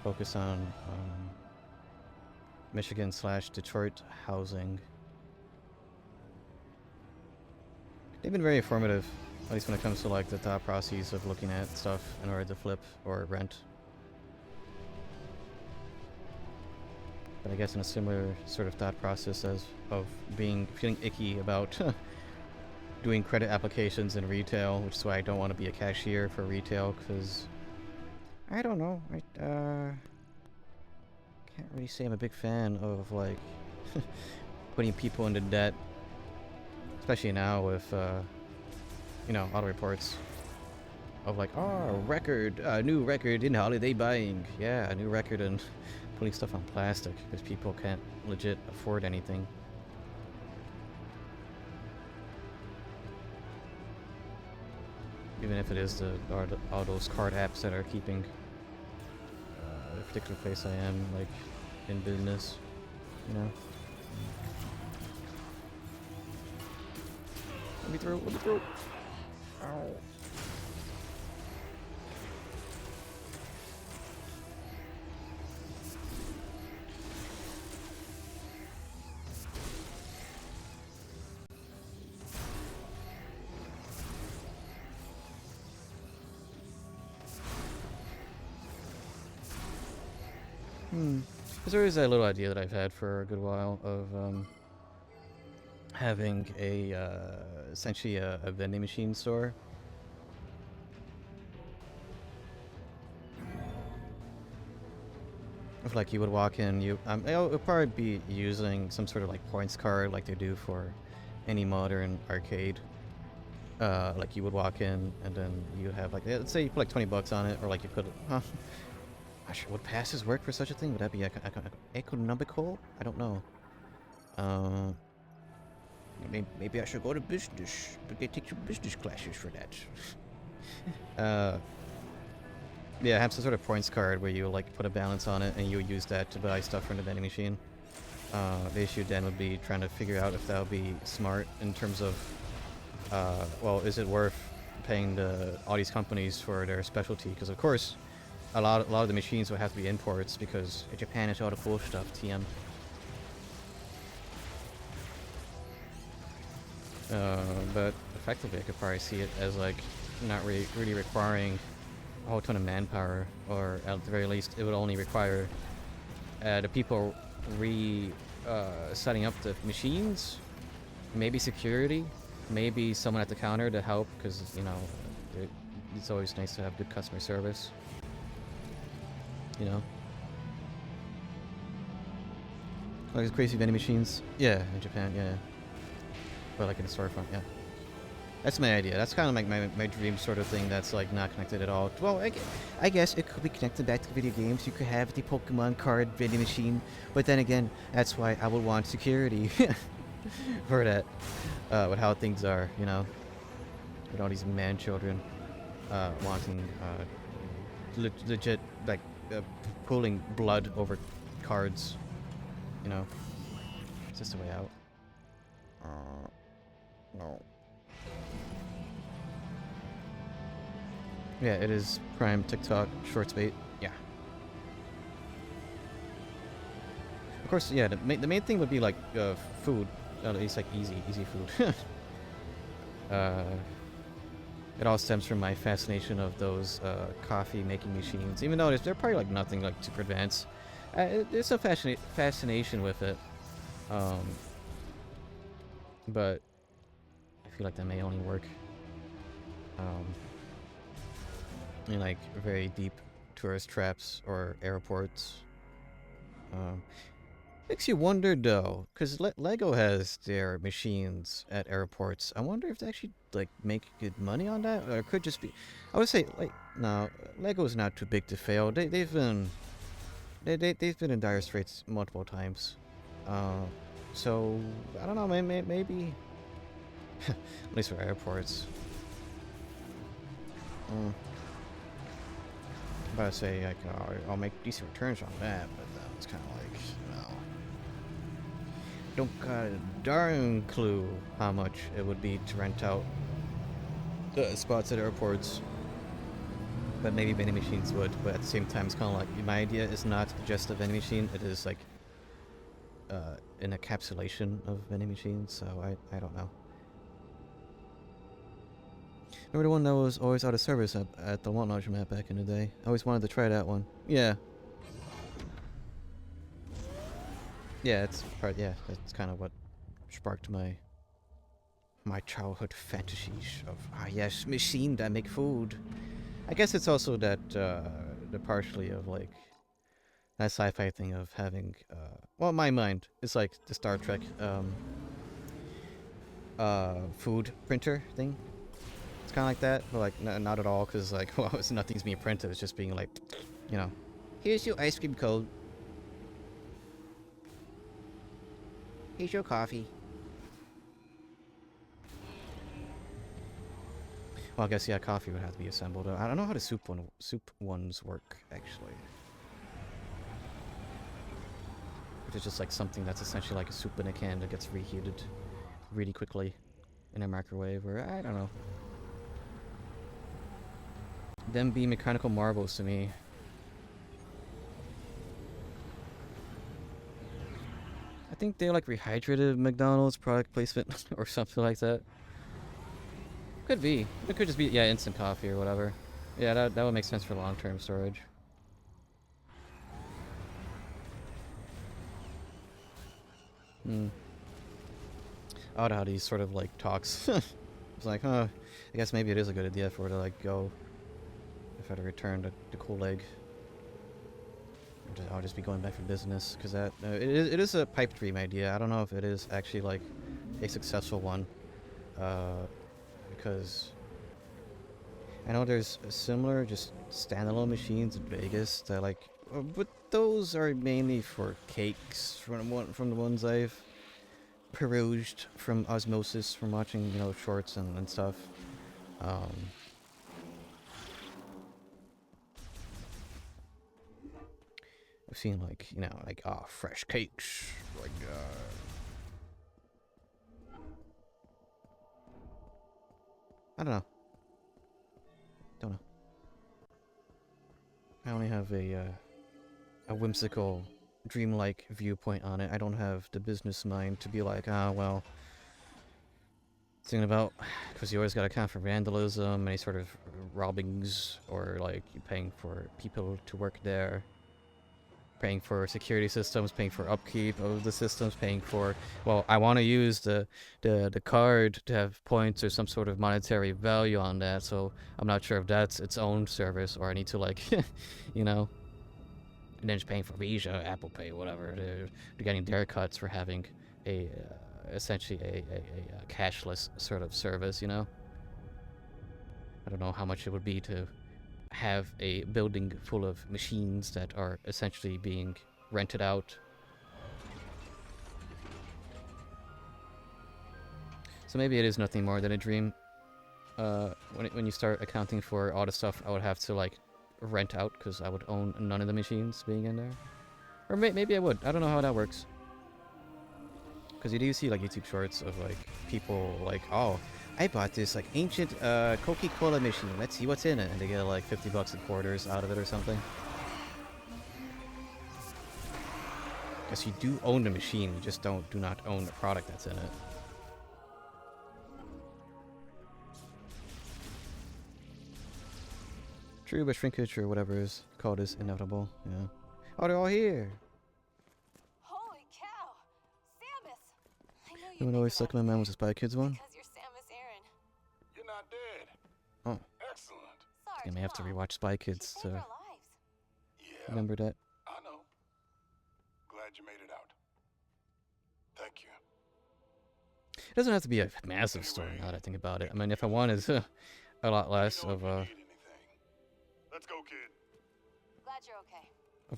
focused on Michigan/Detroit housing. They've been very informative, at least when it comes to like the thought process of looking at stuff in order to flip or rent. But I guess in a similar sort of thought process as of feeling icky about doing credit applications in retail, which is why I don't want to be a cashier for retail, because I don't know, I can't really say I'm a big fan of like putting people into debt. Especially now with, you know, auto reports of like, oh, new record in holiday buying. Yeah, a new record, and putting stuff on plastic because people can't legit afford anything. Even if it is all those card apps that are keeping the particular place I am, like, in business, you know? Let me through. Ow. There's always that little idea that I've had for a good while of having a essentially a vending machine store. If like you would walk in, it would probably be using some sort of like points card like they do for any modern arcade. Like you would walk in and then you would have like, let's say you put like 20 bucks on it, or like you put, not sure, would passes work for such a thing? Would that be economical? I don't know. Maybe I should go to business, but they take you business classes for that. Yeah, have some sort of points card where you like put a balance on it and you use that to buy stuff from the vending machine. The issue then would be trying to figure out if that would be smart in terms of, well, is it worth paying all these companies for their specialty? Because of course, a lot of the machines would have to be imports because Japan is all the cool stuff. TM. But effectively, I could probably see it as like not really requiring a whole ton of manpower, or at the very least, it would only require the people setting up the machines, maybe security, maybe someone at the counter to help, because you know it's always nice to have good customer service. You know, like crazy vending machines. Yeah, in Japan, yeah. But like in a storefront, yeah. That's my idea. That's kind of like my dream sort of thing that's like not connected at all. Well, I guess it could be connected back to video games. You could have the Pokemon card vending machine, but then again, that's why I would want security for that. With how things are, you know, with all these man children wanting legit like pooling blood over cards. You know, it's just a way out. No. Yeah, it is Prime TikTok Shorts bait. Yeah. Of course, yeah. The main thing would be like food. At least like easy food. It all stems from my fascination of those coffee making machines. Even though they're probably like nothing like super advanced, there's some fascination with it. But I feel like that may only work in like very deep tourist traps or airports. Makes you wonder though, because Lego has their machines at airports. I wonder if they actually like make good money on that, or it could just be. I would say like no, Lego's not too big to fail. They've been in dire straits multiple times. So I don't know, maybe at least for airports. I'm about to say like I'll make decent returns on that, but then it's kind of like, you know, don't got a darn clue how much it would be to rent out the spots at airports. But maybe vending machines would. But at the same time, it's kind of like my idea is not just a vending machine. It is like an encapsulation of vending machines. So I don't know. Remember the one that was always out of service at the Want Laundromat back in the day? I always wanted to try that one. Yeah. Yeah, that's kind of what sparked my childhood fantasies of yes, machine that make food. I guess it's also that the partially of like that sci-fi thing of having well, in my mind, it's like the Star Trek food printer thing. It's kind of like that, but like not at all, because like, well, it's nothing's being printed. It's just being like, you know, here's your ice cream code. Here's your coffee. Well, I guess yeah, coffee would have to be assembled. I don't know how the soup ones work actually. If it's just like something that's essentially like a soup in a can that gets reheated really quickly in a microwave, or I don't know. Them be mechanical marbles to me. I think they're like rehydrated McDonald's product placement or something like that. Could be. It could just be, yeah, instant coffee or whatever. Yeah, that would make sense for long-term storage. Hmm. Odd how he sort of like talks. It's like, huh, I guess maybe it is a good idea for her to like go. If I had to return to Cool Lake. I'll just be going back for business, because that it is a pipe dream idea. I don't know if it is actually like a successful one, because I know there's similar just standalone machines in Vegas that like, but those are mainly for cakes from the ones I've perused from osmosis from watching, you know, shorts and stuff. Um, I've seen like, you know, like fresh cakes, like I don't know. Don't know. I only have a whimsical, dreamlike viewpoint on it. I don't have the business mind to be like, well, thinking about, because you always got to account for vandalism, any sort of robbings, or like you paying for people to work there, paying for security systems, paying for upkeep of the systems, paying for, well, I want to use the card to have points or some sort of monetary value on that, so I'm not sure if that's its own service, or I need to like, you know, and then just paying for Visa, Apple Pay, whatever. They're getting their cuts for having a essentially a cashless sort of service, you know. I don't know how much it would be to have a building full of machines that are essentially being rented out. So maybe it is nothing more than a dream. When you start accounting for all the stuff I would have to like rent out, because I would own none of the machines being in there. Or maybe I would. I don't know how that works. Because you do see like YouTube shorts of like people like, oh, I bought this like ancient Coca-Cola machine. Let's see what's in it, and they get like $50 in quarters out of it or something. Because you do own the machine, you just do not own the product that's in it. True, but shrinkage or whatever is called is inevitable. Yeah. Oh, they're all here. Holy cow! Samus! I knew You you'd would make always it suck out my of man here. was a Spy Kids one. Because you're Samus Aran. You're not dead. Oh, Excellent. Sorry, I may have to Mom. rewatch Spy She Kids saved to our lives. Yeah, remember that. I know. Glad you made it out. Thank you. It doesn't have to be a massive story now that I think about it. I mean, if I wanted a lot less Let me know of if you need anything. Let's go, kid. Glad you're okay.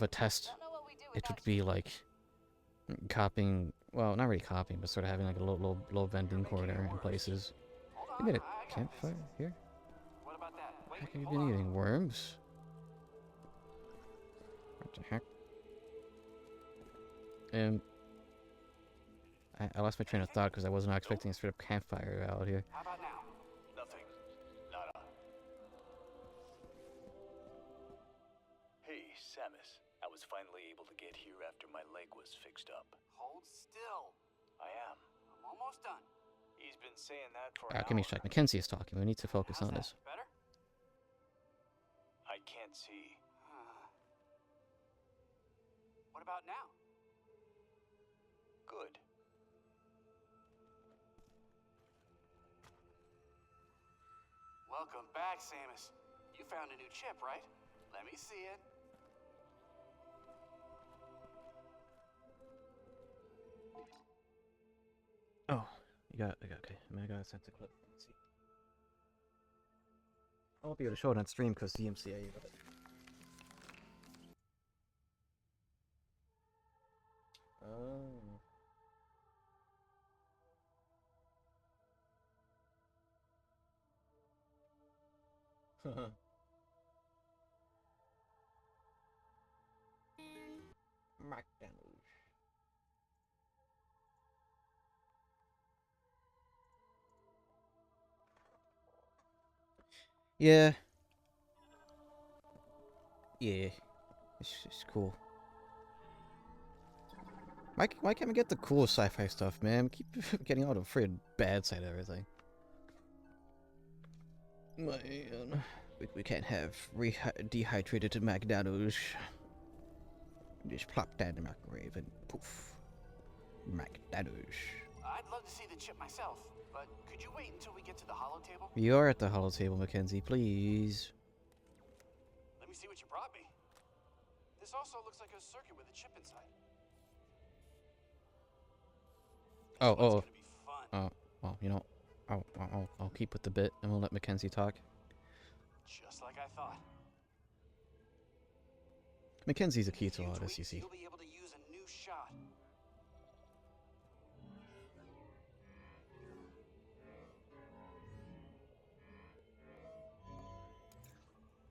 a test, Don't know what we do it without would be like copying. Well, not really copying, but sort of having like a low vending corridor in places. Hold You on, made a I got this. campfire here? What about that? Wait, Heck have you hold been on. eating? Worms? What the heck? I lost my train of thought because I was not expecting a straight up campfire out here. How about now? Nothing. Nada. Hey, Samus. I was finally able to get here after my leg was fixed up. Hold still. I am. I'm almost done. He's been saying that for an Give me a hour. sec. Mackenzie is talking. We need to focus How's on that? this. Better? I can't see. What about now? Good. Welcome back, Samus. You found a new chip, right? Let me see it. Oh, okay. I mean, I got a sense of clip. Let's see. I won't be able to show it on stream because DMCA. But... Oh. McDonald's. Yeah. Yeah. It's cool. Why can't we get the cool sci-fi stuff, man? Keep getting all the freaking bad side of everything. Man, we can't have dehydrated McDonald's. Just plop that in the microwave and poof. McDadoosh. I'd love to see the chip myself, but could you wait until we get to the holo table? We are at the hollow table, Mackenzie, please. Let me see what you brought me. This also looks like a circuit with a chip inside. Oh, This one's oh, gonna be fun. oh, well, you know, I'll keep with the bit and we'll let Mackenzie talk. Just like I thought. Mackenzie's a key to Few all this, tweaks, you see. You'll be able to use a new shot.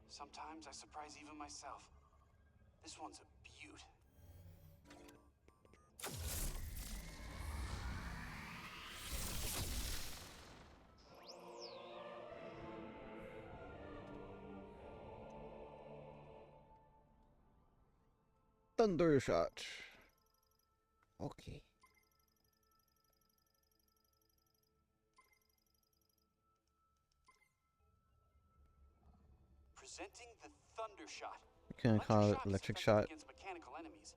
Sometimes I surprise even myself. This one's a beaut. Thundershot. Okay. Presenting the Thunder Shot. We can call it is electric effective shot. against mechanical enemies.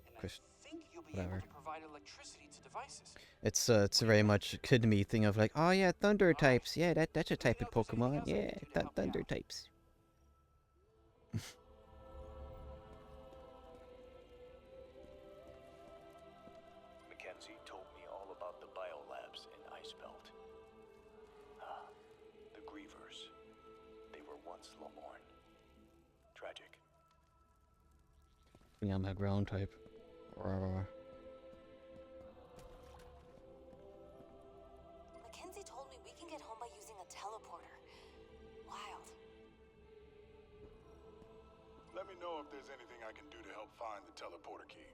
And Chris- I think you'll be whatever. able to provide electricity to devices. It's a very much kid me thing of like, oh yeah, thunder types. Yeah, that's a type me of know if there's anything Pokemon. else I Yeah, can do to help you thunder out. types. Mackenzie told me all about the biolabs in Icebelt. Ah, the Grievers. They were once Lamorne. Tragic. Yeah, I'm a ground type. Mackenzie told me we can get home by using a teleporter. Wild. Let me know if there's anything I can do to help find the teleporter key.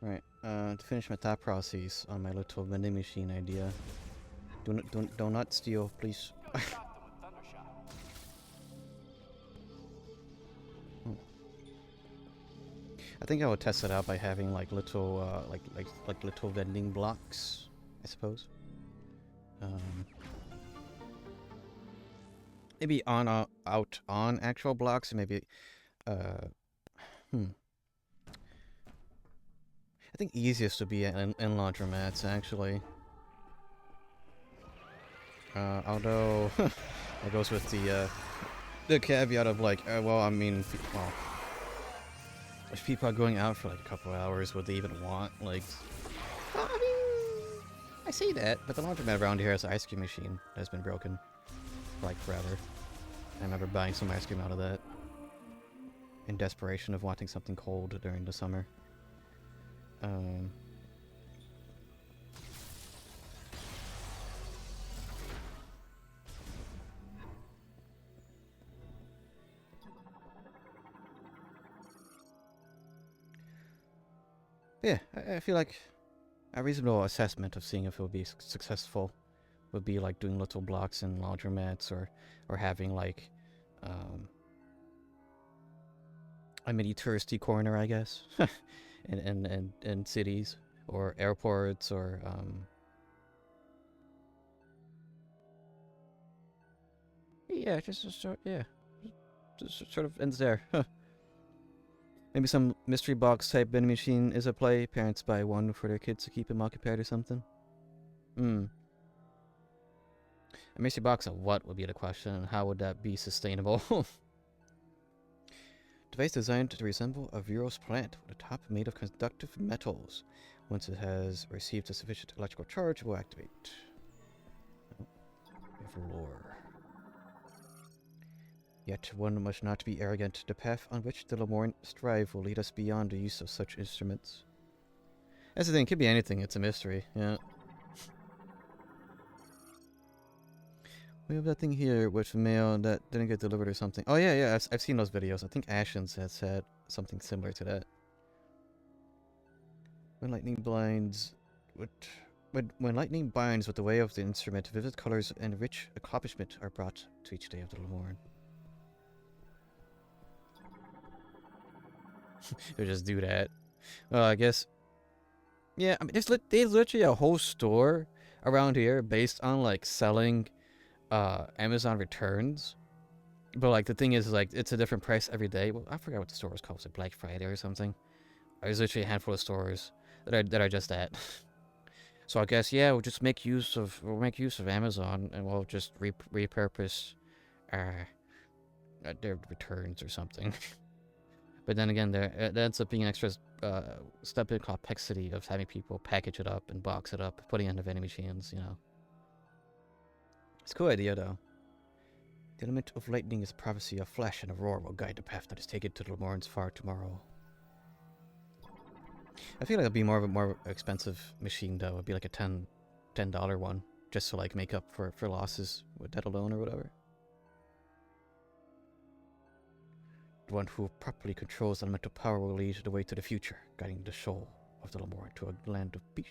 Right. To finish my thought process on my little vending machine idea. Do not steal, please. Go stop them with Thunder Shot. I think I would test it out by having like little like little vending blocks, I suppose. Maybe out on actual blocks, maybe I think easiest would be in laundromats actually. Although that goes with the caveat of like, well, I mean, well, if people are going out for like a couple hours, would they even want like? Well, I mean, I say that, but the laundromat around here has an ice cream machine that's been broken for like forever. I remember buying some ice cream out of that in desperation of wanting something cold during the summer. Yeah, I feel like a reasonable assessment of seeing if it would be successful would be like doing little blocks in laundromats or having like a mini touristy corner, I guess, in cities or airports or yeah, just sort of ends there. Maybe some mystery box type vending machine is a play. Parents buy one for their kids to keep them occupied or something. A mystery box of what would be the question, and how would that be sustainable? Device designed to resemble a Veros plant with a top made of conductive metals. Once it has received a sufficient electrical charge, it will activate. Oh, we have lore. Yet one must not be arrogant. The path on which the Lamorne strive will lead us beyond the use of such instruments. That's the thing, it could be anything, it's a mystery, yeah. We have that thing here with mail that didn't get delivered or something. Oh yeah, I've seen those videos. I think Ashens has had something similar to that. When lightning binds with the way of the instrument, vivid colors and rich accomplishment are brought to each day of the Lamorne. They just do that. Well, I guess Yeah, I mean, there's literally a whole store around here based on like selling Amazon returns. But like the thing is like it's a different price every day. Well, I forgot what the store was called. Was it Black Friday or something? There's literally a handful of stores that are just that. So I guess yeah, we'll make use of Amazon and we'll just repurpose uh, their returns or something. But then again, there ends up being an extra step in complexity of having people package it up and box it up, putting it in the vending machines. You know, it's a cool idea though. The element of lightning is a prophecy. A flash and a roar will guide the path that is taken to the Lemorn's far tomorrow. I feel like it'd be more of a more expensive machine though. It'd be like a $10 one, just to like make up for losses with that alone or whatever. The one who properly controls elemental power will lead the way to the future, guiding the soul of the Lemorn to a land of peace.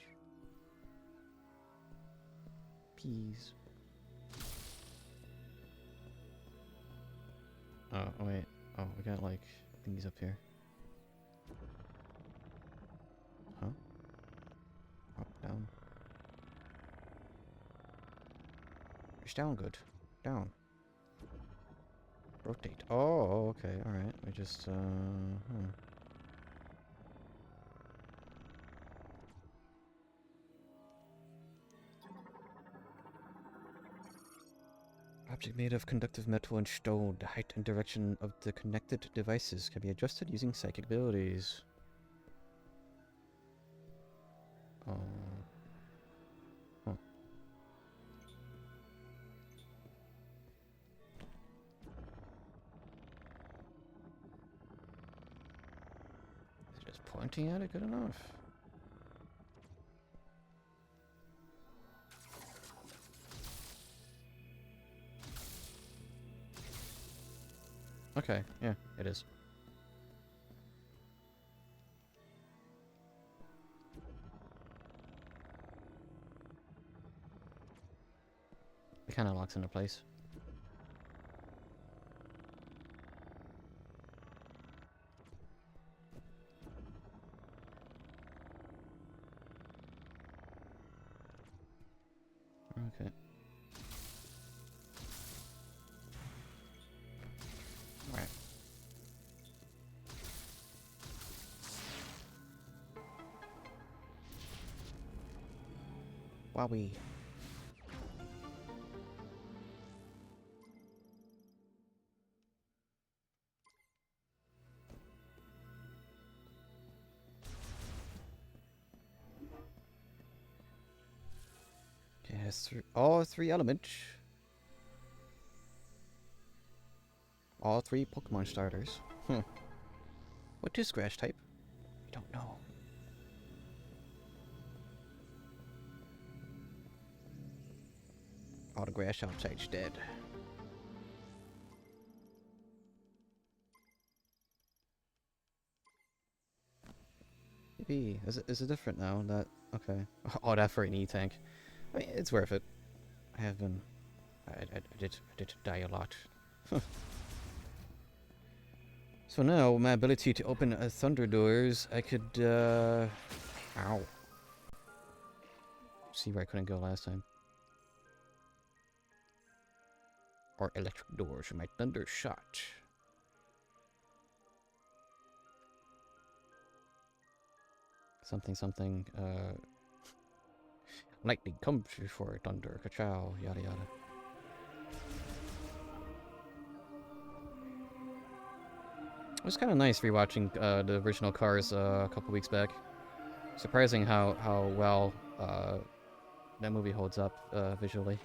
Peace. Oh wait. Oh, we got like thingies up here. Huh? Up, down. Push down, good. Down. Rotate. Oh, okay, alright. We just, Object made of conductive metal and stone. The height and direction of the connected devices can be adjusted using psychic abilities. Oh. Huh. Is it just pointing at it good enough? Okay, yeah, it is. It kind of locks into place. Okay. Alright. Wowie. Okay, it has all three elements. All three Pokemon starters. What is grass type? We don't know. All the grass outside's dead. Maybe. Is it different now? That okay. All that for an E-tank. I mean, it's worth it. I have been. I did die a lot. So now, with my ability to open thunder doors, I could, ow. See where I couldn't go last time. Or electric doors with my thunder shot. Something, lightning comes before thunder, ka-chow, yada yada. It was kind of nice rewatching the original Cars a couple weeks back. Surprising how well that movie holds up visually.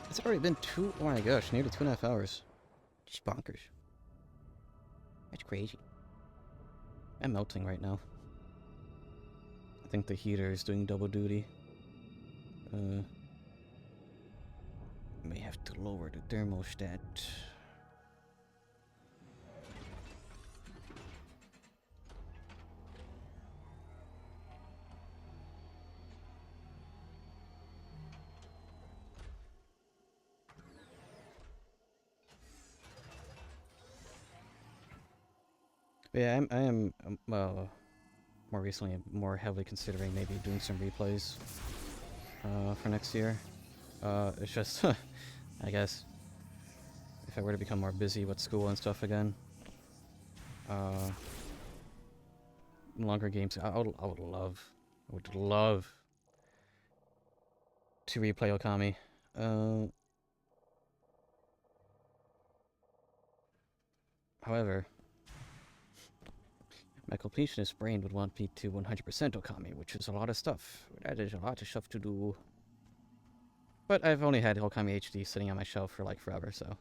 It's already been oh my gosh, nearly 2.5 hours. Just bonkers. That's crazy. I'm melting right now. I think the heater is doing double duty. May have to lower the thermostat. But yeah, I am more recently more heavily considering maybe doing some replays for next year. It's just, I guess, if I were to become more busy with school and stuff again, uh, longer games, I would love to replay Okami. However, my completionist brain would want me to 100% Okami, which is a lot of stuff. That is a lot of stuff to do. But I've only had Okami HD sitting on my shelf for like forever, so.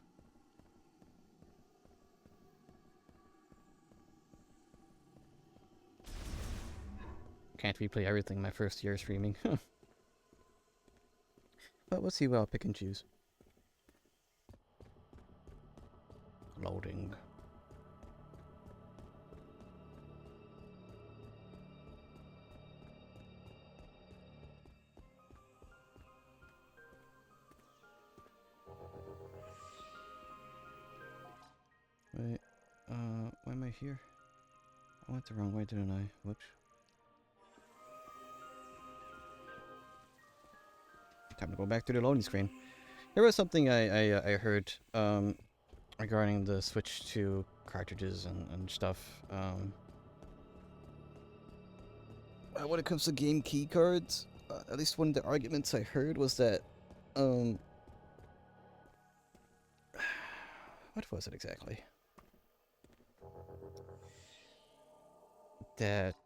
Can't replay everything my first year streaming. But we'll see what I'll pick and choose. Loading. Wait, why am I here? I went the wrong way, didn't I? Whoops. Time to go back to the loading screen. There was something I heard regarding the switch to cartridges and stuff. When it comes to game key cards, at least one of the arguments I heard was that what was it exactly? That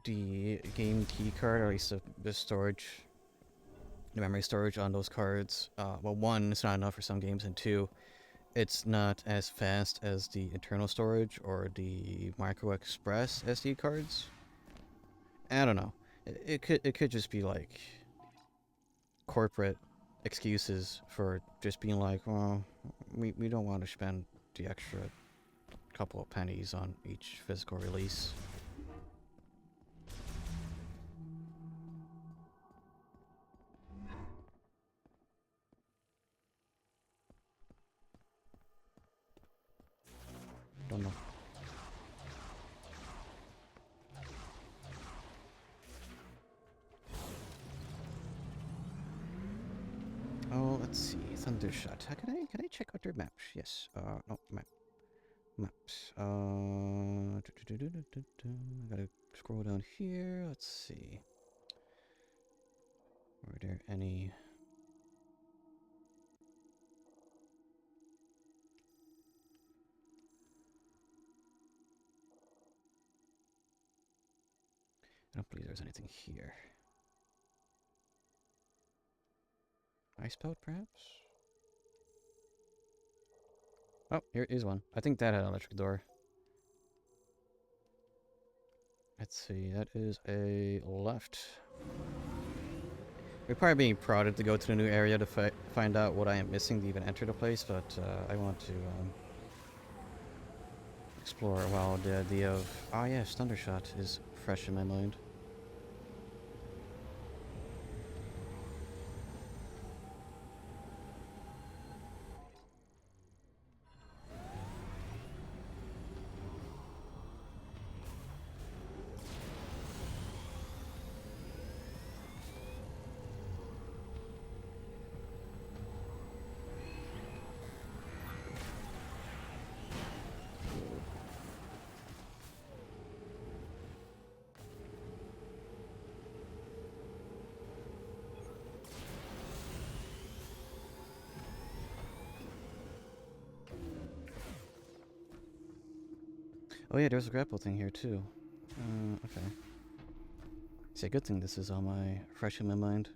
the game key card, or at least the storage, the memory storage on those cards, well, one, it's not enough for some games, and two, it's not as fast as the internal storage or the micro express SD cards. I don't know. It could just be like corporate excuses for just being like, well, we don't want to spend the extra couple of pennies on each physical release. Don't know. Oh, let's see. Thundershot. Can I check out their maps? Yes. No, maps. I gotta scroll down here. Let's see. Were there any? I don't believe there's anything here. Iceboat, perhaps? Oh, here is one. I think that had an electric door. Let's see, that is a left. We're probably being prodded to go to the new area to find out what I am missing to even enter the place, but I want to explore while the idea of, ah yes, Thundershot is fresh in my mind. Oh yeah, there's a grapple thing here too. Okay. It's a good thing this is all fresh in my mind.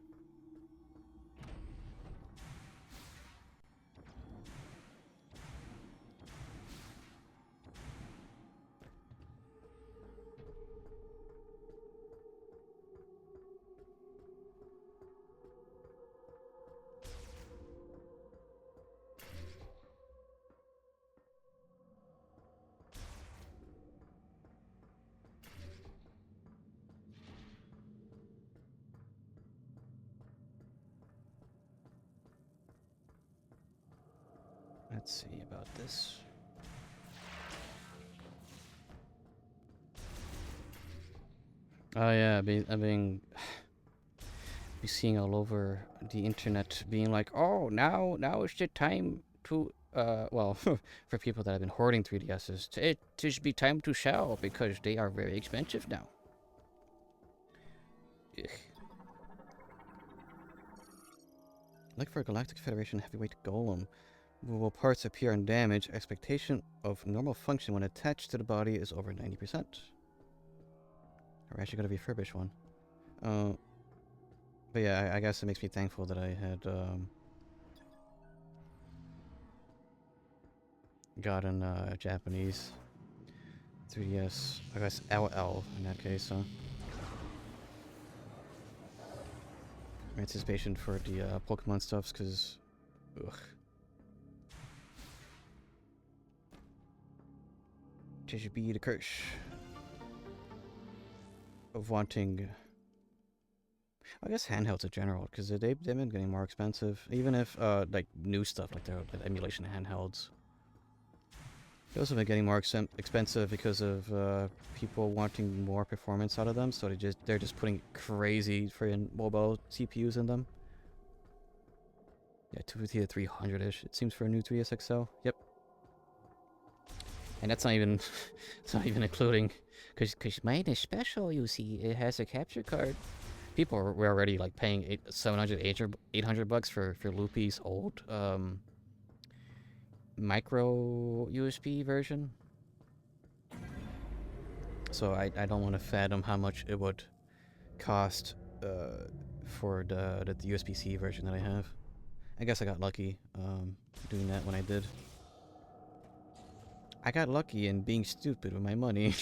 Let's see about this. Oh yeah, I've been be seeing all over the internet being like, oh, now is the time to well, for people that have been hoarding 3DSs, it should be time to sell because they are very expensive now. Ugh. Look for Galactic Federation heavyweight golem. Movable parts appear undamaged. Expectation of normal function when attached to the body is over 90%. We're actually got a refurbished one. But yeah, I guess it makes me thankful that I had gotten Japanese 3DS. I guess LL in that case, huh? Anticipation for the Pokemon stuffs, because ugh. It should be the curse of wanting, I guess, handhelds in general, because they've been getting more expensive. Even if like new stuff like the emulation handhelds, they also been getting more expensive because of people wanting more performance out of them. So they're just putting crazy freaking mobile CPUs in them. Yeah, 250 to 300-ish. It seems for a new 3DS XL. Yep. And that's not even, it's not even including, because mine is special, you see. It has a capture card. People were already like paying 700, 800 bucks for Loopy's old micro USB version. So I don't want to fathom how much it would cost for the USB-C version that I have. I guess I got lucky doing that when I did. I got lucky in being stupid with my money.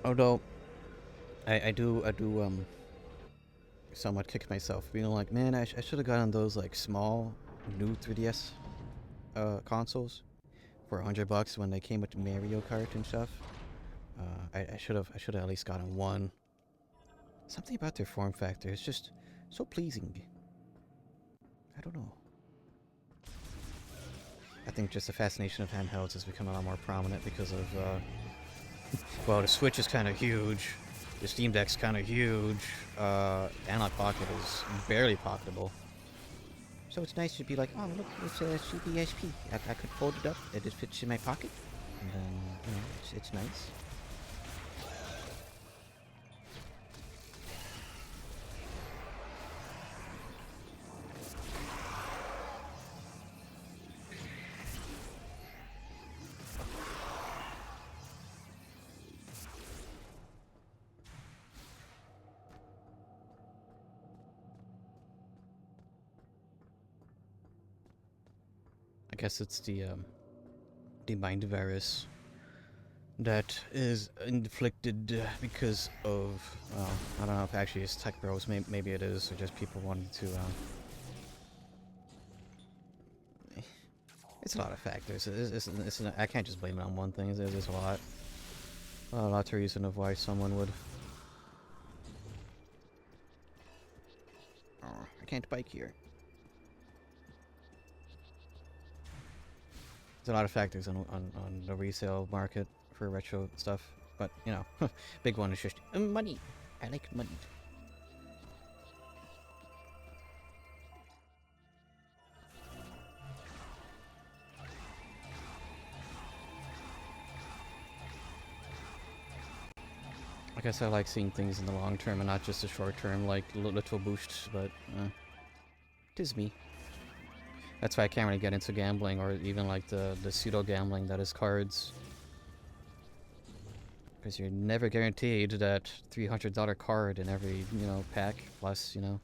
Although I do somewhat kick myself being like, man, I should have gotten those like small new 3DS consoles for $100 when they came with Mario Kart and stuff. I should have at least gotten one. Something about their form factor is just so pleasing. I don't know. I think just the fascination of handhelds has become a lot more prominent because of well, the Switch is kind of huge. The Steam Deck's kind of huge. Analog Pocket is barely pocketable. So it's nice to be like, oh, look, it's a CPSP. I could fold it up. It just fits in my pocket. And then, you know, it's nice. I guess it's the mind virus that is inflicted because of, well, I don't know if actually it's tech bros, maybe it is, or just people wanting to, it's a lot of factors. I can't just blame it on one thing. There's a lot to reason of why someone would. Oh, I can't bike here. There's a lot of factors on the resale market for retro stuff, but you know, big one is just money. I like money. I guess I like seeing things in the long term and not just the short term, like little boosts, but it is me. That's why I can't really get into gambling, or even like the pseudo gambling that is cards. Because you're never guaranteed that $300 card in every, you know, pack, plus, you know.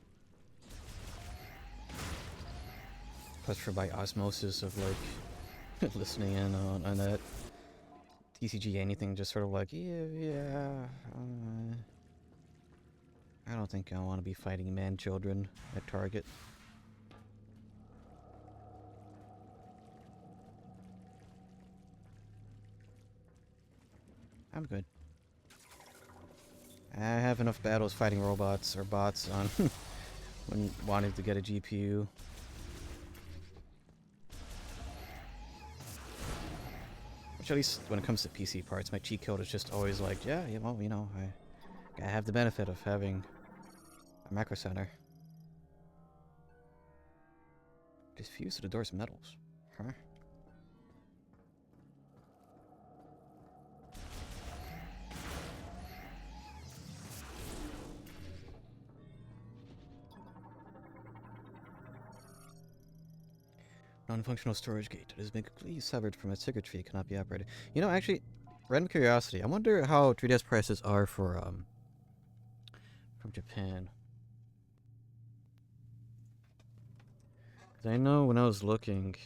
Plus for by osmosis of like listening in on that TCG, anything just sort of like, yeah, I don't think I want to be fighting man-children at Target. I'm good. I have enough battles fighting robots or bots on when wanting to get a GPU. Which at least when it comes to PC parts, my cheat code is just always like, yeah, well, you know, I have the benefit of having a macro center. Just fused to the door's metals. Huh? Non-functional storage gate. It has been completely severed from its circuitry. It cannot be operated. You know, actually, random curiosity. I wonder how 3DS prices are for from Japan. Cause I know when I was looking,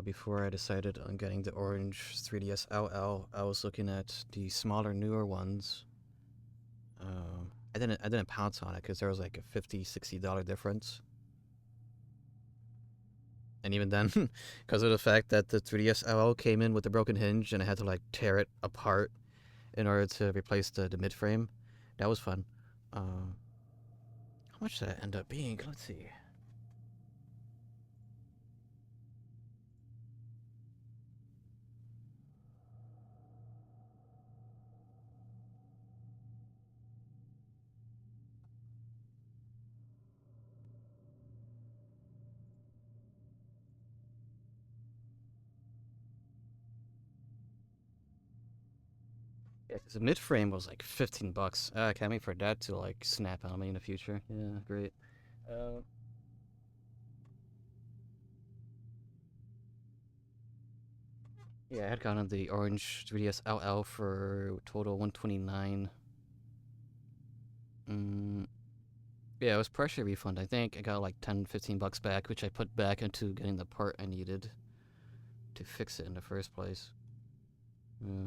before I decided on getting the orange 3DS LL, I was looking at the smaller, newer ones. I didn't pounce on it because there was like a $50-$60 difference. And even then, because of the fact that the 3DS LL came in with a broken hinge and I had to like tear it apart in order to replace the mid frame, that was fun. How much did that end up being? Let's see. Yeah, because the mid frame was like $15. I can't wait for that to like snap on me in the future. Yeah, great. Uh, yeah, I had gotten the orange 3DS LL for total 129. Yeah, it was partially refund. I think I got like 10-15 bucks back, which I put back into getting the part I needed to fix it in the first place. Yeah.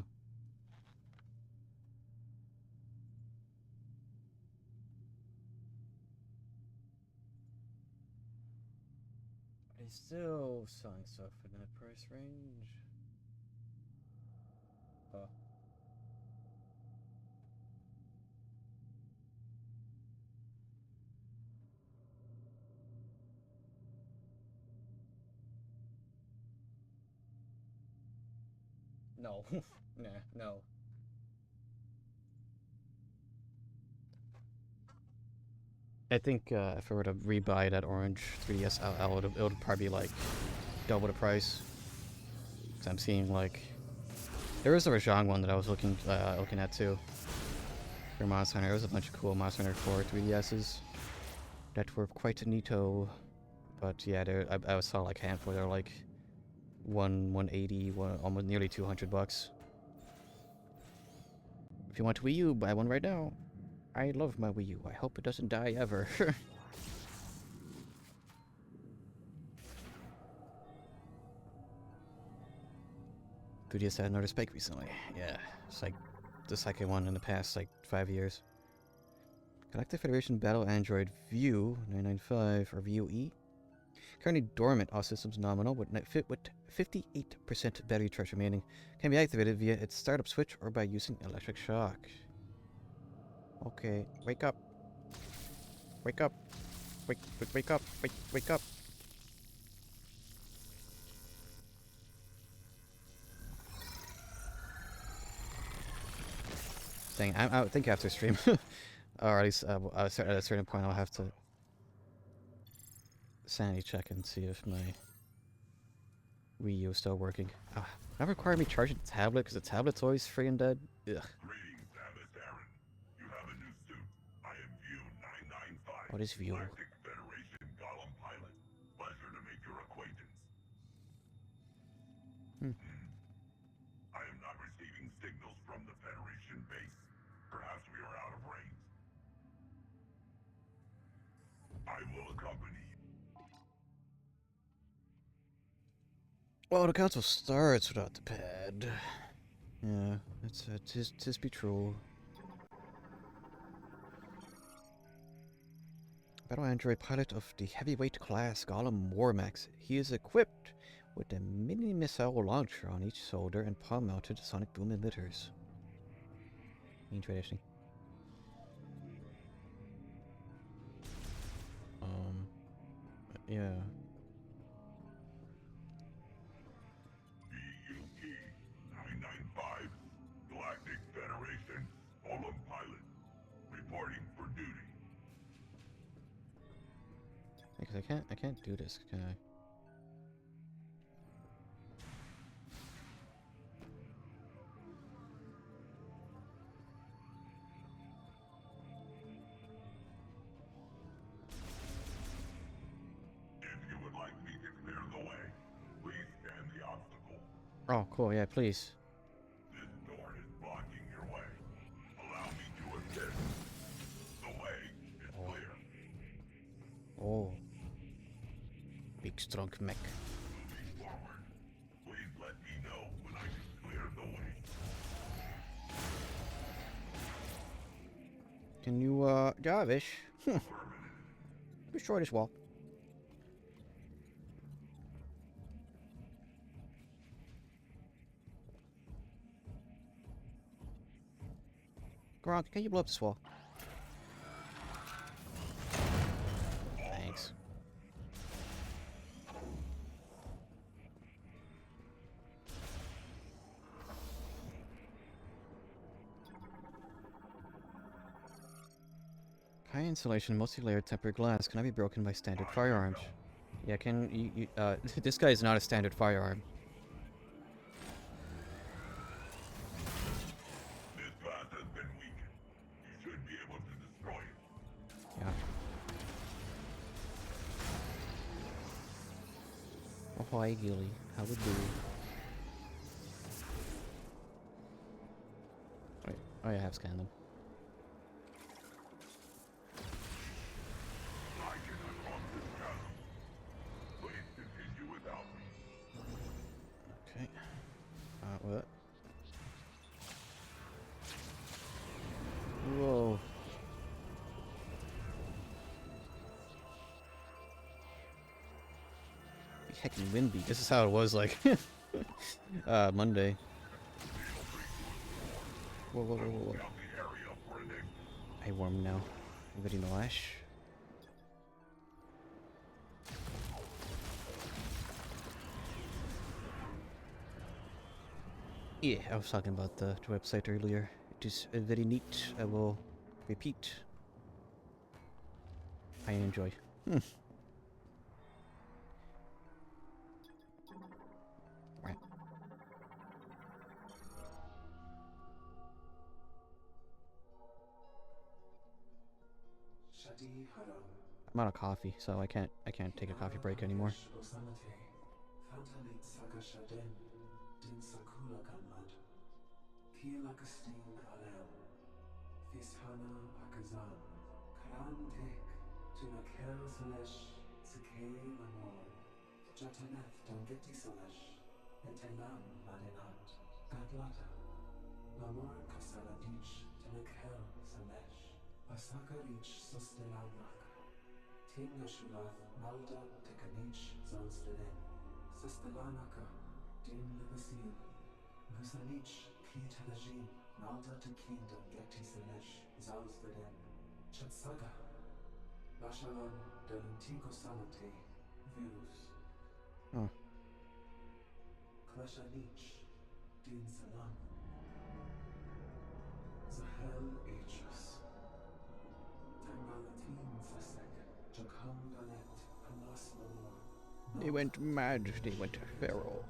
Are they still selling stuff in that price range? Oh. No. Nah, no. I think if I were to rebuy that orange 3DS LL, it would probably be like double the price. Cause I'm seeing like there was a Rajang one that I was looking at too. For Monster Hunter, there was a bunch of cool Monster Hunter 4 3DSs that were quite neato. But yeah, I saw like a handful. They're like 180, almost nearly 200 bucks. If you want Wii U, buy one right now. I love my Wii U. I hope it doesn't die ever. 3DS had another spike recently. Yeah, it's like the second one in the past like 5 years. Galactic Federation Battle Android View 995 or View E. Currently dormant, all systems nominal, with 58% battery charge remaining. Can be activated via its startup switch or by using electric shock. Okay, wake up. Wake up. Wake up. Wake up. Saying, I think after stream, or at least at a certain point, I'll have to sanity check and see if my Wii U is still working. Not require me charging the tablet because the tablet's always free and dead. Ugh. Greetings, Abbott Aaron. You have a new suit. I am View 995. What is View? Galactic Federation Golem Pilot. Pleasure to make your acquaintance. I am not receiving signals from the Federation base. Perhaps we are out of range. I will accompany you. Well, the console starts without the pad. Yeah, that's tis be true. Battle android pilot of the heavyweight class Golem Warmax. He is equipped with a mini missile launcher on each shoulder and palm-mounted sonic boom emitters. Interesting. Yeah. BUT 995, Galactic Federation, Hollow Pilot, reporting for duty. Because I can't do this, can I? If you would like me to clear the way, please scan the obstacle. Oh, cool. Yeah, please. This door is blocking your way. Allow me to assist. The way is clear. Oh. Big strong mech. Moving forward. Please let me know when I can clear the way. Can you, Jarvis? Destroy this wall. Gronk, can you blow up this wall? Thanks. High insulation, multi-layered tempered glass cannot be broken by standard firearms. Yeah, can you this guy is not a standard firearm. This glass has been weakened. You should be able to destroy it. Yeah. Oh, hi, Gilly. How would do? Wait, oh yeah, I have scanned them. I cannot cross this chasm. Please continue without me. Okay. What? Whoa. Heckin' windy. This is how it was like Monday. Whoa, whoa, whoa, whoa, whoa. Out the area for an exit. I warm now. Very nice. Yeah, I was talking about the website earlier. It is very neat. I will repeat. I enjoy. Right. I'm out of coffee, so I can't take a coffee break anymore. Oh. They went mad. They went feral.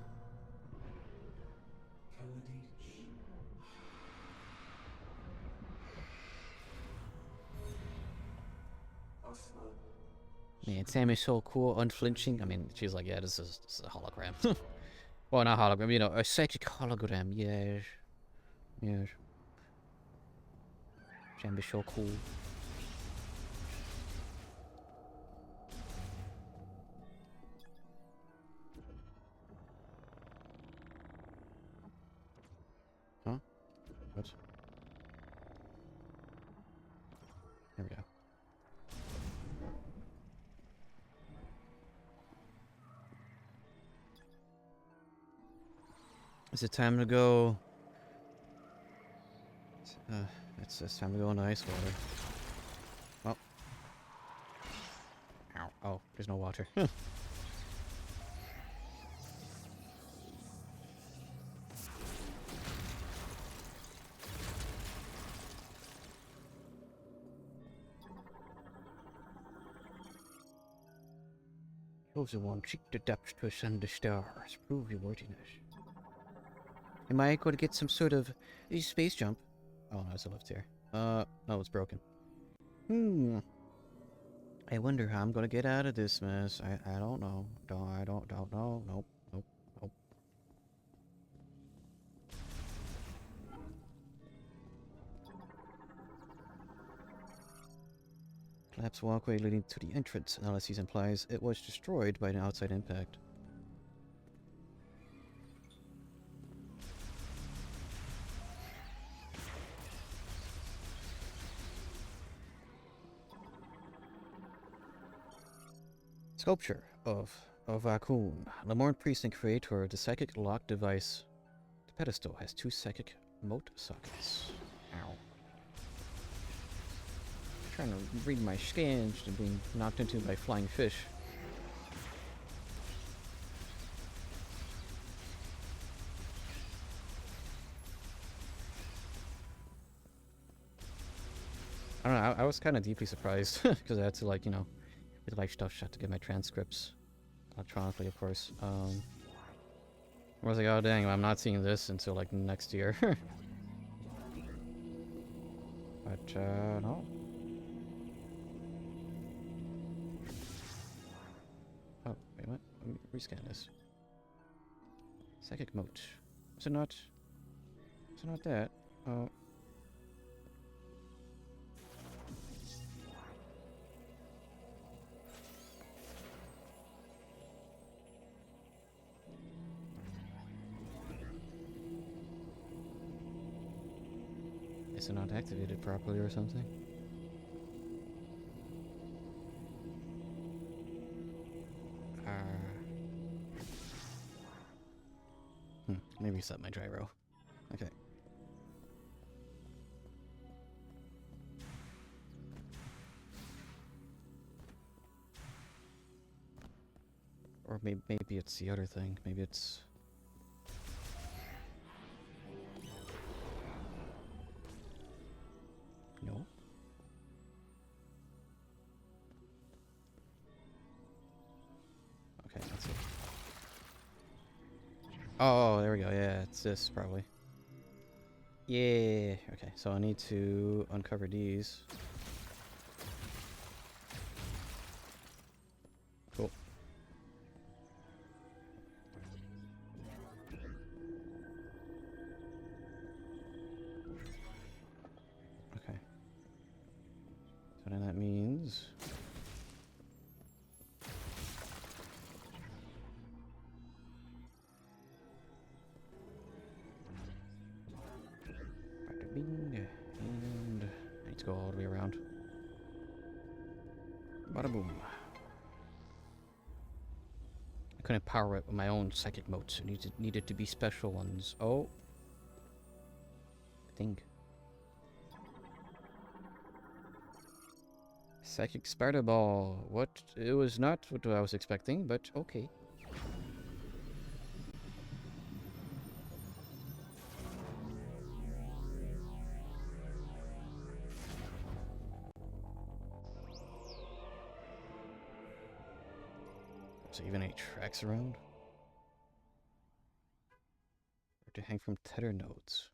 Man, Sam is so cool, unflinching. I mean, she's like, yeah, this is a hologram. Well, not hologram, you know, a psychic hologram. Yes. Yes. Sam is so cool. Huh? What? There we go. Is it time to go? It's time to go into ice water. Oh. Ow. Oh, There's no water. Chosen one, seek the depths to ascend the stars. Prove your worthiness. Am I going to get some sort of space jump? Oh, no, there's a lift here. No, it's broken. I wonder how I'm going to get out of this mess. I don't know. I don't know. Nope. Nope. Nope. Collapsed walkway leading to the entrance. Analysis implies it was destroyed by an outside impact. Sculpture of Akun, Lamorne Precinct creator of the psychic lock device. The pedestal has 2 psychic mote sockets. Ow. Trying to read my scans and being knocked into by flying fish. I don't know, I was kind of deeply surprised because I had to, like, you know, get life stuff shut to get my transcripts electronically, of course. I was like, oh dang, I'm not seeing this until like next year. But no. Oh, wait, what? Let me rescan this. Psychic mote. Is it not? Is it not that? Oh. Is it not activated properly or something? Let me reset my gyro. Okay. Or maybe it's the other thing. Maybe it's... No? Okay, that's it. Oh, there we go. Yeah, it's this, probably. Yeah. Okay, so I need to uncover these. Cool. Okay. So then that means... Bing, and I need to go all the way around. Bada boom. I couldn't power it with my own psychic motes. It needed to be special ones. Oh. Thing. Psychic spider ball. What? It was not what I was expecting, but okay. So even any tracks around? Or to hang from tether nodes.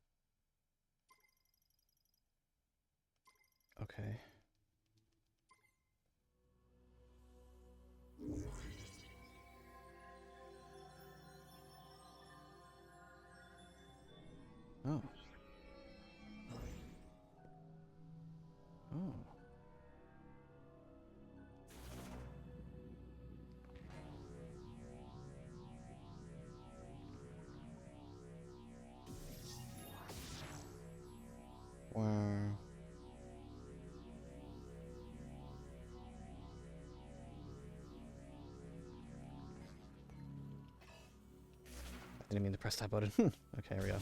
Okay. Oh. Oh. Wow. I didn't mean to press that button. Okay, here we go.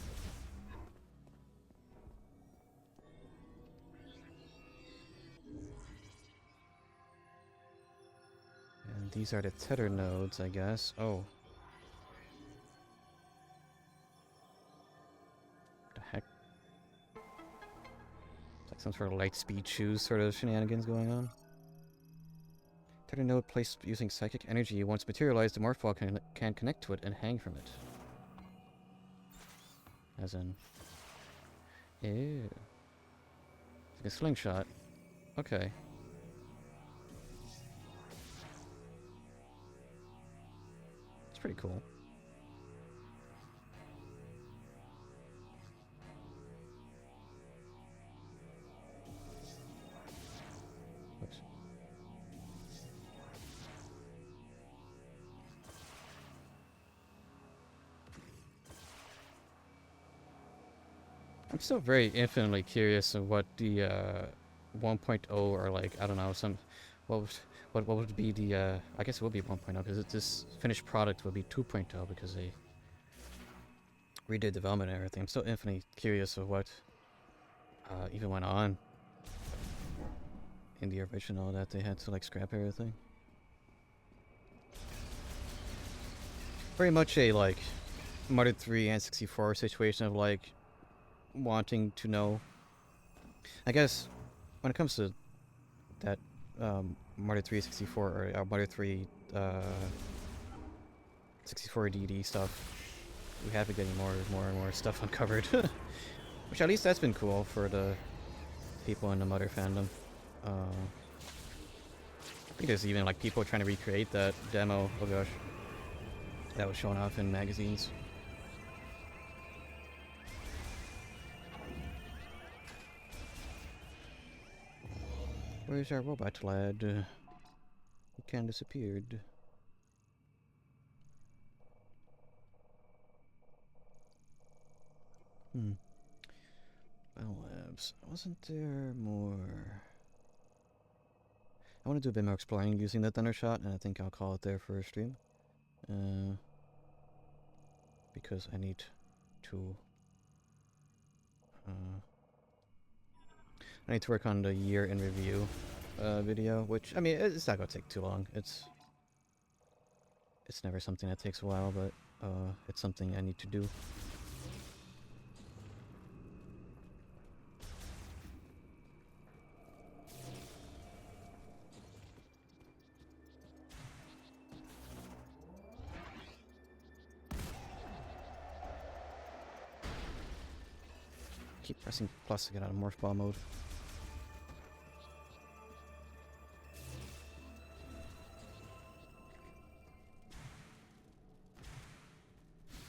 And these are the tether nodes, I guess. Oh. The heck? It's like some sort of light speed shoes sort of shenanigans going on. Tether node placed using psychic energy. Once materialized, the morph ball can connect to it and hang from it. As in... Ew. It's like a slingshot. Okay. It's pretty cool. Oops. I'm still very infinitely curious of what the 1.0 or like, I don't know, what would be the I guess it would be 1.0 because this finished product would be 2.0 because they redid development and everything. I'm still infinitely curious of what even went on in the original that they had to like scrap everything. Very much a like Mother 3 and 64 situation of like wanting to know. I guess when it comes to that Mother 3 64 or Mother 3 64 DD stuff, we have been getting more and more stuff uncovered. Which at least that's been cool for the people in the Mother fandom. I think there's even like people trying to recreate that demo, oh gosh, that was shown off in magazines. Where's our robot lad? He kinda disappeared. Bell Labs. Wasn't there more? I want to do a bit more exploring using that thunder shot, and I think I'll call it there for a stream. Because I need to... I need to work on the year in review video, which, I mean, it's not gonna take too long. It's never something that takes a while, but it's something I need to do. Keep pressing plus to get out of morph ball mode.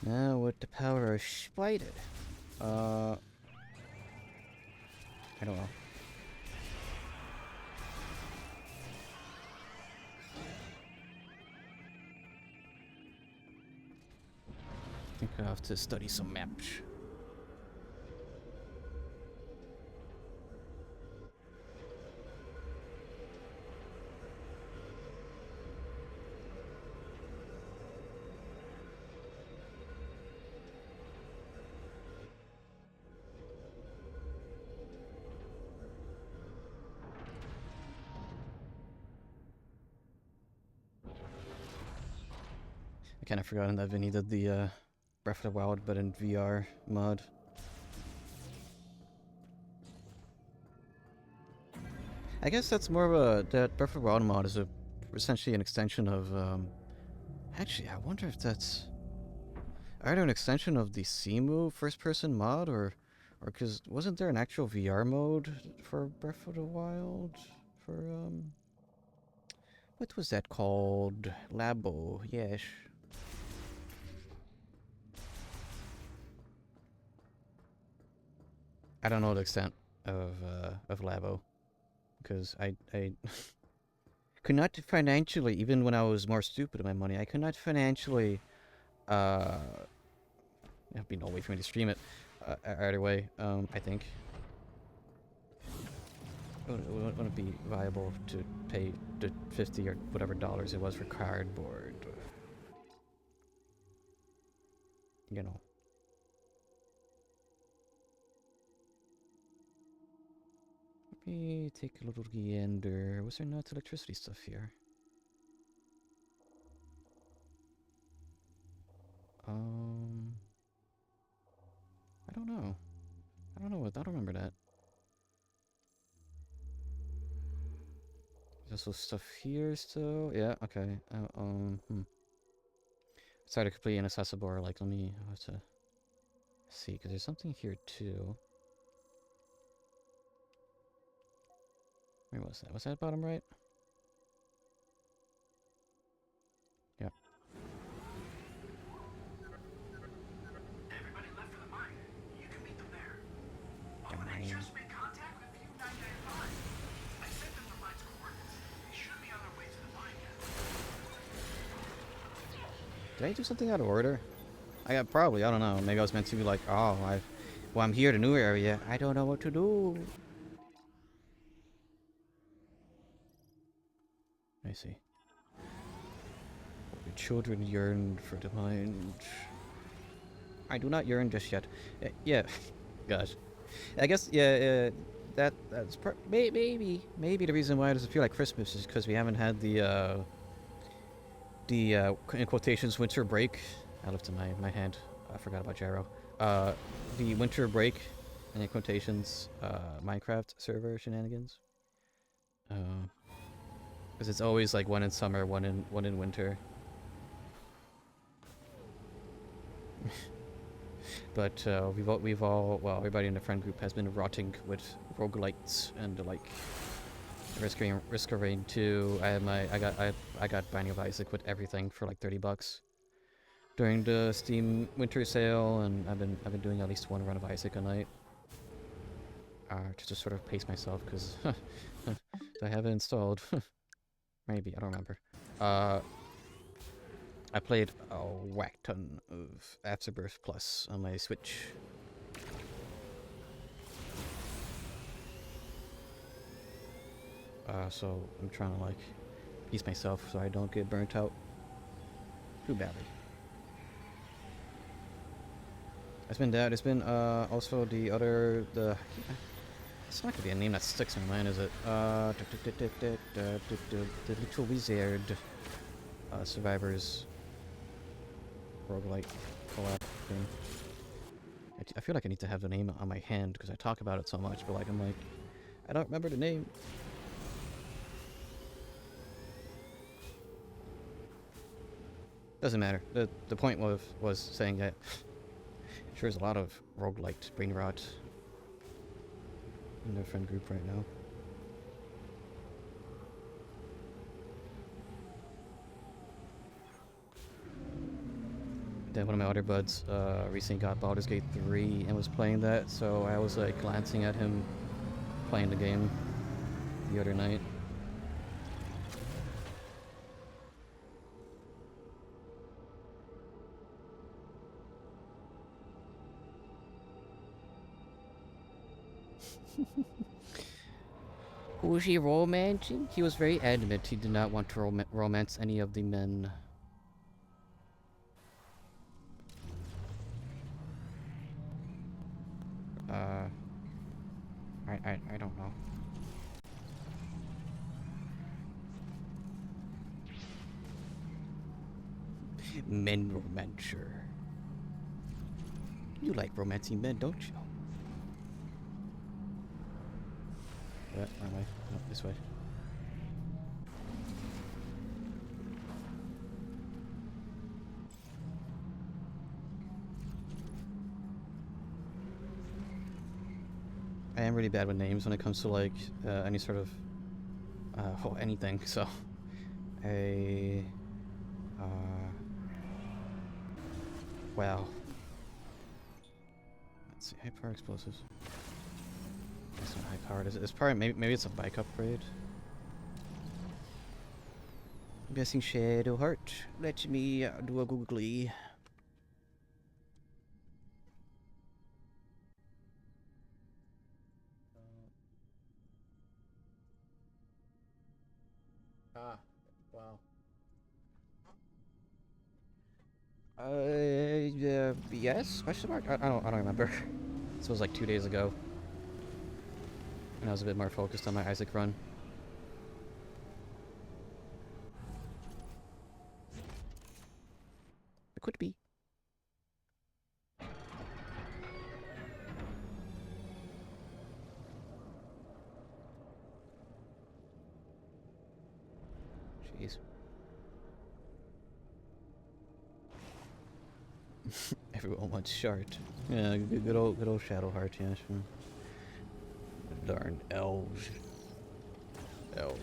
Now with the power of Spider. I don't know. I think I have to study some maps. I kind of forgotten that Vinny did the Breath of the Wild, but in VR mod. I guess that's more of a... That Breath of the Wild mod is essentially an extension of... Actually, I wonder if that's... either an extension of the Simu first-person mod, or because wasn't there an actual VR mode for Breath of the Wild? For, what was that called? Labo, yes. I don't know the extent of Labo, because I could not financially, even when I was more stupid with my money, I could not financially, there'd be no way for me to stream it, either way, I think. It wouldn't be viable to pay the 50 or whatever dollars it was for cardboard. You know. Let me take a little gander. Was there not electricity stuff here? I don't know. I don't know what. I don't remember that. There's also stuff here still. Yeah. Okay. It's either completely inaccessible or like let me. I have to see because there's something here too. Where was that? Was that bottom right? Yeah. Everybody left for the mine. You can meet them there. The Oh, and I mine. just made contact with View 995. I sent them the mine's coordinates. They should be on their way to the mine now. Did I do something out of order? I got probably. I don't know. Maybe I was meant to be like, oh, well, I'm here, the new area. I don't know what to do. I see. Your children yearned for the mind. I do not yearn just yet. Yeah, gosh. I guess yeah. Maybe the reason why it doesn't feel like Christmas is because we haven't had the in quotations winter break. I lifted my hand. I forgot about gyro. The winter break in quotations Minecraft server shenanigans. Because it's always like one in summer, one in winter. But we've all well, everybody in the friend group has been rotting with roguelites and like Risk of Rain 2. I got Binding of Isaac with everything for like $30 during the Steam winter sale, and I've been doing at least one run of Isaac a night. To just sort of pace myself because I have it installed. Maybe I don't remember. I played a whack ton of Afterbirth Plus on my Switch. So I'm trying to like pace myself so I don't get burnt out too badly. It's been that. It's been also the it's not gonna be a name that sticks in my mind, is it? The Little Wizard Survivors roguelike collab thing. I feel like I need to have the name on my hand because I talk about it so much, but like I'm like, I don't remember the name. Doesn't matter. The point was saying that sure there's a lot of roguelite brain rot in their friend group right now. Then one of my other buds recently got Baldur's Gate 3 and was playing that, so I was like glancing at him playing the game the other night. Was he romancing? He was very adamant he did not want to romance any of the men. I don't know. Men romancer. You like romancing men, don't you? Wrong way. No, this way. I am really bad with names when it comes to like any sort of well, anything. So wow. Let's see, high power explosives. It's not high powered. It's probably maybe it's a bike upgrade. I'm guessing Shadow Heart. Let me do a googly. Wow. Yes? Question mark? I don't remember. This was like 2 days ago. And I was a bit more focused on my Isaac run. It could be. Jeez. Everyone wants Shart. Yeah, good old Shadowheart, yeah, sure. Darn elves. Elves.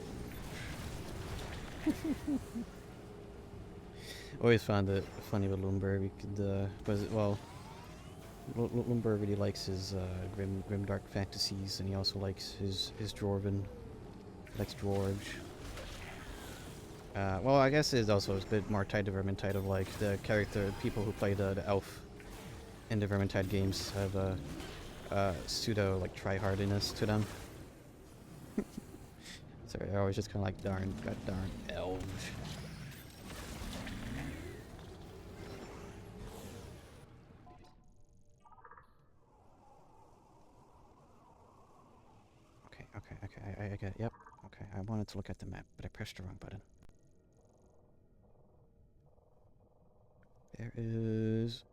Always found it funny with Lumber. We could, Lumber really likes his grim dark fantasies, and he also likes his Dwarven. He likes dwarves. Well, I guess it's also a bit more tied to Vermintide of like the people who play the elf in the Vermintide games have a pseudo like tryhardiness to them. So they're always just kind of like darn elves. Okay, I get it. Yep. Okay, I wanted to look at the map, but I pressed the wrong button. There is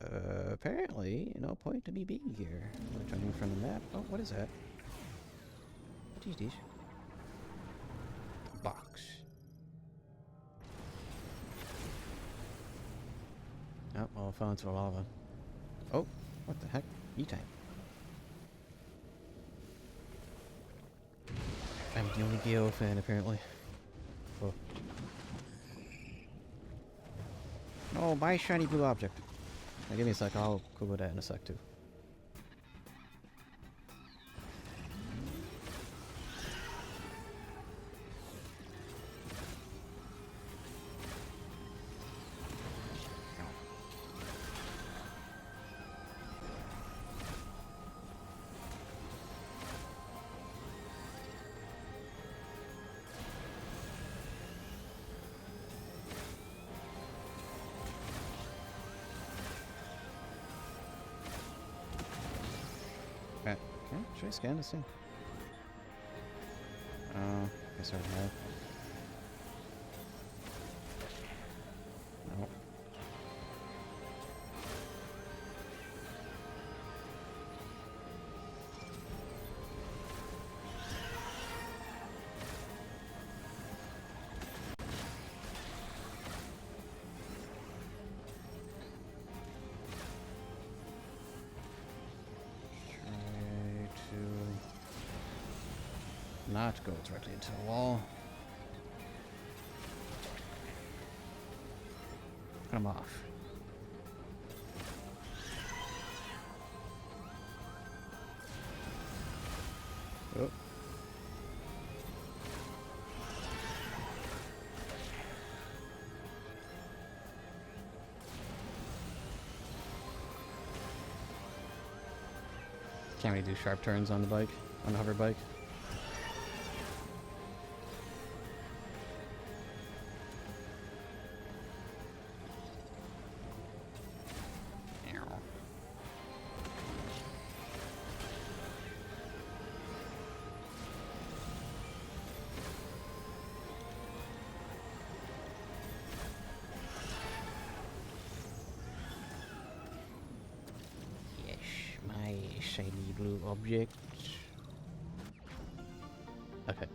apparently no point to me being here. I'm turning from the map. Oh, what is that? What is this? Box. Oh, well, I fell into the lava. Oh, what the heck? E-time. I'm the only Geo fan, apparently. Oh. Oh, my shiny blue object. Now, give me a sec, I'll cool with that in a sec, too. Okay, should I scan this thing? Oh, guess I already have. No. Not go directly into the wall. I'm off. Oh. Can't really do sharp turns on the bike, on the hover bike. Shiny blue object. Okay.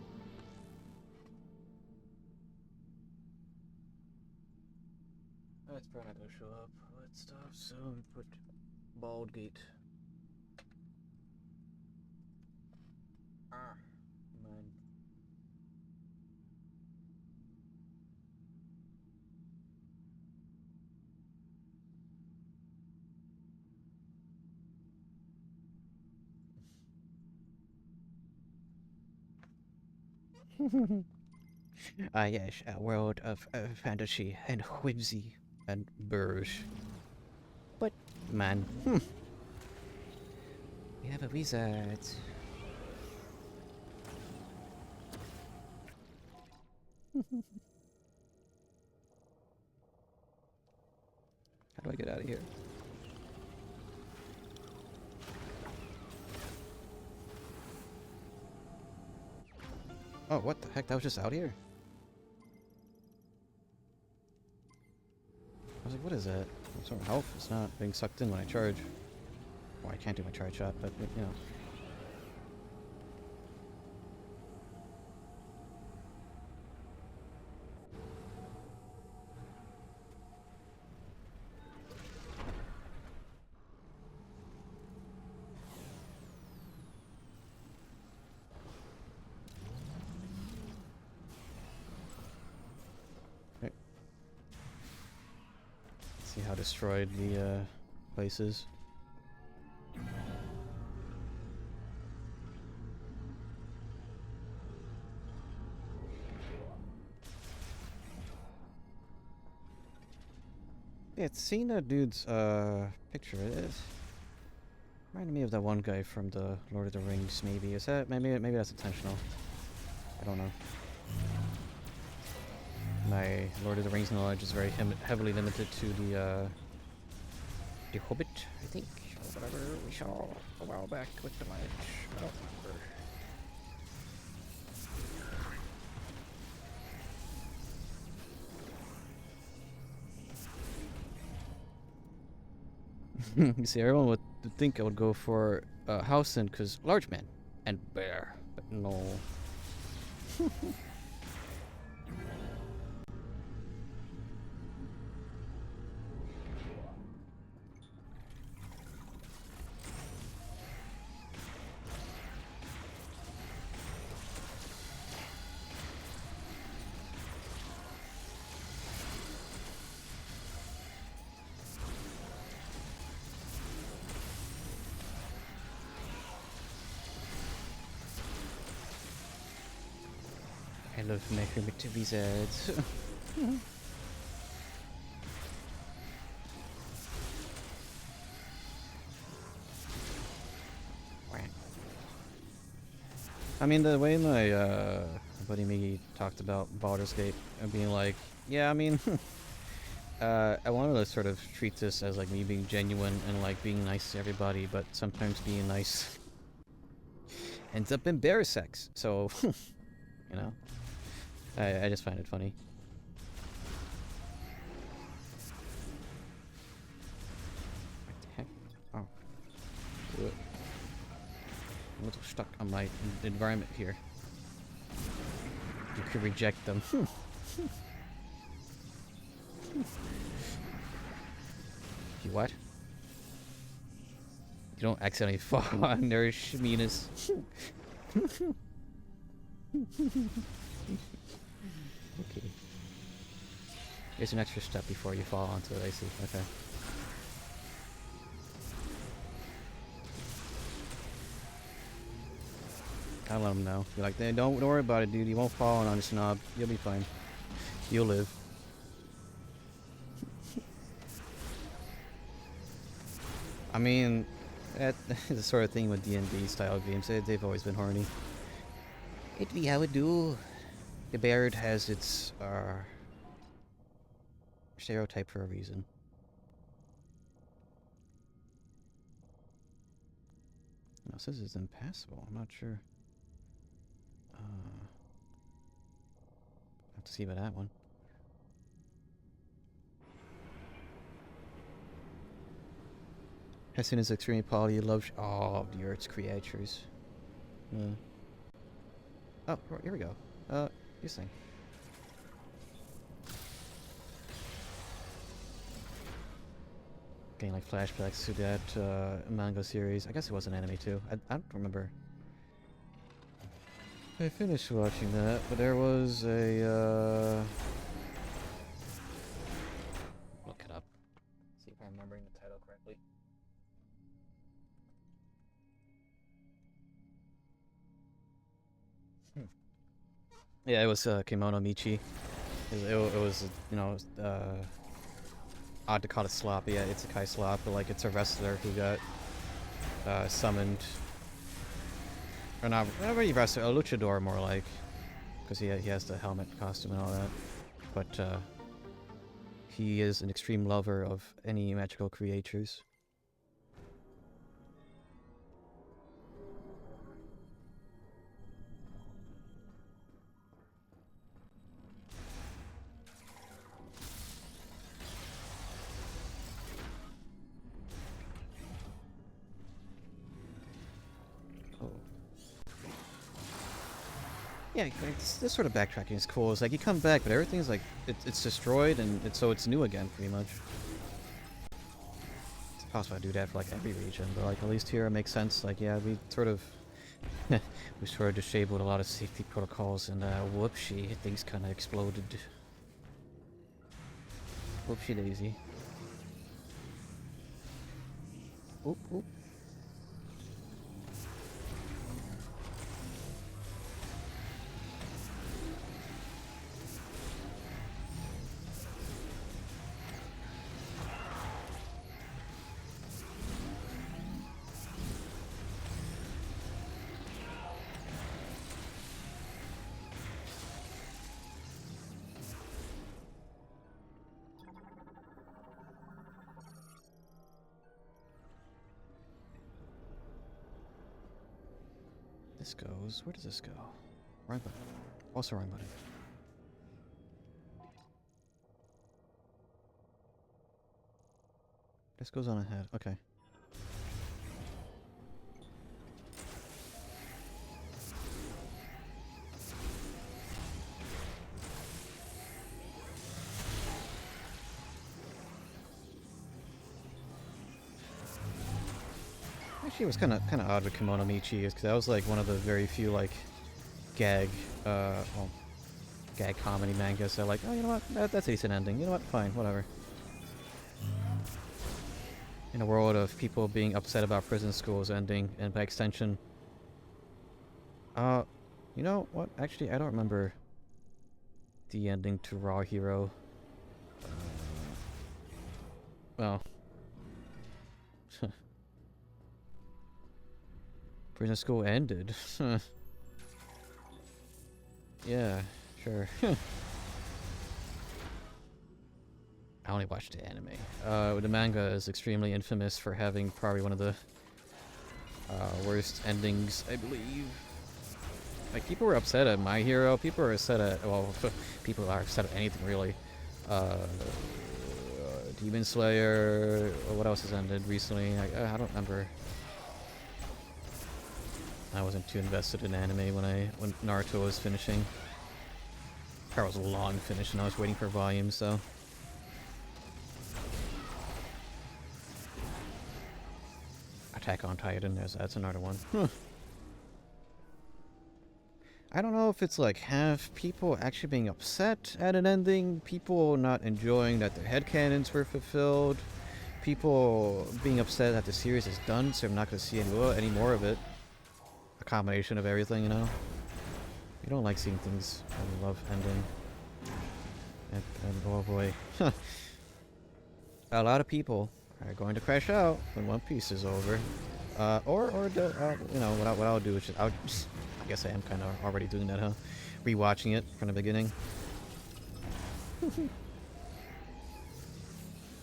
That's probably not gonna show up. Let's stop. So we put bald gate. Ah, man. Ah, yes, a world of fantasy and whimsy and burrs. But, man, we have a wizard. How do I get out of here? Oh, what the heck? That was just out here? I was like, what is that? Some sort of health? It's not being sucked in when I charge. Well, I can't do my charge shot, but, you know. how destroyed the place is. Yeah, it's seen that dude's picture. It is reminded me of that one guy from the Lord of the Rings. Maybe is that maybe that's intentional. I don't know. My Lord of the Rings knowledge is very heavily limited to the Hobbit, I think, or whatever we saw a while back with the match. I don't remember. You see, everyone would think I would go for Housen because large man and bear, but no. I love making it to wizards. I mean, the way my buddy Miggy talked about Baldur's Gate and being like, yeah, I mean, I wanted to sort of treat this as like me being genuine and like being nice to everybody, but sometimes being nice ends up in bear sex. So, you know. I just find it funny. What the heck? Oh. I'm a little stuck on my environment here. You could reject them. You what? You don't accidentally fall on their shminess. Okay. Here's an extra step before you fall onto it, I see. Okay. I'll let him know. Be like, hey, don't worry about it, dude. You won't fall on this knob. You'll be fine. You'll live. I mean, that's the sort of thing with D&D style games. They've always been horny. It be how it do. The beard has its stereotype for a reason. No, it says it's impassable. I'm not sure. Have to see about that one. As soon as extreme equality loves all of the Earth's creatures. Oh, here we go. You sing. Getting like flashbacks to that manga series. I guess it was an anime too. I don't remember. I finished watching that, but there was a look it up. See if I'm remembering the title correctly. Yeah, it was Kimono Michi. It was, you know, odd to call it slop. Yeah, it's a Kai slop, but like it's a wrestler who got summoned. Or not really wrestler, a luchador more like, because he has the helmet costume and all that. But he is an extreme lover of any magical creatures. Yeah, this sort of backtracking is cool. It's like you come back, but everything's like it's destroyed, and so it's new again, pretty much. It's possible to do that for like every region, but like at least here it makes sense. Like yeah, we sort of disabled a lot of safety protocols, and whoopsie, things kind of exploded. Whoopsie daisy. Oop, oop. This goes. Where does this go? Right button. Also right button. This goes on ahead. Okay. Actually, it was kind of odd with Kimono Michi, because that was like one of the very few like gag, well, gag comedy mangas. So like, oh, you know what? That's a decent ending. You know what? Fine, whatever. In a world of people being upset about prison schools ending, and by extension, you know what? Actually, I don't remember the ending to Raw Hero. Well. Prison school ended. Yeah, sure. I only watched the anime. The manga is extremely infamous for having probably one of the worst endings, I believe. Like, people were upset at My Hero. People were upset at, well, people are upset at anything, really. Demon Slayer. What else has ended recently? I don't remember. I wasn't too invested in anime when Naruto was finishing. Or was long finished, and I was waiting for volumes, so. Attack on Titan, that's another one. I don't know if it's like half people actually being upset at an ending, people not enjoying that their headcanons were fulfilled, people being upset that the series is done, so I'm not going to see any more of it. A combination of everything, you know? You don't like seeing things I love ending. And oh boy. A lot of people are going to crash out when One Piece is over. You know, what I'll do is just, I guess I am kind of already doing that, huh? Rewatching it from the beginning.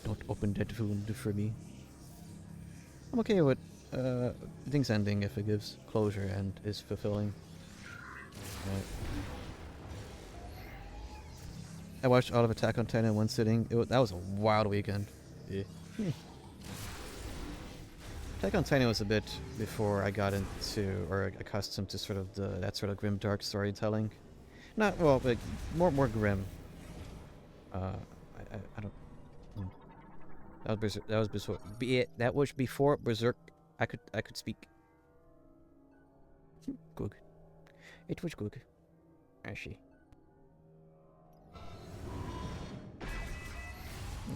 Don't open that wound for me. I'm okay with things ending if it gives closure and is fulfilling. Right. I watched all of Attack on Titan in one sitting. That was a wild weekend. Yeah. Attack on Titan was a bit before I got into, or accustomed to sort of that sort of grim dark storytelling. Not, well, but more grim. I don't. That was before. That was before Berserk. I could speak. Good. It was good. Actually.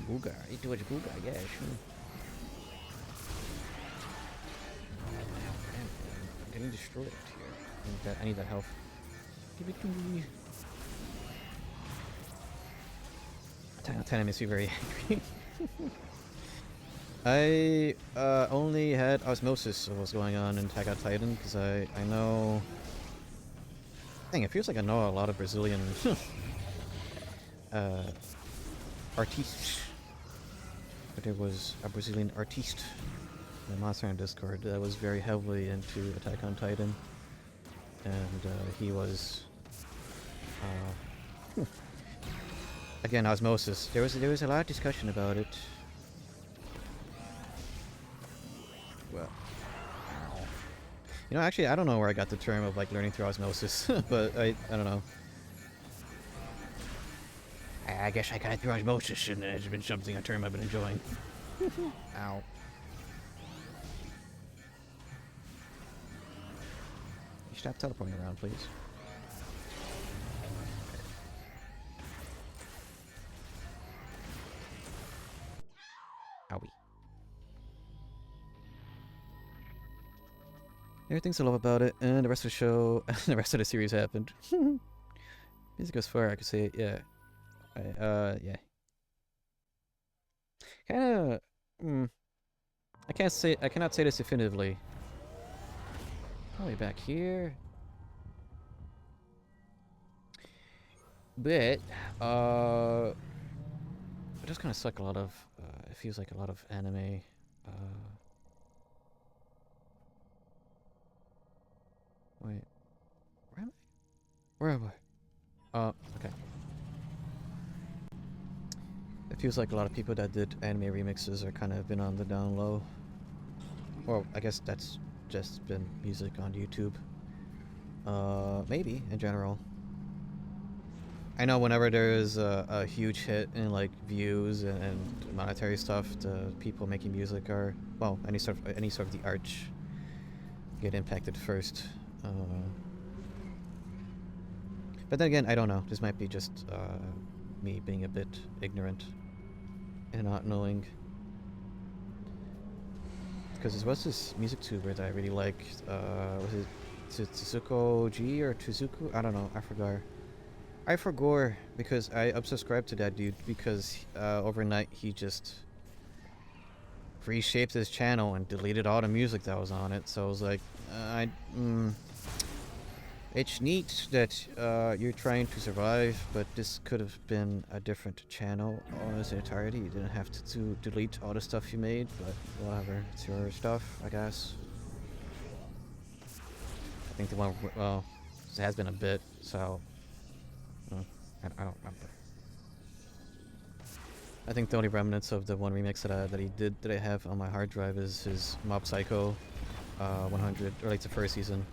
Googa. It was Googa. Yeah, sure. I'm getting destroyed here. I need that health. Give it to me. Attack on Titan makes me very angry. I only had osmosis of what's going on in Attack on Titan because I know. Dang, it feels like I know a lot of Brazilian artistes. But there was a Brazilian artiste in the Monster Hunter Discord that was very heavily into Attack on Titan, and he was again osmosis. There was a lot of discussion about it. Well, you know, actually, I don't know where I got the term of like learning through osmosis, but I don't know. I guess I got it through osmosis, and it's been something a term I've been enjoying. Ow. You stop teleporting around, please. Owie. Everything's I love about it, and the rest of the show, the rest of the series happened. Music goes far, I could say it, yeah. Yeah. Kinda, I cannot say this definitively. Probably back here. But, it does kind of suck a lot of, it feels like a lot of anime, wait, where am I? Where am I? Okay. It feels like a lot of people that did anime remixes are kind of been on the down low. Well, I guess that's just been music on YouTube. Maybe, in general. I know whenever there's a huge hit in like views and monetary stuff, the people making music are, well, any sort of the arts get impacted first. But then again, I don't know. This might be just me being a bit ignorant and not knowing. Because there was this music tuber that I really liked. Was it Tsuzuko G or Tsuzuku? I don't know. I forgot because I unsubscribed to that dude because overnight he just reshaped his channel and deleted all the music that was on it. So I was like, it's neat that you're trying to survive, but this could have been a different channel in its entirety. You didn't have to delete all the stuff you made, but whatever. It's your stuff, I guess. I think the one, well, it has been a bit, so I don't remember. I think the only remnants of the one remix that he did that I have on my hard drive is his Mob Psycho 100, or like the first season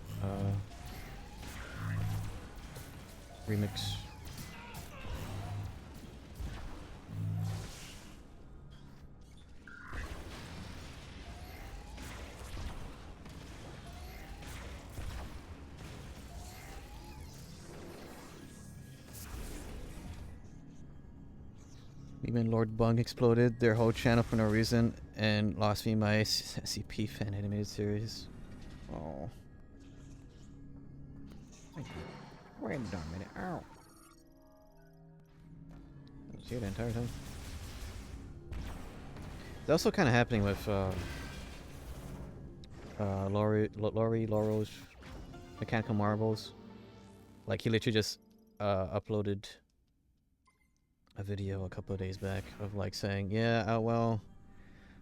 remix. Even Lord Bung exploded their whole channel for no reason and lost me my SCP fan animated series. Oh. Wait a minute. Ow. I was here the entire time. It's also kind of happening with Laurel's Mechanical Marbles. Like he literally just uploaded a video a couple of days back of like saying, yeah, well,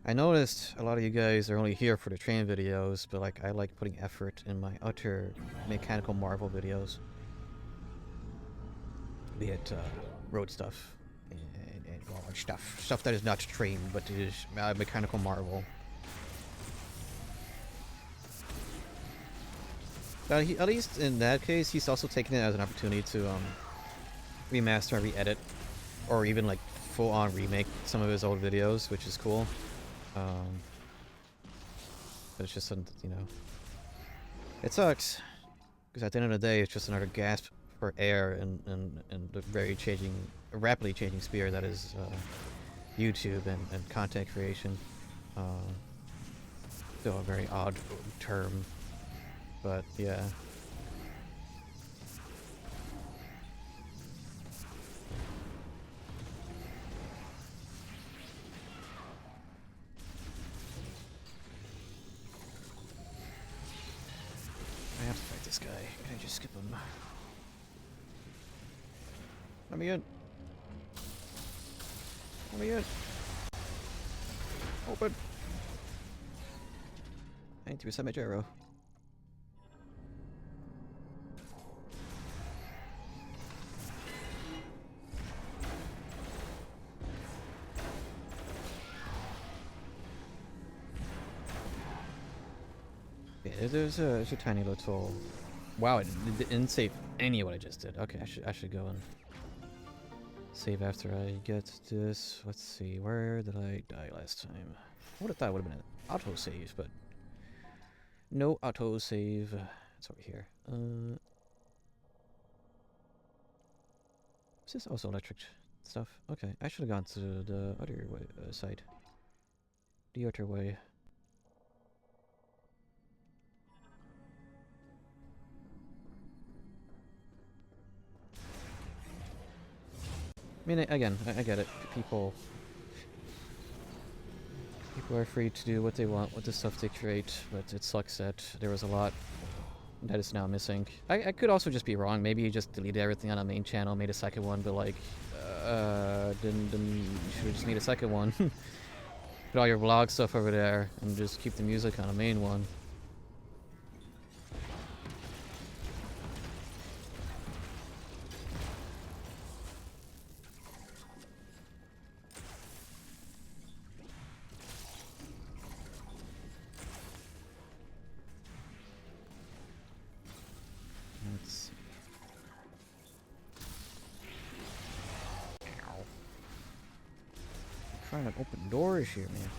I noticed a lot of you guys are only here for the train videos, but like I like putting effort in my utter Mechanical Marvel videos. Be it road stuff and well, stuff that is not train, but it is Mechanical Marvel. At least in that case, he's also taking it as an opportunity to remaster and re-edit, or even like full-on remake some of his old videos, which is cool. But it's just something, you know, it sucks because at the end of the day, it's just another gasp for air and the rapidly changing sphere that is YouTube and content creation. Still a very odd term, but yeah. I have to fight this guy. Can I just skip him? Let me in. Let me in. Open. I need to reset my gyro. Yeah, there's a tiny little. Wow, it didn't save any of what I just did. Okay, I should go and save after I get this. Let's see, where did I die last time? I would have thought it would have been an auto save, but no auto save. It's over here. Is this also electric stuff? Okay, I should have gone to the other way, side. The other way. I mean, again, I get it. People are free to do what they want with the stuff they create, but it sucks that there was a lot that is now missing. I could also just be wrong. Maybe you just deleted everything on the main channel, made a second one, but like, then you should have just made a second one. Put all your vlog stuff over there and just keep the music on the main one. Let's see. Ow. I'm trying to open doors here, man.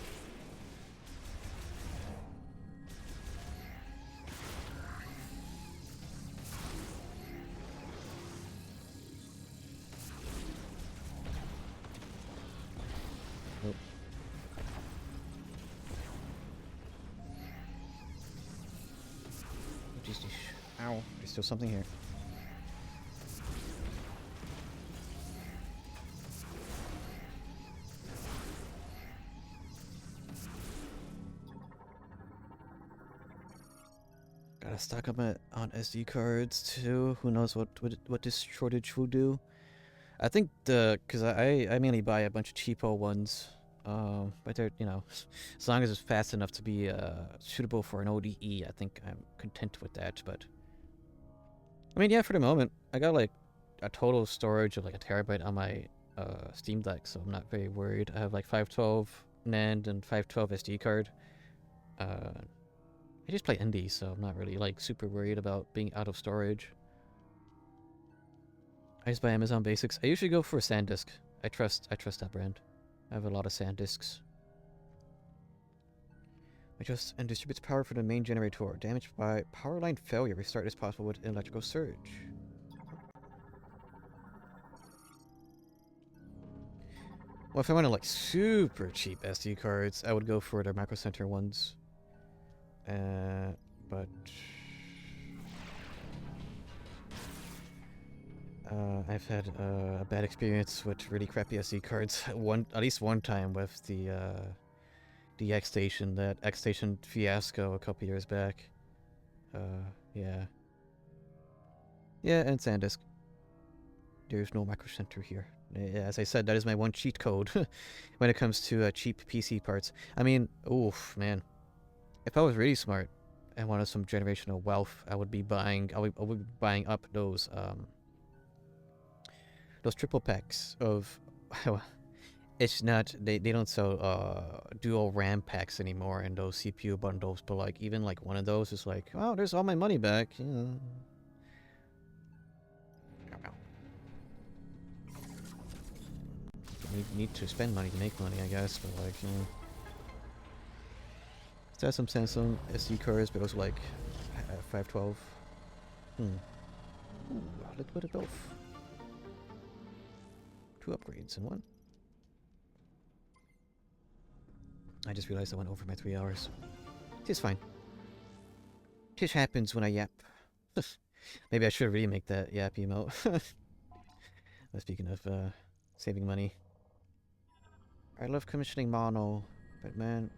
Oh. What is this? Ow, there's still something here. Gotta stock up on SD cards too. Who knows what this shortage will do? I think cause I mainly buy a bunch of cheapo ones. But they're, you know, as long as it's fast enough to be suitable for an ODE, I think I'm content with that. But I mean, yeah, for the moment, I got like a total storage of like a terabyte on my Steam Deck, so I'm not very worried. I have like 512 NAND and 512 SD card. I just play indie, so I'm not really like super worried about being out of storage. I just buy Amazon Basics. I usually go for a SanDisk. I trust that brand. I have a lot of SanDisks. Adjust and distributes power for the main generator. Damaged by power line failure. Restart is possible with electrical surge. Well, if I wanted like super cheap SD cards, I would go for the Micro Center ones. But I've had a bad experience with really crappy SD cards. At least one time with the X-Station, that X-Station fiasco a couple years back. Yeah. Yeah, and SanDisk. There's no Micro Center here. As I said, that is my one cheat code when it comes to cheap PC parts. I mean, oof, man. If I was really smart and wanted some generational wealth, I would be buying up those triple packs of it's not they don't sell dual RAM packs anymore in those CPU bundles, but like even like one of those is like, oh, there's all my money back, you know. You need to spend money to make money, I guess, but like, you know. There's some Samsung SD cards, but it was like 512. Ooh, a little bit of both. 2 upgrades in one. I just realized I went over my 3 hours. Tis fine. Tis happens when I yap. Maybe I should really make that yap emote. Speaking of saving money. I love commissioning mono, but man,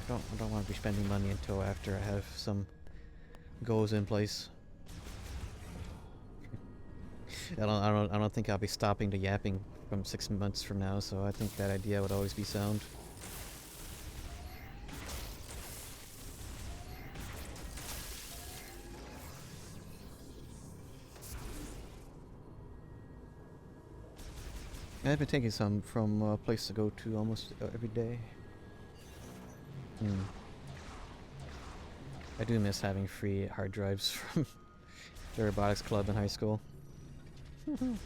I don't want to be spending money until after I have some goals in place. I don't think I'll be stopping the yapping from 6 months from now, so I think that idea would always be sound. I've been taking some from a place to go to almost every day. I do miss having free hard drives from the robotics club in high school. I'm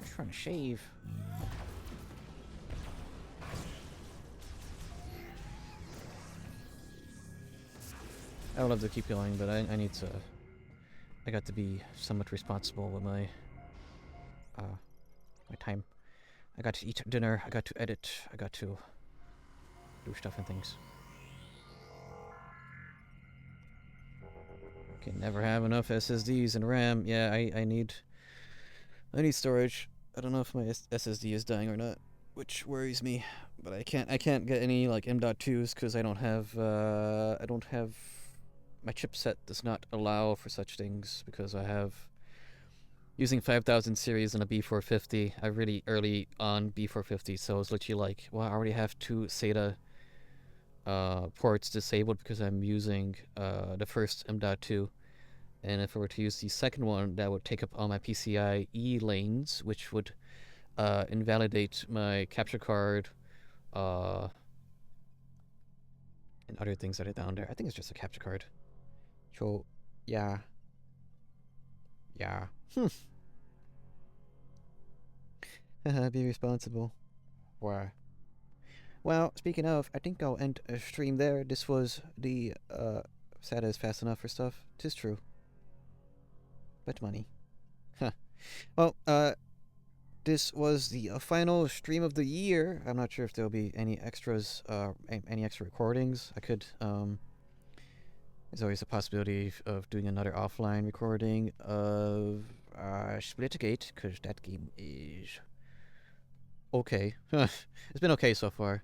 just trying to shave. I would love to keep going, but I need to. I got to be somewhat responsible with my my time. I got to eat dinner. I got to edit. I got to do stuff and things. Can never have enough SSDs and RAM. Yeah, I need storage. I don't know if my SSD is dying or not, which worries me. But I can't get any like M.2s because I don't have my chipset does not allow for such things because I have using 5000 series and a B450. I really early on B450, so it's literally like, well, I already have two SATA ports disabled because I'm using the first M.2. And if I were to use the second one, that would take up all my PCIe lanes, which would invalidate my capture card and other things that are down there. I think it's just a capture card. So, yeah. Yeah. Be responsible. Why? Well, speaking of, I think I'll end a stream there. This was the SATA is fast enough for stuff. 'Tis true. But money. Huh. Well, this was the final stream of the year. I'm not sure if there'll be any extras, any extra recordings. I could, there's always a possibility of doing another offline recording of Splitgate, because that game is okay. It's been okay so far.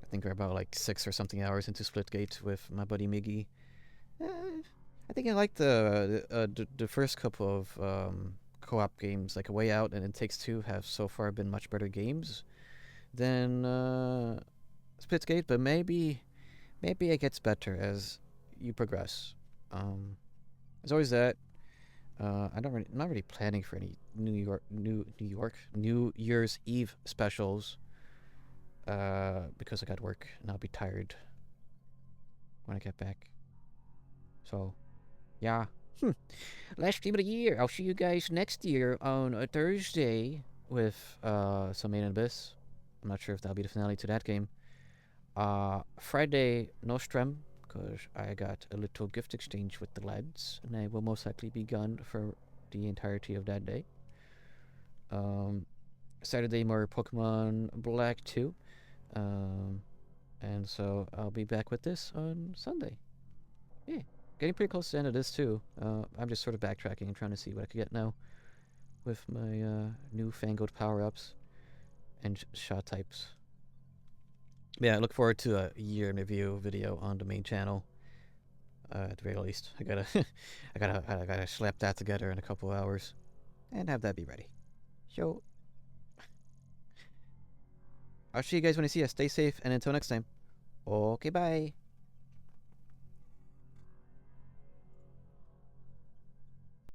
I think we're about like 6 or something hours into Splitgate with my buddy Miggy. I think I like the first couple of co-op games, like A Way Out and It Takes Two, have so far been much better games than Splitgate, but maybe it gets better as you progress. There's always that. I'm not really planning for any New Year's Eve specials because I got work and I'll be tired when I get back. So, yeah. Last stream of the year. I'll see you guys next year on a Thursday with some Main Abyss. I'm not sure if that'll be the finale to that game. Friday, no stream, because I got a little gift exchange with the lads, and I will most likely be gone for the entirety of that day. Saturday, more Pokemon Black 2. And so I'll be back with this on Sunday. Yeah, getting pretty close to the end of this too. I'm just sort of backtracking and trying to see what I can get now with my newfangled power-ups and shot types. Yeah, I look forward to a year in review video on the main channel. At the very least, I gotta slap that together in a couple hours, and have that be ready. So, I'll see you guys when I see you. Stay safe, and until next time. Okay, bye.